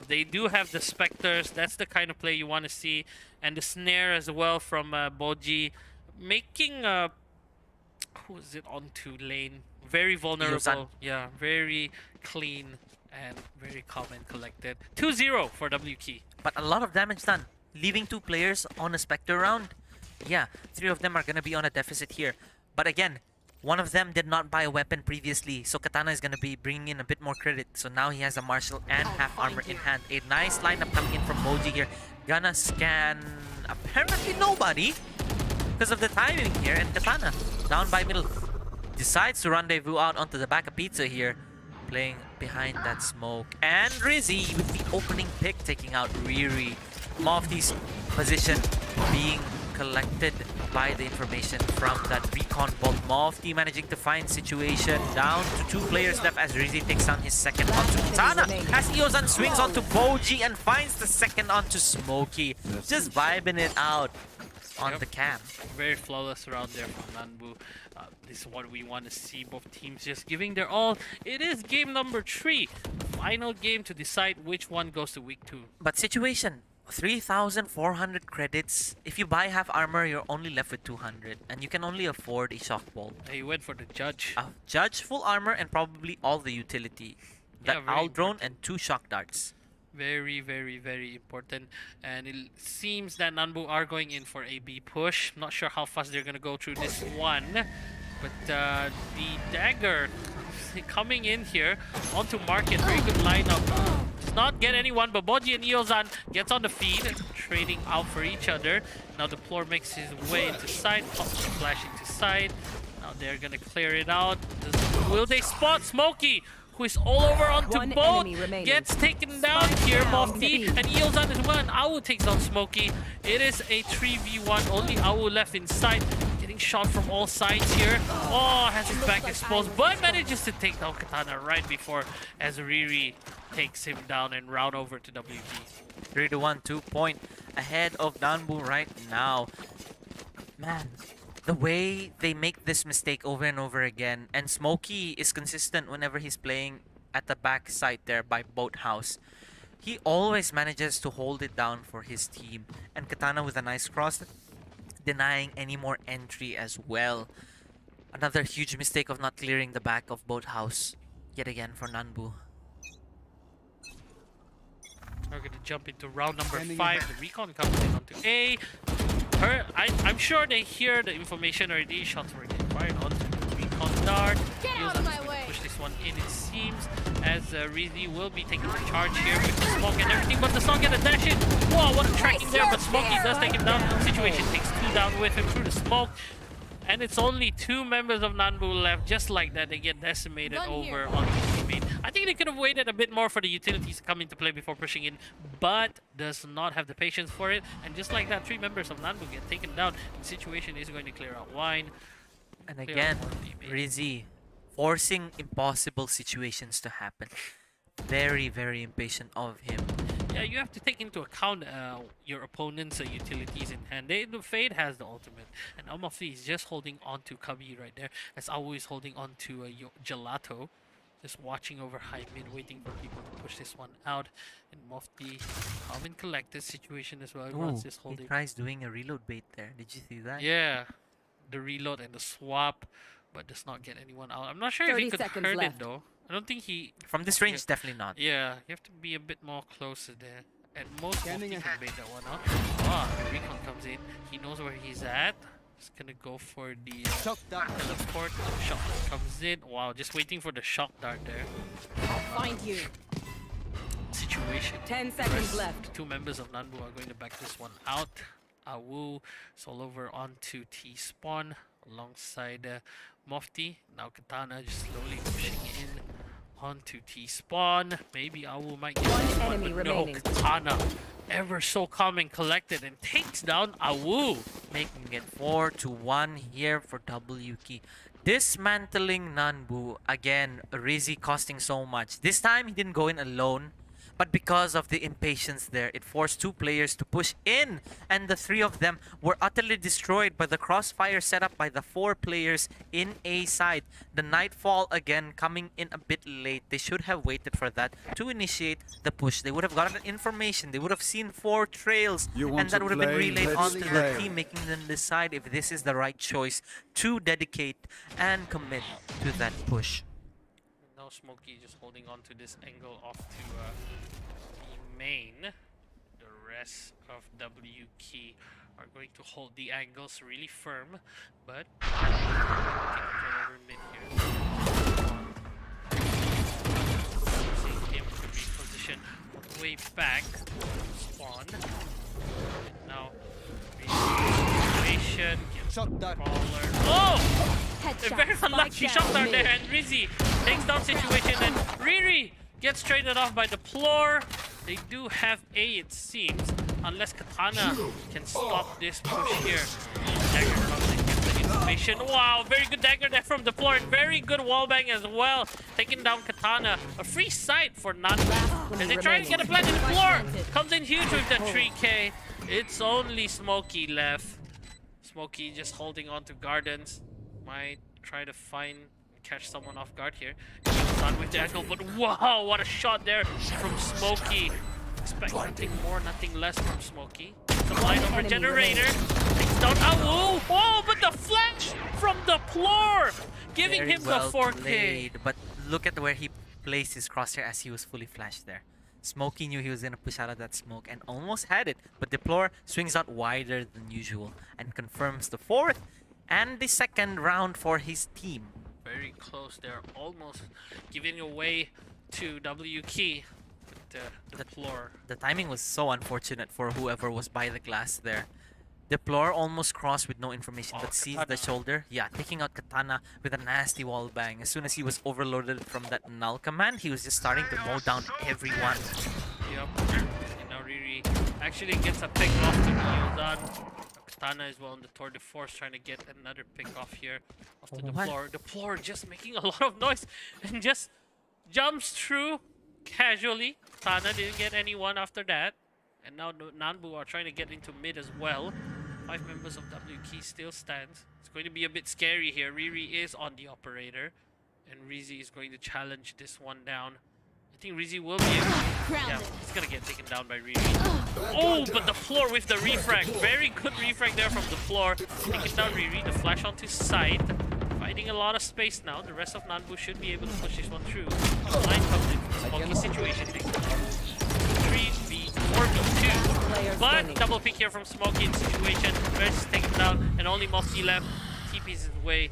They do have the Spectres. That's the kind of play you want to see. And the snare as well from Boji. Making, who is it onto lane? Very vulnerable. Iozan. Yeah, very clean and very calm and collected. 2-0 for WK. But a lot of damage done, leaving two players on a Spectre round. Yeah, three of them are gonna be on a deficit here. But again, one of them did not buy a weapon previously, so Katana is going to be bringing in a bit more credit. So now he has a martial and half armor in hand. A nice lineup coming in from Boji here. Gonna scan apparently nobody because of the timing here. And Katana down by middle decides to rendezvous out onto the back of Pizza here, playing behind that smoke. And Rizzy with the opening pick taking out Riri. Mofti's position being collected by the information from that recon bolt. Boeffi managing to find situation. Down to 2 players left as Rizzy takes down his second onto Katana. As Eozan swings onto Boji and finds the second onto Smokey. Just vibing it out on the cam. Very flawless round there from Nanbu. This is what we want to see. Both teams just giving their all. It is game number 3. Final game to decide which one goes to week 2. But situation, 3,400 credits. If you buy half armor, you're only left with 200. And you can only afford a shock bolt. He went for the judge. A judge, full armor, and probably all the utility. That very owl drone important. and 2 shock darts. Very, very, very important. And it seems that Nanbu are going in for a B push. Not sure how fast they're going to go through this one. But the dagger coming in here onto market. Very good lineup. Does not get anyone, but Boji and Eozan gets on the feed, trading out for each other. Now the floor makes his way into side. Pop splash into side. Now they're going to clear it out. Will they spot Smokey? Who is all over onto One both, enemy remaining. gets taken down here, Boeffi, and Eozan as well, and Awu takes down Smokey. It is a 3v1, only Awu left inside, getting shot from all sides here. Oh, has his back exposed, but manages to take down Katana right before as Riri takes him down and round over to WG. 3-1, 2 point ahead of Nanbu right now. Man, the way they make this mistake over and over again, and Smokey is consistent whenever he's playing at the back side there by Boathouse. He always manages to hold it down for his team, and Katana with a nice cross, denying any more entry as well. Another huge mistake of not clearing the back of Boathouse yet again for Nanbu. We're going to jump into round number 5. The recon comes in onto A. I'm sure they hear the information already. Shots were getting fired onto the recon dart. Get out of my way. Push this one in, it seems, as Rizzy will be taking the charge here with the smoke and everything, but the song gonna dash in. Whoa, what a tracking there, but Smokey does take him down. Situation takes 2 down with him through the smoke. And it's only 2 members of Nanbu left. Just like that, they get decimated over onto teammate. I think they could have waited a bit more for the utilities to come into play before pushing in, but does not have the patience for it. And just like that, 3 members of Nanbu get taken down. The situation is going to clear out wine. And again, Rizzy forcing impossible situations to happen. Very, very impatient of him. Yeah, you have to take into account your opponent's utilities in hand. The Fade has the ultimate, and Amofi is just holding on to Kabi right there, as Awu is holding on to Gelato. Just watching over high mid, waiting for people to push this one out. And Mofti, calm and collected situation as well. Everyone's just He holding. tries doing a reload bait there. Did you see that? Yeah, the reload and the swap, but does not get anyone out. I'm not sure if 30 he could seconds hurt it left. though. I don't think he. From this range, definitely not. Yeah, you have to be a bit more closer there. And most Mofti can bait that one out. Ah, the recon comes in. He knows where he's at. Just gonna go for the teleport. Shock dart comes in. Wow, just waiting for the shock dart there. Find you. Situation. 10 seconds left. 2 members of Nanbu are going to back this one out. Awu, all over onto T-Spawn alongside Mofti. Now Katana just slowly pushing in onto T-Spawn. Maybe Awu might get this one, enemy but no, remaining. Katana ever so calm and collected and takes down Awu. Making it 4-1 here for WK. Dismantling Nanbu. Again, Rizzy costing so much. This time, he didn't go in alone. But because of the impatience there, it forced 2 players to push in. And the 3 of them were utterly destroyed by the crossfire set up by the 4 players in A side. The Nightfall again coming in a bit late. They should have waited for that to initiate the push. They would have gotten information. They would have seen 4 trails. And that would have been relayed onto the team, making them decide if this is the right choice to dedicate and commit to that push. Now Smokey just holding on to this angle off to the main. The rest of WK are going to hold the angles really firm, but taking control over mid here. Seeing him to reposition on the way back. Spawn. Now situation gets the brawler. Oh! A very unlucky shot down there, and Rizzy takes down situation, and Riri gets traded off by the floor. They do have A, it seems. unless Katana can stop this push here. Dagger comes in, gets the information. Wow, very good dagger there from the floor, and very good wallbang as well. Taking down Katana. A free sight for Nanbu. As they try to get a plant in the floor. Comes in huge with the 3K. It's only Smokey left. Smokey just holding on to Gardens. Might try to catch someone off guard here. Done with the angle, but wow, what a shot there from Smokey. Expect nothing more, nothing less from Smokey. The line over generator. Takes down Awu. Oh, but the flash from the floor, giving Very him well the 4K. played, but look at where he placed his crosshair as he was fully flashed there. Smokey knew he was gonna push out of that smoke and almost had it, but Deplore swings out wider than usual and confirms the 4th and the 2nd round for his team. Very close. They're almost giving away to W Key. The floor. The timing was so unfortunate for whoever was by the glass there. Deplore almost crossed with no information, but sees the Katana. shoulder. Yeah, taking out Katana with a nasty wall bang. As soon as he was overloaded from that null command, he was just starting to mow down everyone. Yep. And now Riri actually gets a pick off to Miyozan. Katana as well on the tour de force, trying to get another pick off here off to the What? floor. The floor just making a lot of noise and just jumps through casually. Katana didn't get anyone after that. And now Nanbu are trying to get into mid as well. 5 members of W Key still stands. It's going to be a bit scary here. Riri is on the operator. And Rizy is going to challenge this one down. I think Rizy will be able to... Yeah, he's going to get taken down by Riri. Oh, but the floor with the refrag. Very good refrag there from the floor. Taking down Riri. The flash onto side. Finding a lot of space now. The rest of Nanbu should be able to push this one through. The line comes in from Smokey situation. 3v4v2. But double pick here from Smokey in situation. Rex take him down, and only Mofti left. TP's his way.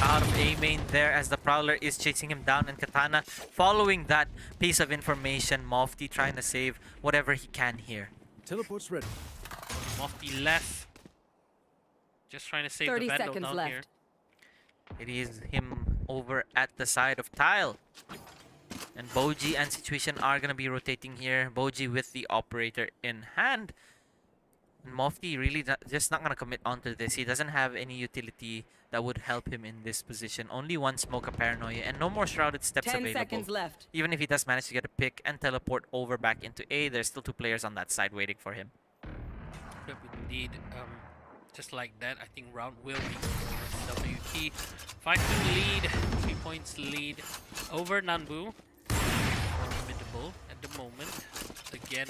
Out of A main there as the Prowler is chasing him down, and Katana following that piece of information. Mofti trying to save whatever he can here. Teleport's ready. Mofti left. Just trying to save 30 the Vandal seconds down left. here. It is him over at the side of Tile. And Boji and Situation are going to be rotating here. Boji with the operator in hand. And Mofti really just not going to commit onto this. He doesn't have any utility that would help him in this position. Only one Smoke of Paranoia and no more Shrouded Steps 10 available. seconds left. Even if he does manage to get a pick and teleport over back into A, there's still 2 players on that side waiting for him. Yep, indeed. Just like that, I think round will be W Key. 5-2 lead, 3 points lead over Nanbu. Formidable at the moment. Again,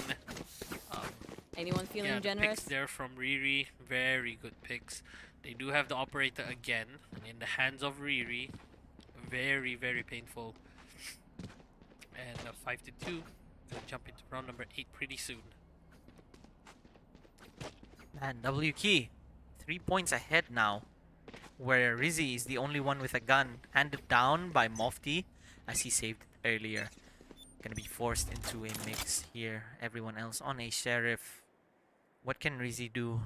Anyone feeling yeah, the generous? picks there from Riri, very good picks. They do have the operator again, and in the hands of Riri, very, very painful. And 5-2, gonna jump into round number 8 pretty soon. Man, W Key, 3 points ahead now. Where Rizzy is the only one with a gun, handed down by Mofti as he saved it earlier. Gonna be forced into a mix here. Everyone else on a sheriff. What can Rizzy do?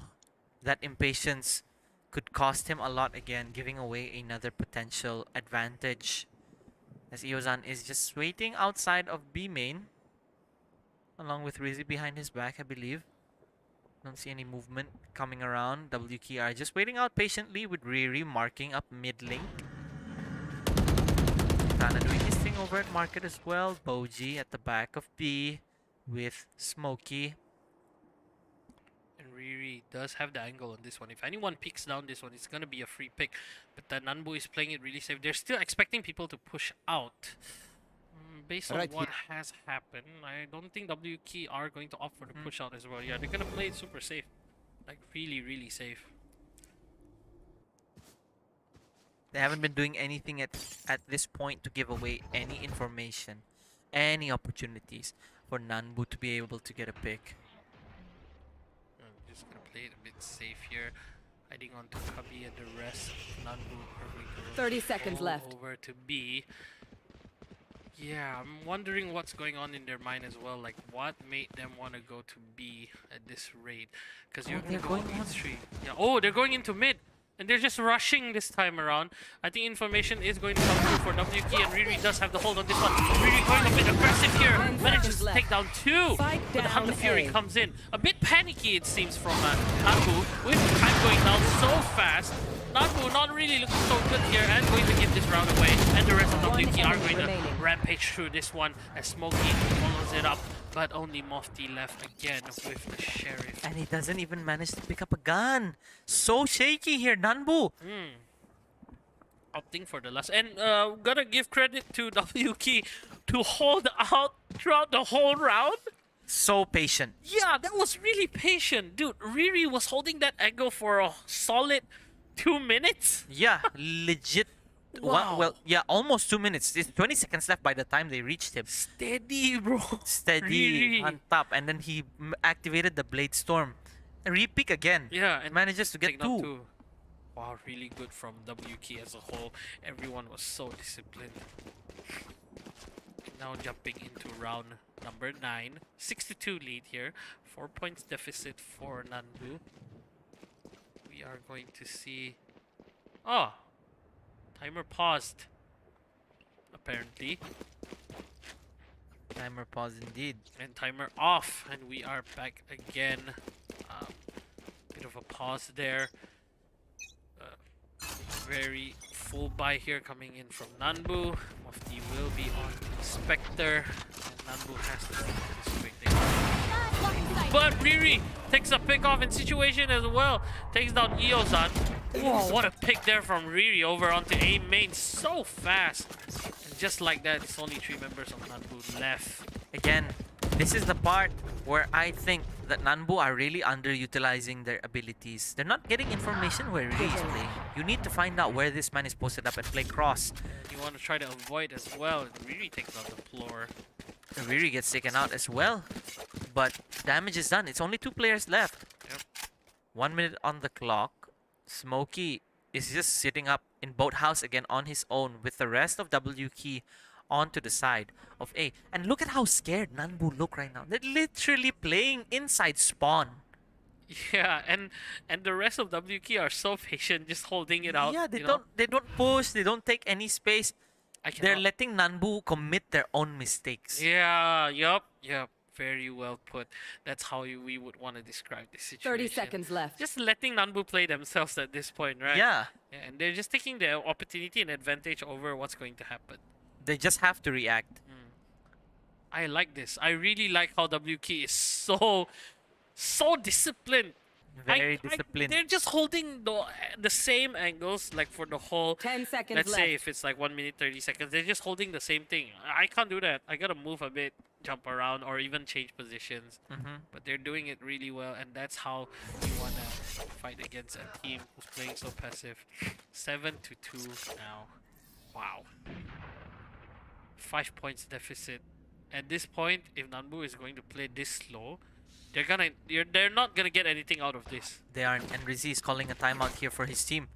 That impatience could cost him a lot again, giving away another potential advantage. As Iozan is just waiting outside of B main. Along with Rizzy behind his back, I believe. Don't see any movement coming around. WK are just waiting out patiently with Riri marking up mid link. Tana doing his thing over at market as well. Boji at the back of B with Smokey. And Riri does have the angle on this one. If anyone picks down this one, it's gonna be a free pick. But Nanbu is playing it really safe. They're still expecting people to push out. Based on Right what has happened, I don't think WK are going to opt for the push out as well. Yeah, they're gonna play it super safe. Like really, really safe. They haven't been doing anything at this point to give away any information, any opportunities for Nanbu to be able to get a pick. I'm just gonna play it a bit safe here. Hiding on to Kabi and the rest. Nanbu probably goes 30 seconds all left. over to B. Yeah, I'm wondering what's going on in their mind as well. Like, what made them want to go to B at this rate? Because you're they're going on. street. Yeah. Oh, they're going into mid. And they're just rushing this time around. I think information is going to come through for WK, and Riri does have the hold on this one. Riri going a bit aggressive here. Managing seconds to left. take down 2. Fight But the down Hunter Fury A. comes in. A bit panicky, it seems, from Nanbu. With time going down so fast. Nanbu not really looking so good here and going to give this round away. And the rest of One WT are enemy going to remaining. rampage through this one as Smokey follows it up. But only Mofty left again with the Sheriff. And he doesn't even manage to pick up a gun. So shaky here, Nanbu. Opting for the last. And gotta give credit to WK to hold out throughout the whole round. So patient. Yeah, that was really patient. Dude, Riri was holding that angle for a solid 2 minutes. Yeah, legit. Wow. Well, yeah, almost 2 minutes. There's 20 seconds left by the time they reached him. Steady, bro. Steady Riri. on top, and then he activated the Blade Storm. Repeak again. Yeah, and Manages to get take down 2. Wow, really good from WK as a whole. Everyone was so disciplined. Now jumping into round number 9. 62 lead here. 4 points deficit for Nanbu. We are going to see... Oh! Timer paused. Apparently. Timer pause indeed. And timer off. And we are back again. Bit of a pause there. Very full buy here coming in from Nanbu. Mufti will be on Spectre. And Nanbu has to take this quickly. But Riri takes a pick off in situation as well. Takes down Eozan. Whoa, what a pick there from Riri over onto A main so fast. And just like that, it's only 3 members of Nanbu left. Again, this is the part where I think that Nanbu are really underutilizing their abilities. They're not getting information where Riri is playing. You need to find out where this man is posted up and play cross. You want to try to avoid as well. Riri takes on the floor. Riri gets taken out as well. But damage is done. It's only 2 players left. Yep. 1 minute on the clock. Smokey is just sitting up in boathouse again on his own with the rest of WK onto the side of A. And look at how scared Nanbu look right now. They're literally playing inside spawn. Yeah, and the rest of WK are so patient, just holding it out. Yeah, you know? they don't push, they don't take any space. They're cannot- letting Nanbu commit their own mistakes. Yeah, yup. Very well put. That's how we would want to describe this situation. 30 seconds left. Just letting Nanbu play themselves at this point, right? Yeah, And they're just taking the opportunity and advantage over what's going to happen. they just have to react. I like this. I really like how WK is so disciplined. Very disciplined. They're just holding the same angles like for the whole. 10 seconds Let's left. say if it's like 1 minute 30 seconds, they're just holding the same thing. I can't do that. I gotta move a bit, jump around, or even change positions. But they're doing it really well, and that's how you wanna fight against a team who's playing so passive. 7-2 now. Wow. 5 points deficit. At this point, if Nanbu is going to play this slow, they're not gonna get anything out of this. They aren't. And Rizzi is calling a timeout here for his team.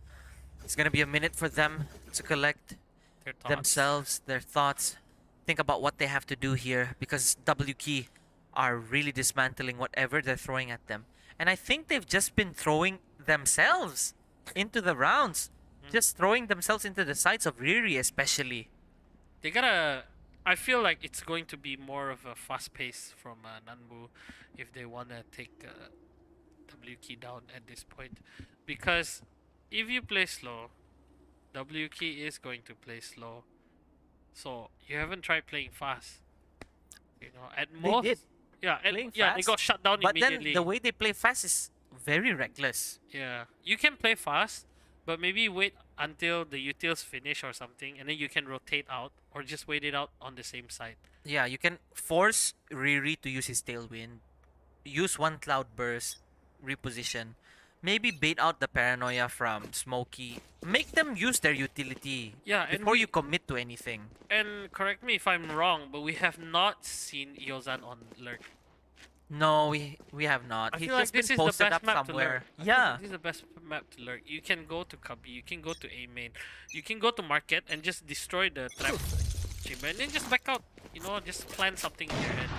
It's gonna be a minute for them to collect Their thoughts. themselves, their thoughts, think about what they have to do here because WK are really dismantling whatever they're throwing at them. And I think they've just been throwing themselves into the rounds. Just throwing themselves into the sights of Riri especially. They gotta. I feel like it's going to be more of a fast pace from Nanbu if they wanna take WK down at this point, because if you play slow, WK is going to play slow. So you haven't tried playing fast. You know, at most. did. Yeah, Playing they fast, got shut down But immediately. then the way they play fast is very reckless. Yeah, you can play fast, but maybe wait until the utils finish or something, and then you can rotate out, or just wait it out on the same side. Yeah, you can force Riri to use his tailwind, use one cloud burst, reposition, maybe bait out the paranoia from Smokey, make them use their utility Yeah, and before you commit to anything. And correct me if I'm wrong, but we have not seen Eozan on lurk. No, we have not. I He's feel like just this been is the posted best up map to somewhere. lurk. I feel Yeah, like this is the best map to lurk. You can go to Cubby, you can go to A main, you can go to market and just destroy the trap chamber, and then just back out. You know, just plan something in your head.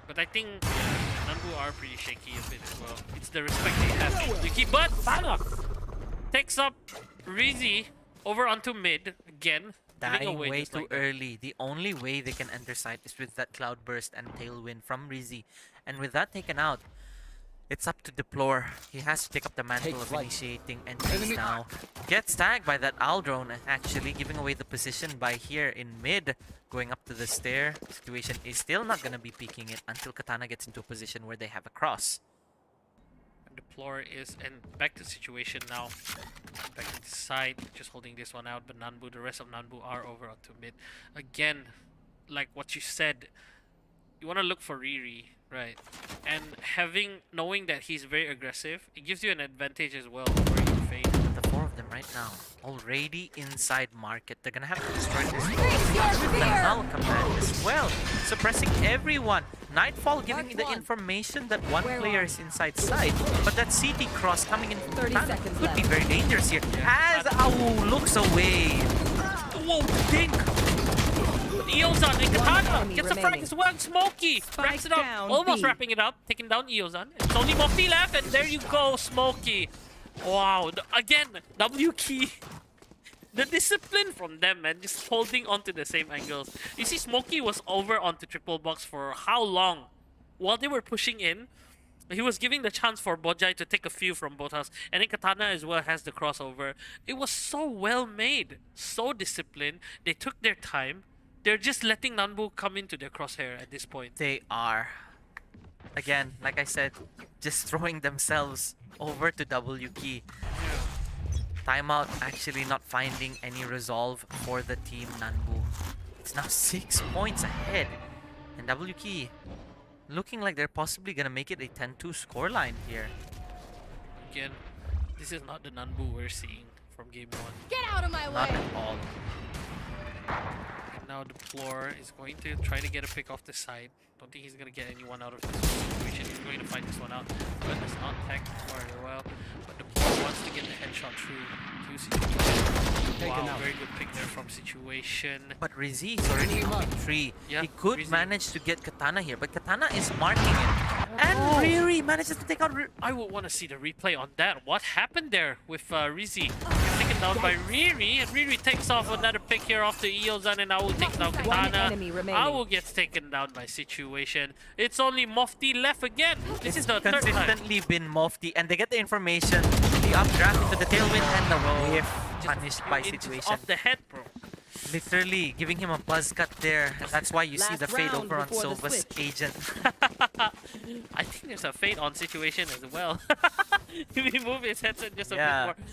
But I think Nanbu are pretty shaky a bit as well. It's the respect they have for Yuki, but takes up Rizzi over onto mid again. Giving dying away way just too like that. early. The only way they can enter sight is with that Cloudburst and Tailwind from Rizzy. And with that taken out, it's up to Deplore. He has to take up the mantle of initiating entries now. Gets tagged by that Aldrone, actually giving away the position by here in mid. Going up to the stair. Situation is still not going to be peeking it until Katana gets into a position where they have a cross. Deplore is and back to situation now. Back to the side, just holding this one out, but Nanbu, the rest of Nanbu are over onto mid. Again, like what you said, you want to look for Riri, right? And knowing that he's very aggressive, it gives you an advantage as well for you to fade. The four of them right now already inside market. They're gonna have to destroy this with the null command as well, suppressing everyone. Nightfall giving you the information that one player is inside side, but that CT cross coming in 30 seconds could be left. very dangerous here. As Awu looks away. Whoa, dink! Eozan and Katana enemy gets the frag remaining. as well. Smokey wraps it up, down almost B. wrapping it up, taking down Eozan. It's only Boeffi left, and there you go, Smokey. Wow, again, W key. The discipline from them, man, just holding on to the same angles. You see, Smokey was over onto triple box for how long? While they were pushing in, he was giving the chance for Bojai to take a few from both us, and then Katana as well has the crossover. It was so well made, so disciplined. They took their time. They're just letting Nanbu come into their crosshair at this point. They are. Again, like I said, just throwing themselves over to W key. Timeout actually not finding any resolve for the team Nanbu. It's now 6 points ahead. And W key looking like they're possibly gonna make it a 10-2 scoreline here. Again, this is not the Nanbu we're seeing from game 1. Get out of my Not way! at all. And now Deplore is going to try to get a pick off the side. Don't think he's going to get anyone out of this situation. He's going to fight this one out. But it's not tagged very well. But Deplore wants to get the headshot through to situation. Wow, very good pick there from situation. But Rizzy is already on 3. Yeah, He could Rizzy. manage to get Katana here, but Katana is marking it. And Oh. Riri manages to take out I would want to see the replay on that. What happened there with Rizzy? Gets taken down by Riri, and Riri takes off another pick here off the Eozan, and Awu takes down Katana. enemy remaining. Awu gets taken down by situation. It's only Mofti left again. This is the third time. consistently been Mofti, and they get the information, the updraft into the tailwind, and the whiff punished by Inches situation. off the head, bro. Literally giving him a buzz cut there. And that's why you see Last the fade round over on before the Silva's switch. agent. I think there's a fade on situation as well. He moved his headset just a Yeah. bit more.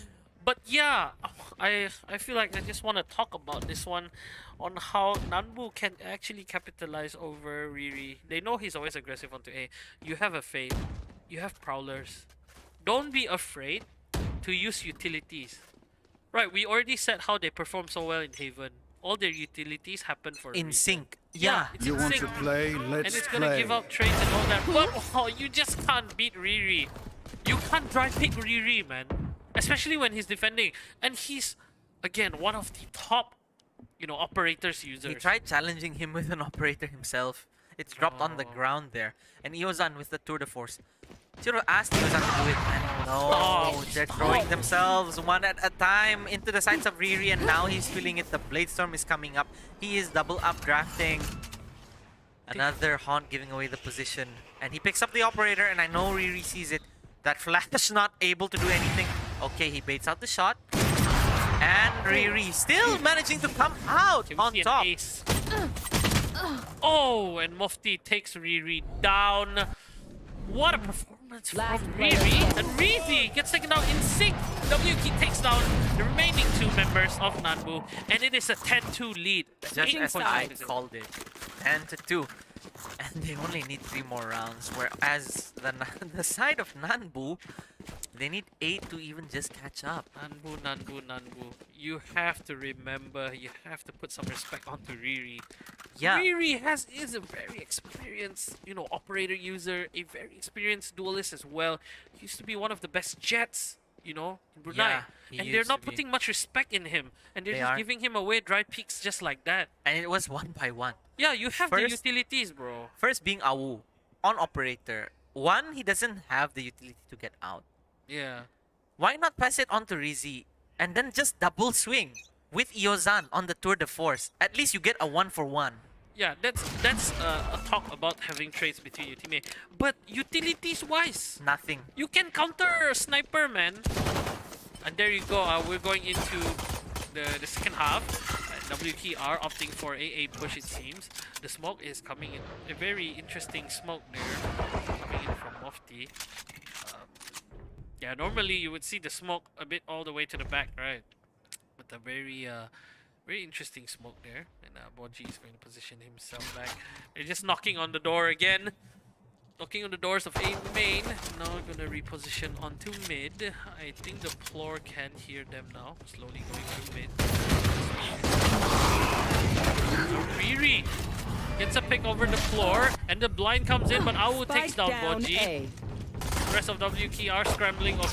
But yeah, I feel like I just want to talk about this one on how Nanbu can actually capitalize over Riri. They know he's always aggressive onto A. You have a fade. You have prowlers. Don't be afraid to use utilities. Right, we already said how they perform so well in Haven. All their utilities happen for a In reason. sync. Yeah. it's You in want sync. to play? And Let's it's gonna play. give up trades and all that. But oh, you just can't beat Riri. You can't drive pick Riri, man. Especially when he's defending. And he's, again, one of the top, operators users. He tried challenging him with an operator himself. It's dropped on the Oh. ground there. And Eozan with the tour de force. Should have asked Eozan to do it. And no, Stop, they're stop. throwing themselves one at a time into the sides of Riri, and now he's feeling it. The Blade Storm is coming up. He is double up drafting. Another Haunt giving away the position. And he picks up the operator, and I know Riri sees it. That flash not able to do anything. Okay, he baits out the shot. And Riri still managing to come out Can we on see an top. ace? Oh, and Mufti takes Riri down. What a performance Last from player Riri. standing. And Riri gets taken out in sync. WK takes down the remaining 2 members of Nanbu. And it is a 10-2 lead. Just 8 as points I ahead. called it. 10-2. And they only need 3 more rounds. Whereas the side of Nanbu, they need 8 to even just catch up. Nanbu. You have to remember, you have to put some respect onto Riri. Yeah. Riri is a very experienced, operator user, a very experienced duelist as well. He used to be one of the best jets, in Brunei. Yeah, he And they're used not to be. putting much respect in him. And they're They just are. giving him away dry peaks just like that. And it was 1 by 1. Yeah, you have the First- utilities, bro. First being Awu on operator. 1, he doesn't have the utility to get out. Yeah. Why not pass it on to Rizzy and then just double swing? with Iozan on the Tour de Force, at least you get a 1-for-1. Yeah, that's a talk about having trades between your teammate. But utilities-wise, Nothing. you can counter a sniper, man. And there you go. We're going into the second half. WKR opting for AA push, it seems. The smoke is coming in. A very interesting smoke there. Coming in from Mofti. Yeah, normally you would see the smoke a bit all the way to the back, right? But a very interesting smoke there. And Boji is going to position himself back. They're just knocking on the door again. Knocking on the doors of A main. Now going to reposition onto mid. I think the floor can hear them now. Slowly going through mid. Riri gets a pick over the floor. And the blind comes in, but Awu takes down Boji. The rest of WKR scrambling a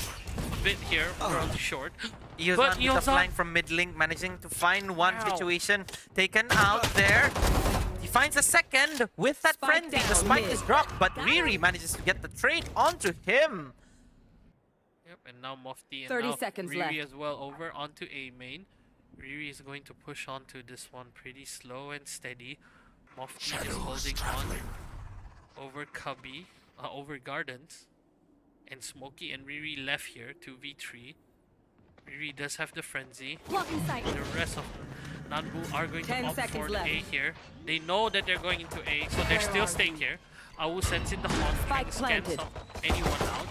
bit here. We're on short. Iozan with a flank from mid link, managing to find one situation taken out there. He finds a second with that frenzy. The spike is dropped, but Riri manages to get the trade onto him. Yep, and now Mofti and 30 now seconds Riri left. as well over onto A main. Riri is going to push onto this one pretty slow and steady. Mofti is holding on over Cubby, over Gardens. And Smokey and Riri left here, 2v3. Riri does have the frenzy. Blocking sight. The rest of Nanbu are going to 10 opt for seconds the left. A here. They know that they're going into A, so they're still staying here. Awu sends in the Hawk, trying to scan planted. anyone out.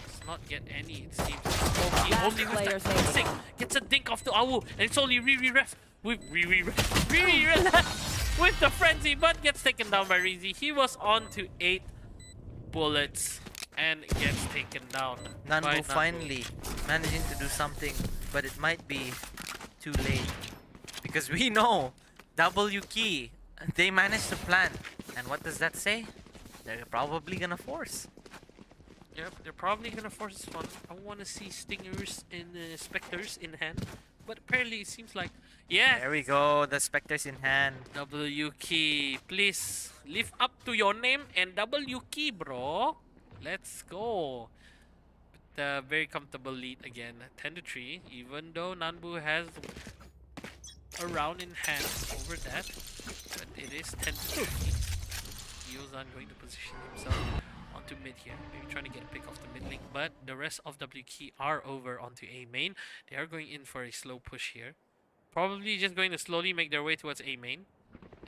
Does not get any, it seems. Smokey Last only with player that standing. sink. Gets a dink off to Awu, and it's only Riri ref. With Riri ref with the frenzy, but gets taken down by Rizy. He was on to 8 bullets. And gets taken down. by Nanbu finally managing to do something, but it might be too late. Because we know W key, they managed to plant. And what does that say? They're probably gonna force. Yep, they're probably gonna force this one. I want to see Stingers and Spectres in hand. But apparently it seems like, yeah, There we go, the Spectres in hand. W key, please live up to your name and W key, bro. Let's go. But, very comfortable lead again, 10-3. Even though Nanbu has a round in hand over that, but it is 10-3. Iozan going to position himself onto mid here, maybe trying to get a pick off the mid link. But the rest of W key are over onto A main. They are going in for a slow push here. Probably just going to slowly make their way towards A main.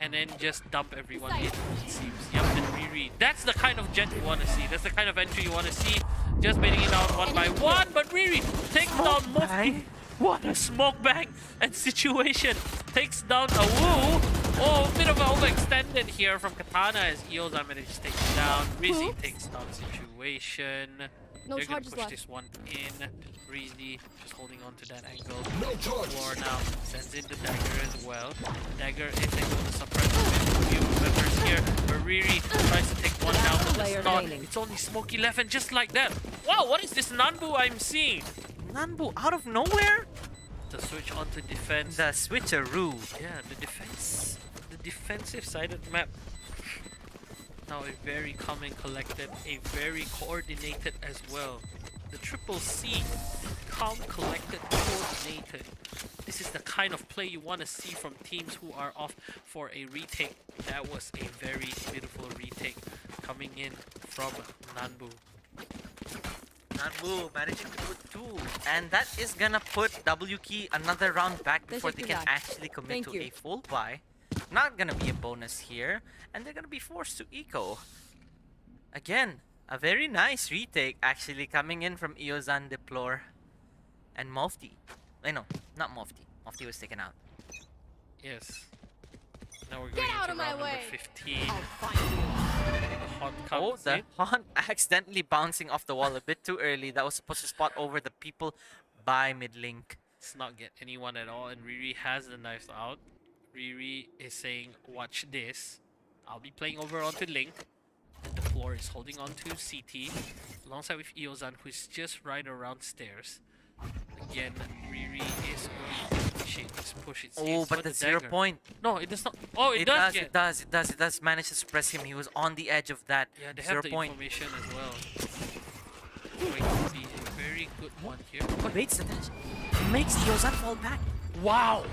And then just dump everyone in, it seems. Yep, and Riri. That's the kind of jet you want to see. That's the kind of entry you want to see. Just baiting it out one by one. But Riri takes down Mofti. What a smoke bang and situation. Takes down Awu. Oh, a bit of an overextended here from Katana as Iozan manages to take it down. Rizy takes down situation. No They're gonna charges push left. this one in. Rizy just holding on to that angle. Floor now sends in the dagger as well. Dagger is able to suppress a few members here. But Riri tries to take one down, but player it's not. remaining. It's only Smokey left, and just like that. Wow, what is this Nanbu I'm seeing? Nanbu out of nowhere? The switch onto defense. The switcheroo. Yeah, the defense. The defensive sided map. Now a very calm and collected, a very coordinated as well. The triple C, calm, collected, coordinated. This is the kind of play you want to see from teams who are off for a retake. That was a very beautiful retake coming in from Nanbu. Nanbu managing to put 2. And that is gonna put W key another round back before they can actually commit Thank to you. a full buy. Not gonna be a bonus here. And they're gonna be forced to eco. Again, a very nice retake actually coming in from Iozan Deplore and Mofti. No, not Mofti. Mofti was taken out. Yes. Now we're going out into of my round number way. 15. I'll find you. The hot Oh, comes the in. Hunt accidentally bouncing off the wall a bit too early. That was supposed to spot over the people by mid link. Does not get anyone at all, and Riri has the knives out. Riri is saying, watch this. I'll be playing over onto Link. And the floor is holding on to CT. Alongside with Iozan, who is just right around stairs. Again, Riri is going to initiate this push. It Oh, seems, but the the 0 dagger. point. No, it does not. Oh, it does get. It does manage to suppress him. He was on the edge of that Yeah, they 0 have the point. information as well. Going to be a very good one here. Baits the dash. Makes Iozan fall back. Wow!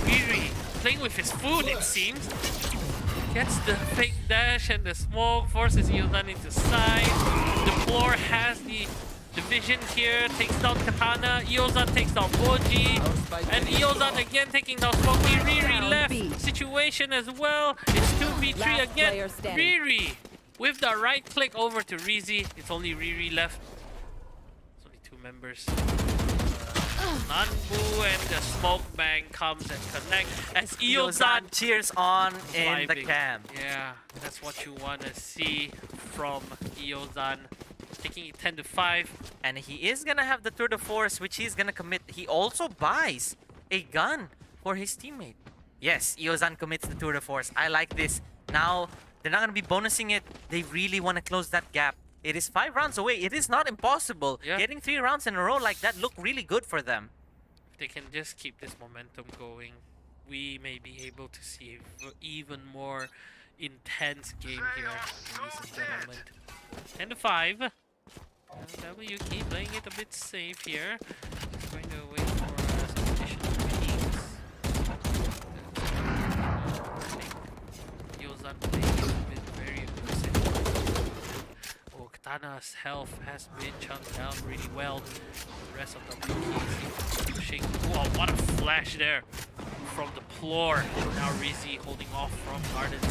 Riri playing with his food, it seems. Gets the fake dash and the smoke, forces Eozan into side. The floor has the division here, takes down Katana. Eozan takes down Boji. And Eozan again taking down Smokey. Riri left situation as well. It's 2v3 Last again. player standing. Riri with the right click over to Rizy. It's only Riri left. It's only 2 members. Nanbu and the smoke bang comes and connect as Eozan cheers on in the vibing. cam. Yeah, that's what you want to see from Eozan. Taking it 10-5. And he is gonna have the tour de force, which he's gonna commit. He also buys a gun for his teammate. Yes, Eozan commits the tour de force. I like this. Now, they're not gonna be bonusing it. They really want to close that gap. It is 5 rounds away. It is not impossible. Yeah. Getting 3 rounds in a row like that look really good for them. If they can just keep this momentum going, we may be able to see a even more intense game here, ladies and gentlemen. 10-5. WK playing it a bit safe here. He's going to wait for some additional peaks. Eozan playing it a bit very aggressive. Oh, Katana's health has been chunked down really well. The rest of WK is pushing. Wow, what a flash there from the floor. Now Rizy holding off from Gardens.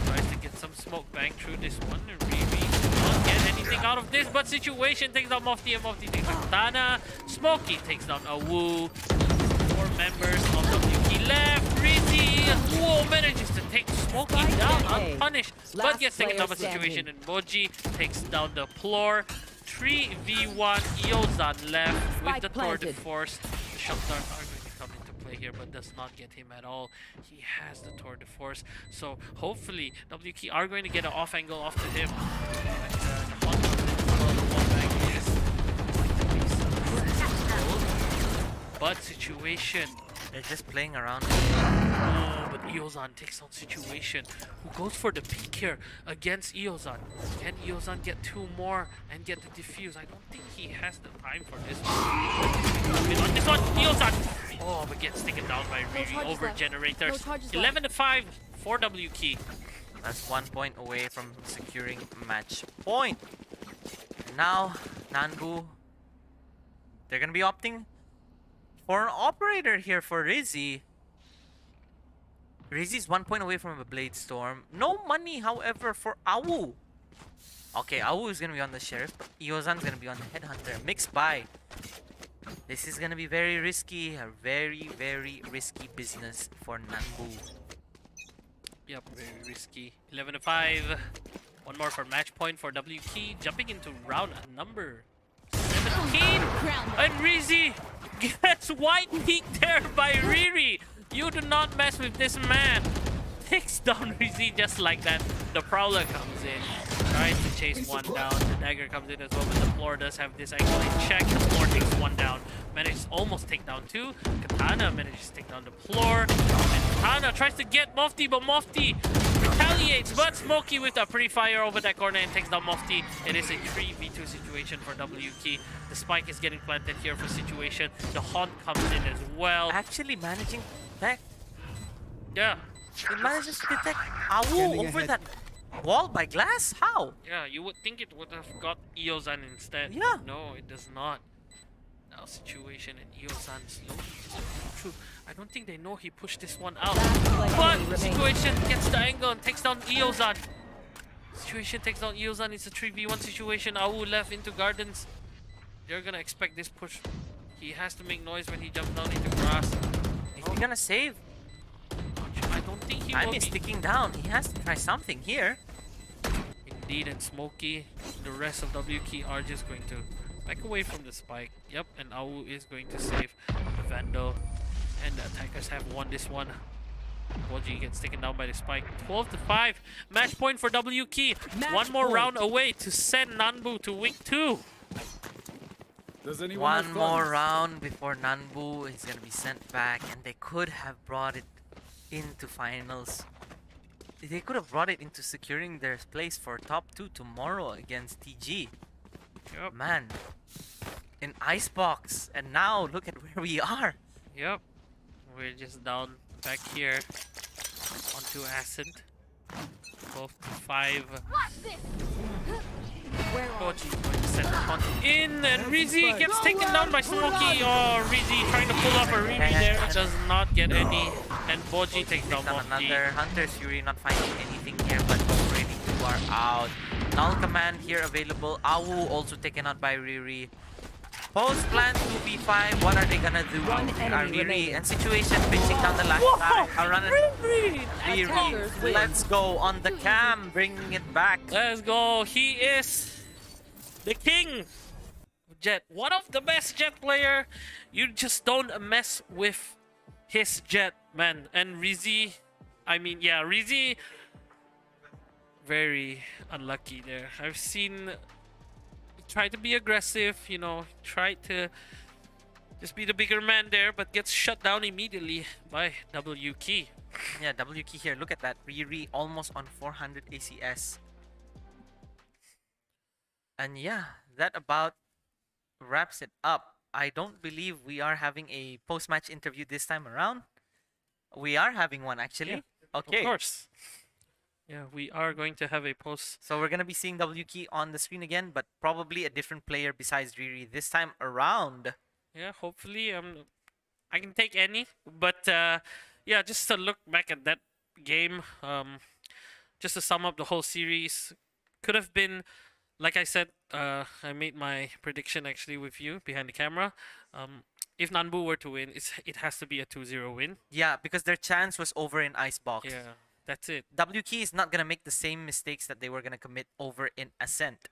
Tries to get some smoke bang through this one. And Riri won't get anything out of this, but situation takes down Mofti and Mofti takes down Katana. Smokey takes down Awu. 4 members of WK left. Rizy, whoa, manages to take Smokey Spike down A. unpunished, but Last gets taken player down by standing. situation, and Boji takes down the floor. 3v1 Eozan left with Spike the tour de planted. force. The shock darts are going to come into play here, but does not get him at all. He has the tour de force, so hopefully WK are going to get an off angle off to him. And, the hot the wall bang is going to be some but situation. They're just playing around. Oh, but Eozan takes on situation. Who goes for the peek here against Eozan? Can Eozan get 2 more and get the defuse? I don't think he has the time for this one. On this one, Eozan! Oh, but gets taken down by Riri charges over left. generators. No charges left. 11-5 for WK. That's 1 point away from securing match point. And now, Nanbu, they're gonna be opting for an operator here for Rizy. Rizy's 1 point away from a Blade Storm. No money, however, for Awu. Okay, Awu is gonna be on the Sheriff, but Eozan's gonna be on the Headhunter. Mixed buy. This is gonna be very risky. A very, very risky business for Nanbu. Yep, very risky. 11-5. 1 more for match point for WK. Jumping into round number 17. And Rizy gets white peaked there by Riri. You do not mess with this man. Takes down Rizy just like that. The Prowler comes in. Tries to chase 1 down. The dagger comes in as well, but the floor does have this angle in check. The floor takes 1 down. Manages to almost take down 2. Katana manages to take down the floor. And Katana tries to get Mofti, but Mofti retaliates. But Smokey with a pretty fire over that corner and takes down Mofti. It is a 3v2 situation for WK. The spike is getting planted here for situation. The haunt comes in as well. Actually managing to detect. Yeah. It manages to detect Awu over that wall by glass? How? Yeah, you would think it would have got Eozan instead. Yeah. No, it does not. Now situation and Eozan slowly just going through. I don't think they know he pushed this one out. But situation gets the angle and takes down Eozan. Situation takes down Eozan. It's a 3v1 situation. Awu left into gardens. They're gonna expect this push. He has to make noise when he jumps down into grass. Is he gonna save? I don't think he Time will is be. ticking down. He has to try something here. Indeed, and Smokey, the rest of WK are just going to back away from the spike. Yep, and Awu is going to save the Vandal. And the attackers have won this one. Boji gets taken down by the spike. 12-5. Match point for WK. Match 1 more point. round away to send Nanbu to week 2. Does anyone One have more funds? round before Nanbu is gonna be sent back, and they could have brought it into finals. They could have brought it into securing their place for top 2 tomorrow against TG. Yep. Man, in Icebox, and now look at where we are. Yep. We're just down back here onto Ascent. Both to 5. Koji going to send the hunt in, and Rizzy gets taken down by Smokey. Oh, Rizzy trying to pull off a Riri there. Does not get any. And Boji takes down Down Boeffi. another Hunter's Fury, not finding anything here, but already 2 are out. Null Command here available. Awu also taken out by Riri. Post plan 2v5. What are they gonna do? Riri and Situation pinching down the last guy. Riri, let's go on the cam, bringing it back. Let's go. He is the king of Jet. One of the best Jet player. You just don't mess with his Jet, man. And Rizzy, I mean, yeah, Rizzy, very unlucky there. I've seen try to be aggressive, you know, try to just be the bigger man there, but gets shut down immediately by W Key. Yeah, W key here. Look at that. Riri almost on 400 ACS. And yeah, that about wraps it up. I don't believe we are having a post-match interview this time around. We are having one actually. Okay. Of course. Yeah, we are going to have a post. So we're gonna be seeing W key on the screen again, but probably a different player besides Riri this time around. Yeah, hopefully I can take any, but yeah, just to look back at that game, just to sum up the whole series, could have been, like I said, I made my prediction actually with you behind the camera. If Nanbu were to win, it has to be a 2-0 win. Yeah, because their chance was over in Icebox. Yeah, that's it. W key is not gonna make the same mistakes that they were gonna commit over in Ascent.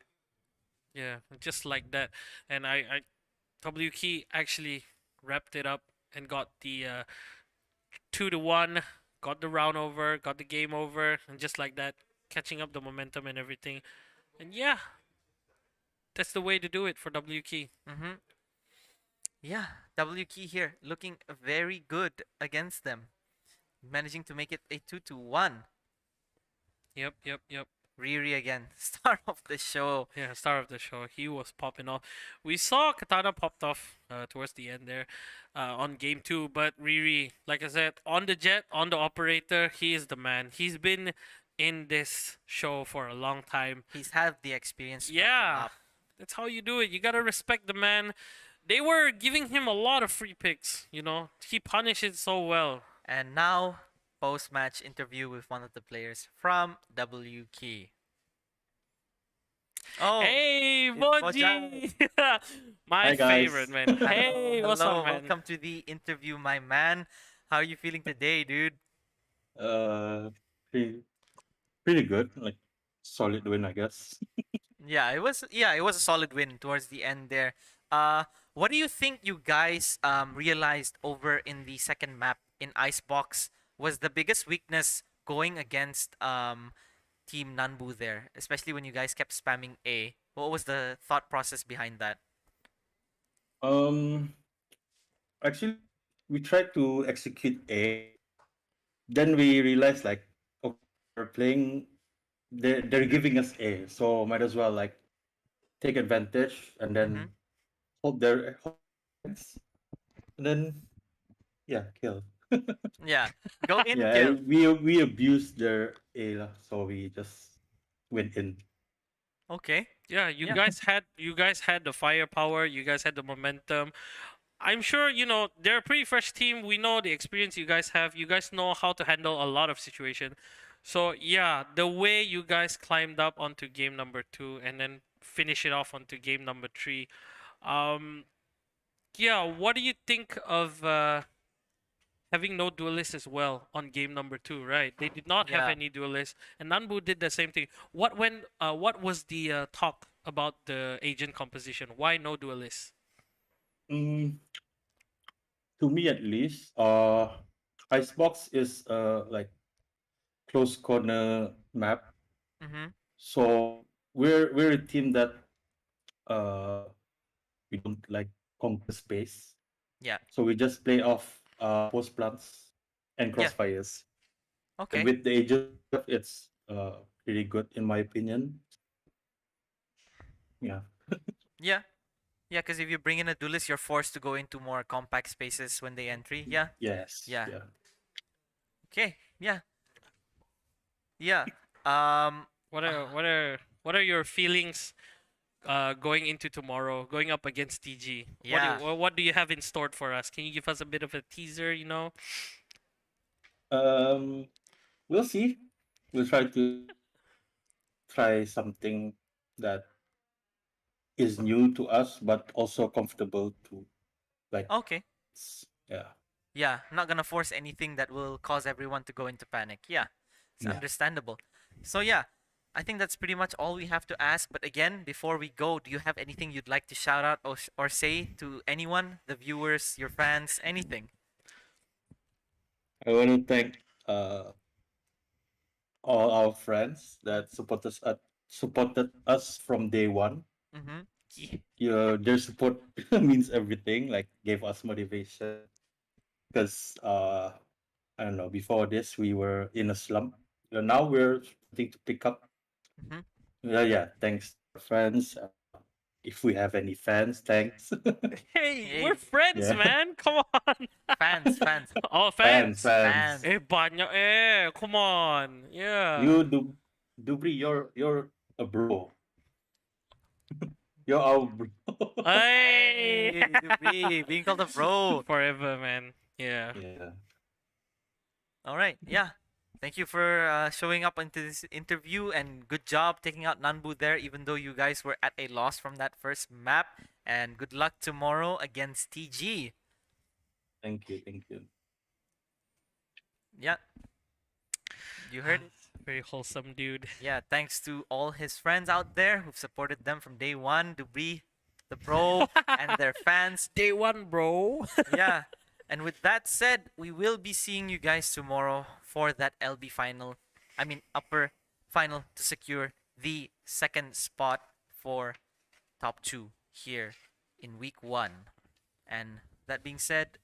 Yeah, just like that. And W Key actually wrapped it up and got the 2-1, got the round over, got the game over, and just like that, catching up the momentum and everything. And yeah, that's the way to do it for W Key. Mm-hmm. Yeah, W key here looking very good against them, managing to make it a 2-1. Yep. Riri again, star of the show. Yeah, star of the show. He was popping off. We saw Katana popped off towards the end there on game 2, but Riri, like I said, on the Jet, on the operator, he is the man. He's been in this show for a long time. He's had the experience. to back him Yeah, up. that's how you do it. You gotta respect the man. They were giving him a lot of free picks, you know. He punished it so well. And now, post-match interview with one of the players from W key. Oh, Hey, it's Moji! My Hi, guys. favorite, man. Hey, what's hello, up, man? welcome to the interview, my man. How are you feeling today, dude? Uh, pretty good. Like solid win, I guess. Yeah, it was a solid win towards the end there. What do you think you guys realized over in the second map in Icebox was the biggest weakness going against Team Nanbu there, especially when you guys kept spamming A? What was the thought process behind that? Um, Actually, we tried to execute A. Then we realized like, okay, we're playing. They're giving us A, so might as well like take advantage and then Mhm. hold hands, and then yeah, kill. Yeah, go in, Yeah, kill. and we abused their A, lah, so we just went in. Yeah, Okay. Yeah. you guys had the firepower, you guys had the momentum. I'm sure, you know, they're a pretty fresh team. We know the experience you guys have. You guys know how to handle a lot of situation. So yeah, the way you guys climbed up onto game number 2 and then finish it off onto game number 3. Yeah, what do you think of having no duelists as well on game number 2, right? They did not have Yeah. any duelists, and Nanbu did the same thing. What was the talk about the agent composition? Why no duelists? Mm, to me at least, Icebox is like close corner map. Mm-hmm. So we're a team that uh we don't like conquer space. Yeah. So we just play off post plants and Yeah. crossfires. Okay. And with the agent stuff, it's pretty good in my opinion. Yeah. Yeah. Yeah, because if you bring in a duelist, you're forced to go into more compact spaces when they entry. Yeah. Yes. Yeah. Yeah. Okay. Yeah. Yeah. Um. What are your feelings going into tomorrow, going up against TG? Yeah. What do you have in store for us? Can you give us a bit of a teaser? Um, we'll see. We'll try something that is new to us, but also comfortable to like. Okay. Yeah. Yeah. I'm not gonna force anything that will cause everyone to go into panic. Yeah. It's Yeah. understandable. So yeah, I think that's pretty much all we have to ask. But again, before we go, do you have anything you'd like to shout out or say to anyone, the viewers, your fans, anything? I want to thank all our friends that supported us from day one. Mm-hmm. Their support means everything. Like gave us motivation because I don't know. Before this, we were in a slump. Now we're starting to pick up. Mm-hmm. Yeah, yeah. Thanks, to our friends. If we have any fans, thanks. Hey, we're Hey, friends, Yeah. man. Come on. fans. Oh, Fans, fans. fans. Fans. Banya, come on. Yeah. You do, Dubri, you're a bro. You're our bro. Hey. Hey, Dubri, being called a bro. Forever, man. Yeah. Yeah. All right, yeah. Thank you for showing up into this interview and good job taking out Nanbu there, even though you guys were at a loss from that first map. And good luck tomorrow against TG. Thank you. Thank you. Yeah, you heard it. Very wholesome dude. Yeah, thanks to all his friends out there who've supported them from day one, Dubri, the pro, and their fans. Day one, bro. Yeah. And with that said, we will be seeing you guys tomorrow for that LB final. I mean, upper final to secure the second spot for top 2 here in week 1. And that being said,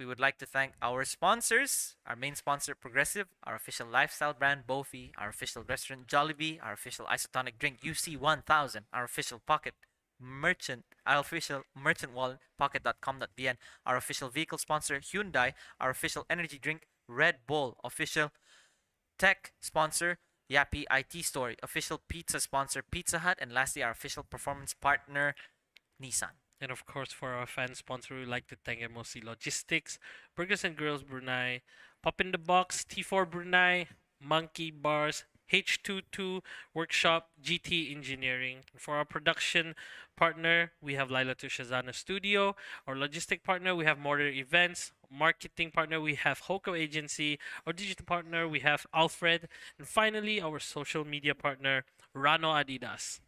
we would like to thank our sponsors, our main sponsor Progresif, our official lifestyle brand Boeffi, our official restaurant Jollibee, our official isotonic drink UC1000, our official pocket merchant, our official merchant wallet pocket.com.bn, our official vehicle sponsor Hyundai, our official energy drink Red Bull, official tech sponsor Yappe IT Store, official pizza sponsor Pizza Hut, and lastly our official performance partner Nissan. And of course, for our fan sponsor, we'd like to thank MOC Logistics, Burgers and Grills Brunei, Pop in the Box, T4 Brunei, Monkey Bars, H22 Workshop, GT Engineering. For our production partner, we have Laila to Shazana Studio. Our logistic partner, we have Mortar Events. Marketing partner, we have Hoko Agency. Our digital partner, we have Alfred. And finally, our social media partner, Rano Adidas.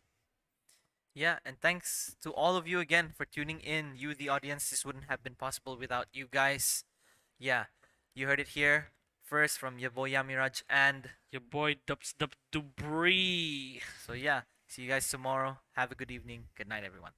Yeah, and thanks to all of you again for tuning in. You, the audience, this wouldn't have been possible without you guys. Yeah, you heard it here first from your boy Yamiraj and Your boy Dubs Dub Dubri. so yeah, see you guys tomorrow. Have a good evening. Good night, everyone.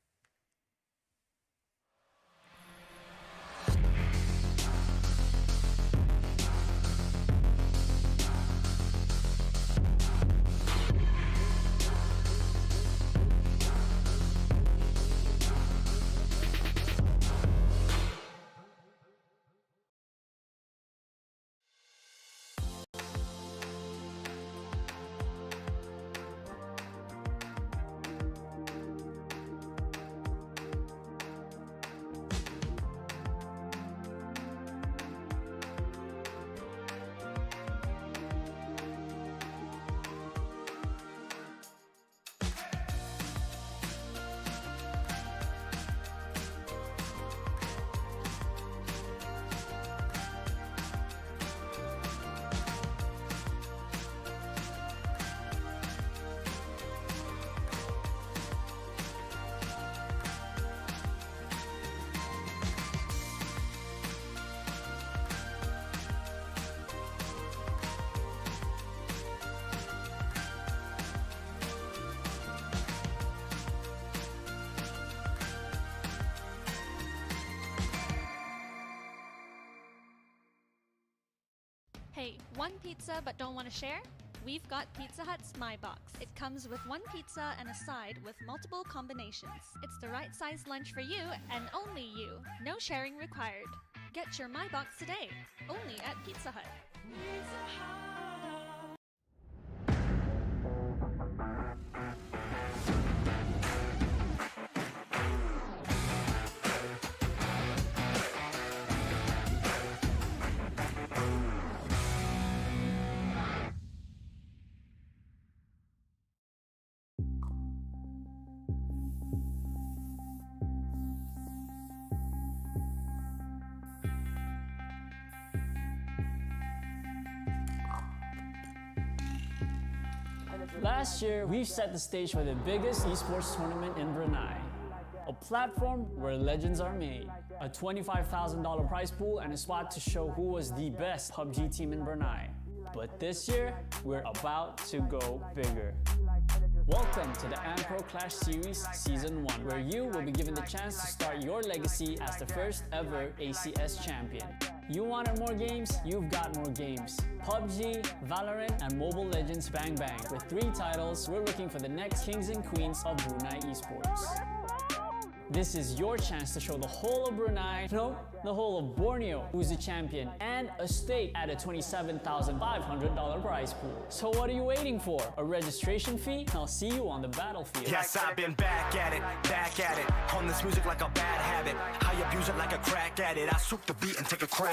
Hey, one pizza but don't want to share? We've got Pizza Hut's My Box. It comes with one pizza and a side with multiple combinations. It's the right size lunch for you and only you. No sharing required. Get your My Box today, only at Pizza Hut. Last year, we set the stage for the biggest esports tournament in Brunei. A platform where legends are made. A $25,000 prize pool and a spot to show who was the best PUBG team in Brunei. But this year, we're about to go bigger. Welcome to the AMPRO Clash Series Season 1, where you will be given the chance to start your legacy as the first ever ACS champion. You wanted more games? You've got more games. PUBG, VALORANT, and Mobile Legends Bang Bang. With 3 titles, we're looking for the next kings and queens of Brunei Esports. This is your chance to show the whole of Brunei, no, the whole of Borneo, who's the champion, and a stake at a $27,500 prize pool. So what are you waiting for? A registration fee? I'll see you on the battlefield. Yes, I've been back at it, on this music like a bad habit. I abuse it like a crack at it. I swoop the beat and take a crack.